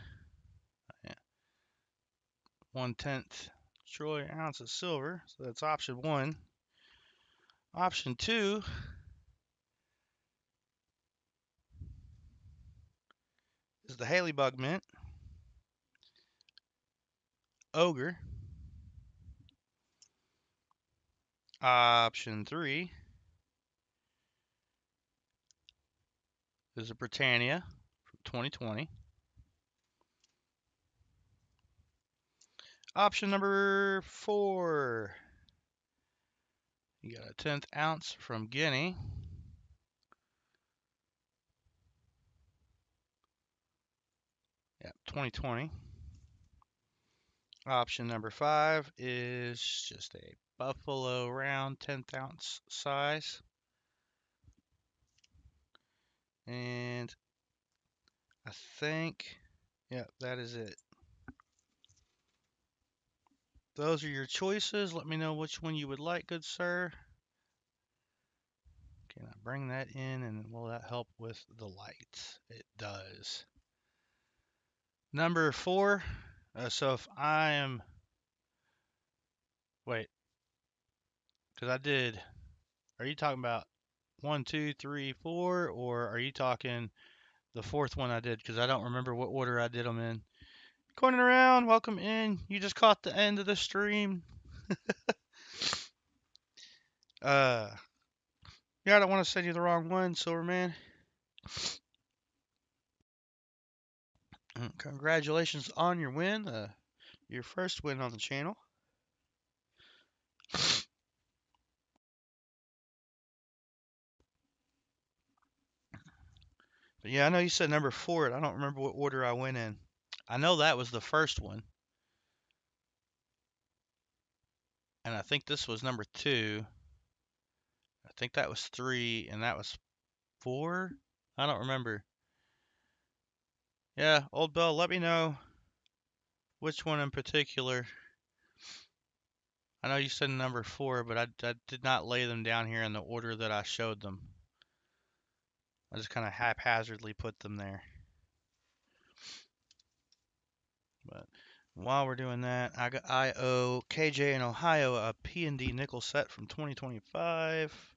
1/10 troy ounce of silver. So that's option 1. Option 2 is the Haley Bug Mint, Ogre. Option 3 is a Britannia from 2020. Option number 4, you got a 10th ounce from Guinea. Yep, 2020. Option number 5 is just a Buffalo round 10th ounce size. And I think, yep, that is it. Those are your choices. Let me know which one you would like, good sir. Can I bring that in, and will that help with the light? It does. Number 4. So if I am, wait, because I did, are you talking about 1, 2, 3, 4, or are you talking the 4th one I did? Because I don't remember what order I did them in. Corning around, welcome in. You just caught the end of the stream. Yeah, I don't want to send you the wrong one, Silverman. Congratulations on your win, your first win on the channel. But yeah, I know you said number 4. I don't remember what order I went in. I know that was the first one, and I think this was number 2. I think that was 3, and that was 4. I don't remember. Yeah, Old Bell, let me know which one in particular. I know you said number 4, but I did not lay them down here in the order that I showed them. I just kind of haphazardly put them there. But while we're doing that, I owe KJ in Ohio a P&D nickel set from 2025.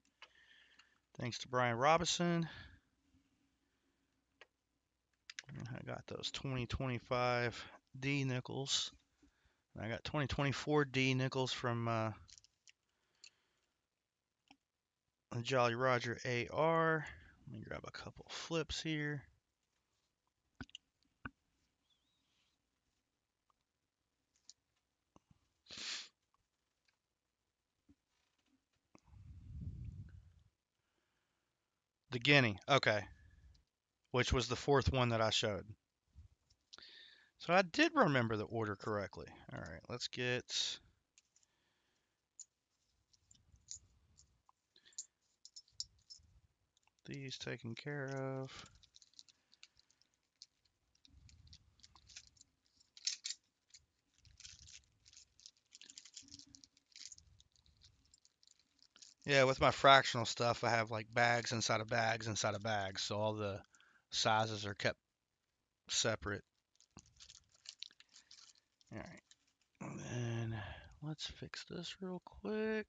Thanks to Brian Robinson. I got those 2025 D nickels. I got 2024 D nickels from Jolly Roger AR. Let me grab a couple flips here. The Guinea, okay, which was the 4th one that I showed. So I did remember the order correctly. All right, let's get these taken care of. Yeah, with my fractional stuff, I have like bags inside of bags inside of bags, so all the sizes are kept separate. All right, and then let's fix this real quick.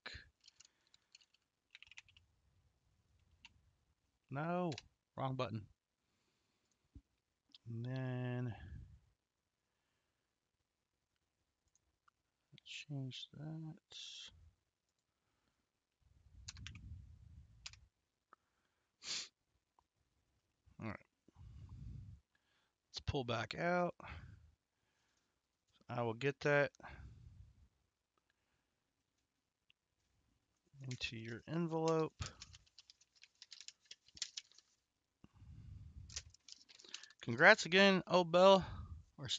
No, wrong button. And then change that. All right, let's pull back out. I will get that into your envelope. Congrats again, Old Bell, or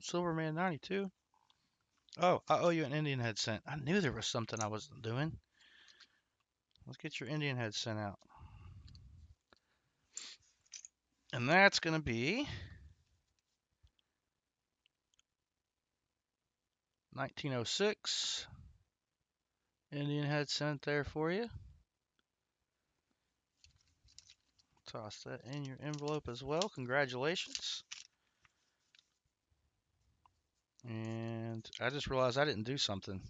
Silverman 92. Oh, I owe you an Indian head cent. I knew there was something I wasn't doing. Let's get your Indian head sent out. And that's going to be 1906. Indian head sent there for you. Toss that in your envelope as well. Congratulations. And I just realized I didn't do something.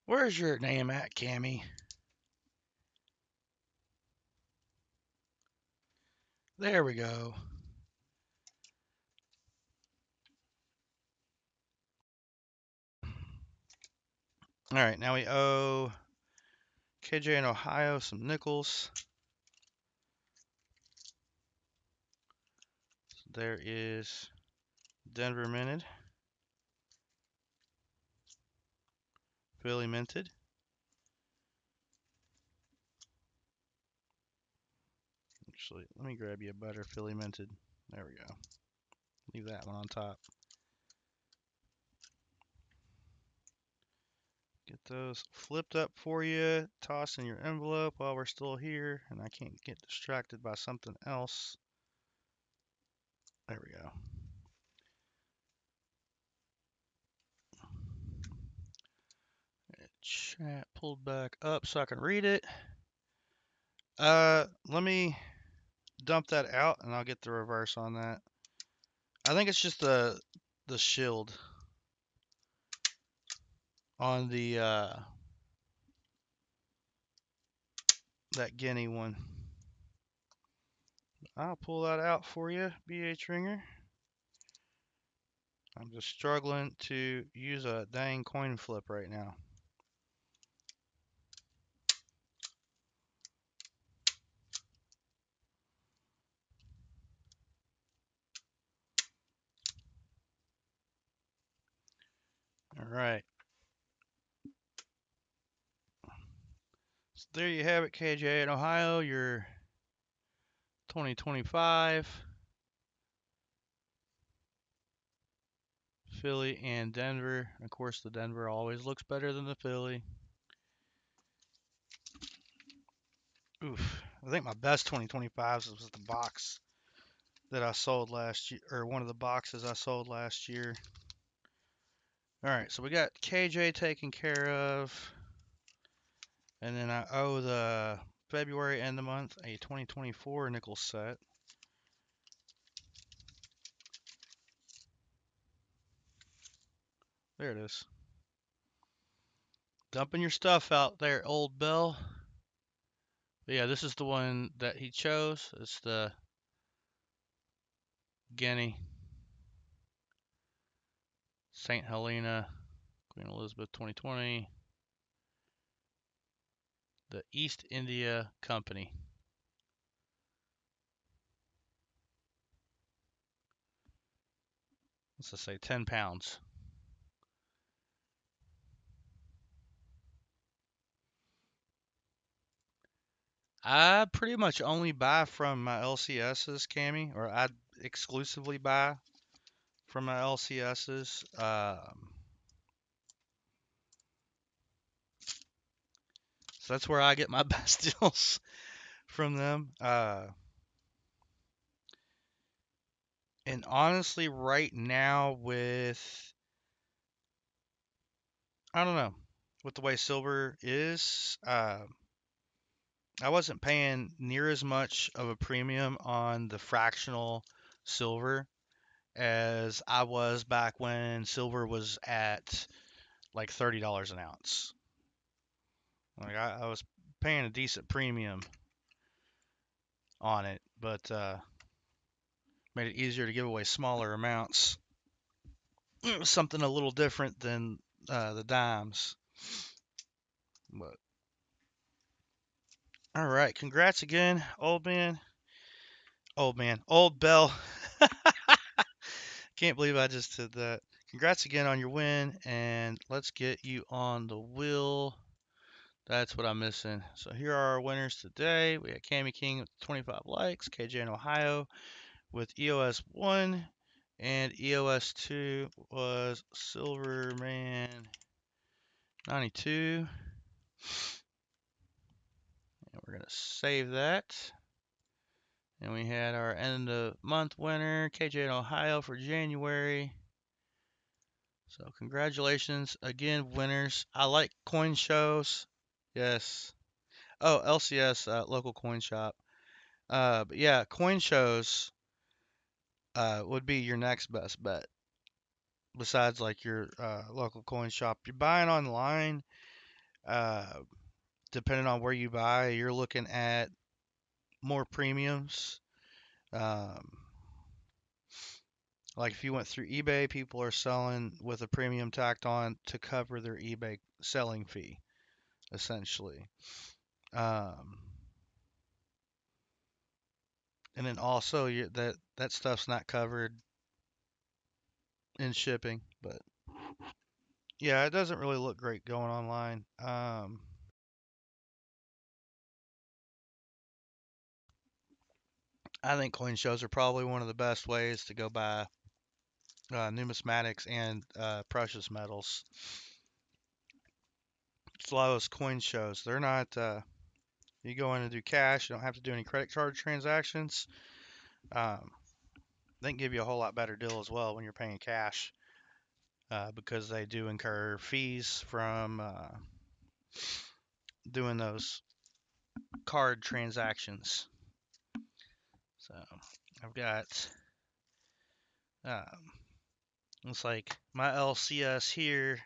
Where's your name at, Cammy? There we go. All right, now we owe KJ in Ohio some nickels. So there is Denver minted, Philly minted. Actually, let me grab you a better Philly minted. There we go. Leave that one on top. Get those flipped up for you. Toss in your envelope while we're still here, and I can't get distracted by something else. There we go. Chat pulled back up so I can read it. Let me dump that out, and I'll get the reverse on that. I think it's just the shield on the that guinea one. I'll pull that out for you, BH Ringer. I'm just struggling to use a dang coin flip right now. All right. So there you have it, KJ in Ohio, your 2025 Philly and Denver. Of course, the Denver always looks better than the Philly. Oof. I think my best 2025s was the box that I sold last year, or one of the boxes I sold last year. All right, so we got KJ taken care of. And then I owe the February end of month a 2024 nickel set. There it is. Dumping your stuff out there, old Bill. But yeah, this is the one that he chose. It's the Guinea, St. Helena, Queen Elizabeth 2020, the East India Company. Let's just say 10 pounds. I pretty much only buy from my LCSs, Cammy, or I exclusively buy from my LCSs. So that's where I get my best deals from them. And honestly, right now, I don't know, with the way silver is, I wasn't paying near as much of a premium on the fractional silver as I was back when silver was at like $30 an ounce. Like I was paying a decent premium on it, but made it easier to give away smaller amounts. It was something a little different than the dimes. But all right, congrats again, old man. Old man, old Bell. Can't believe I just did that. Congrats again on your win, and let's get you on the wheel. That's what I'm missing. So here are our winners today. We got Cammy King with 25 likes, KJ in Ohio with EOS 1, and EOS 2 was Silverman 92. And we're going to save that. And we had our end of month winner, KJ in Ohio for January. So congratulations again, winners. I like coin shows. Yes. Oh, LCS, local coin shop. But yeah, coin shows would be your next best bet. besides like your local coin shop. You're buying online, uh, depending on where you buy, you're looking at more premiums. Um, like if you went through eBay, people are selling with a premium tacked on to cover their eBay selling fee, essentially. Um, and then also that stuff's not covered in shipping, but yeah, it doesn't really look great going online. I think coin shows are probably one of the best ways to go buy numismatics and precious metals. It's a lot of those coin shows. They're not. You go in and do cash. You don't have to do any credit card transactions. Um, they can give you a whole lot better deal as well when you're paying cash because they do incur fees from doing those card transactions. So I've got. Um, it's like my LCS here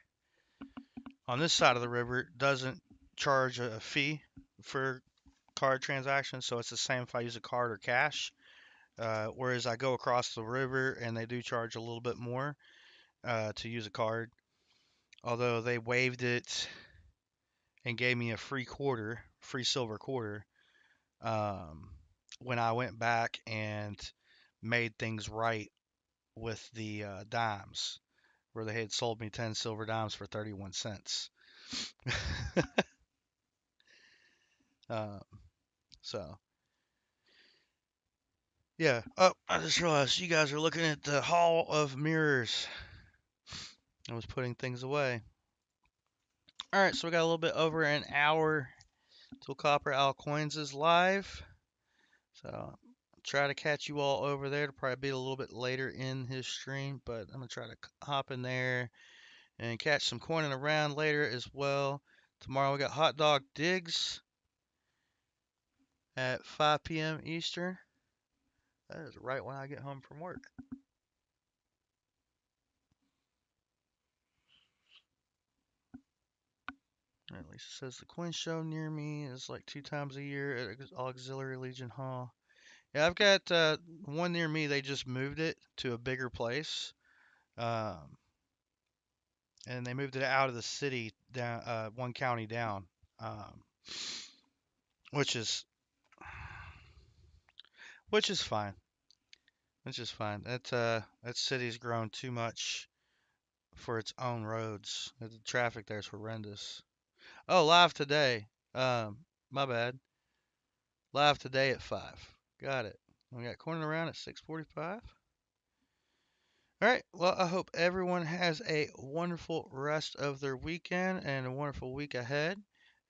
on this side of the river doesn't charge a fee for card transactions, so it's the same if I use a card or cash. Whereas I go across the river and they do charge a little bit more to use a card. Although they waived it and gave me a free quarter, free silver quarter, um, when I went back and made things right with the dimes, where they had sold me 10 silver dimes for 31 cents. uh, so, yeah. Oh, I just realized you guys are looking at the Hall of Mirrors. I was putting things away. All right, so we got a little bit over an hour till Copper Al Coins is live. So I'll try to catch you all over there. It'll probably be a little bit later in his stream, but I'm gonna try to hop in there and catch some coining around later as well. Tomorrow we got Hot Dog Digs at 5 p.m. Eastern. That is right when I get home from work. At least it says the coin show near me is like 2 times a year at Auxiliary Legion Hall. Yeah, I've got one near me. They just moved it to a bigger place, um, and they moved it out of the city down one county down, um, which is which is fine. Which is fine. That city's grown too much for its own roads. The traffic there's horrendous. Oh, live today. My bad. Live today at 5. Got it. We got corner around at 6:45. All right. Well, I hope everyone has a wonderful rest of their weekend and a wonderful week ahead.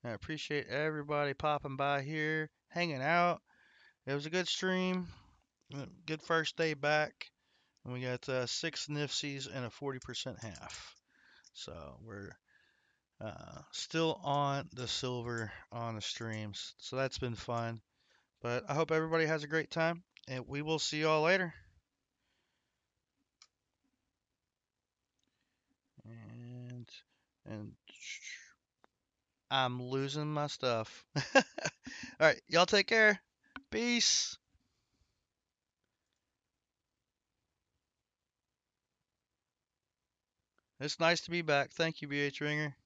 I appreciate everybody popping by here, hanging out. It was a good stream. Good first day back. And we got 6 NIFCs and a 40% half. So we're still on the silver on the streams. So that's been fun. But I hope everybody has a great time. And we will see y'all later. And and I'm losing my stuff. All right, y'all take care. Peace. It's nice to be back. Thank you, BH Ringer.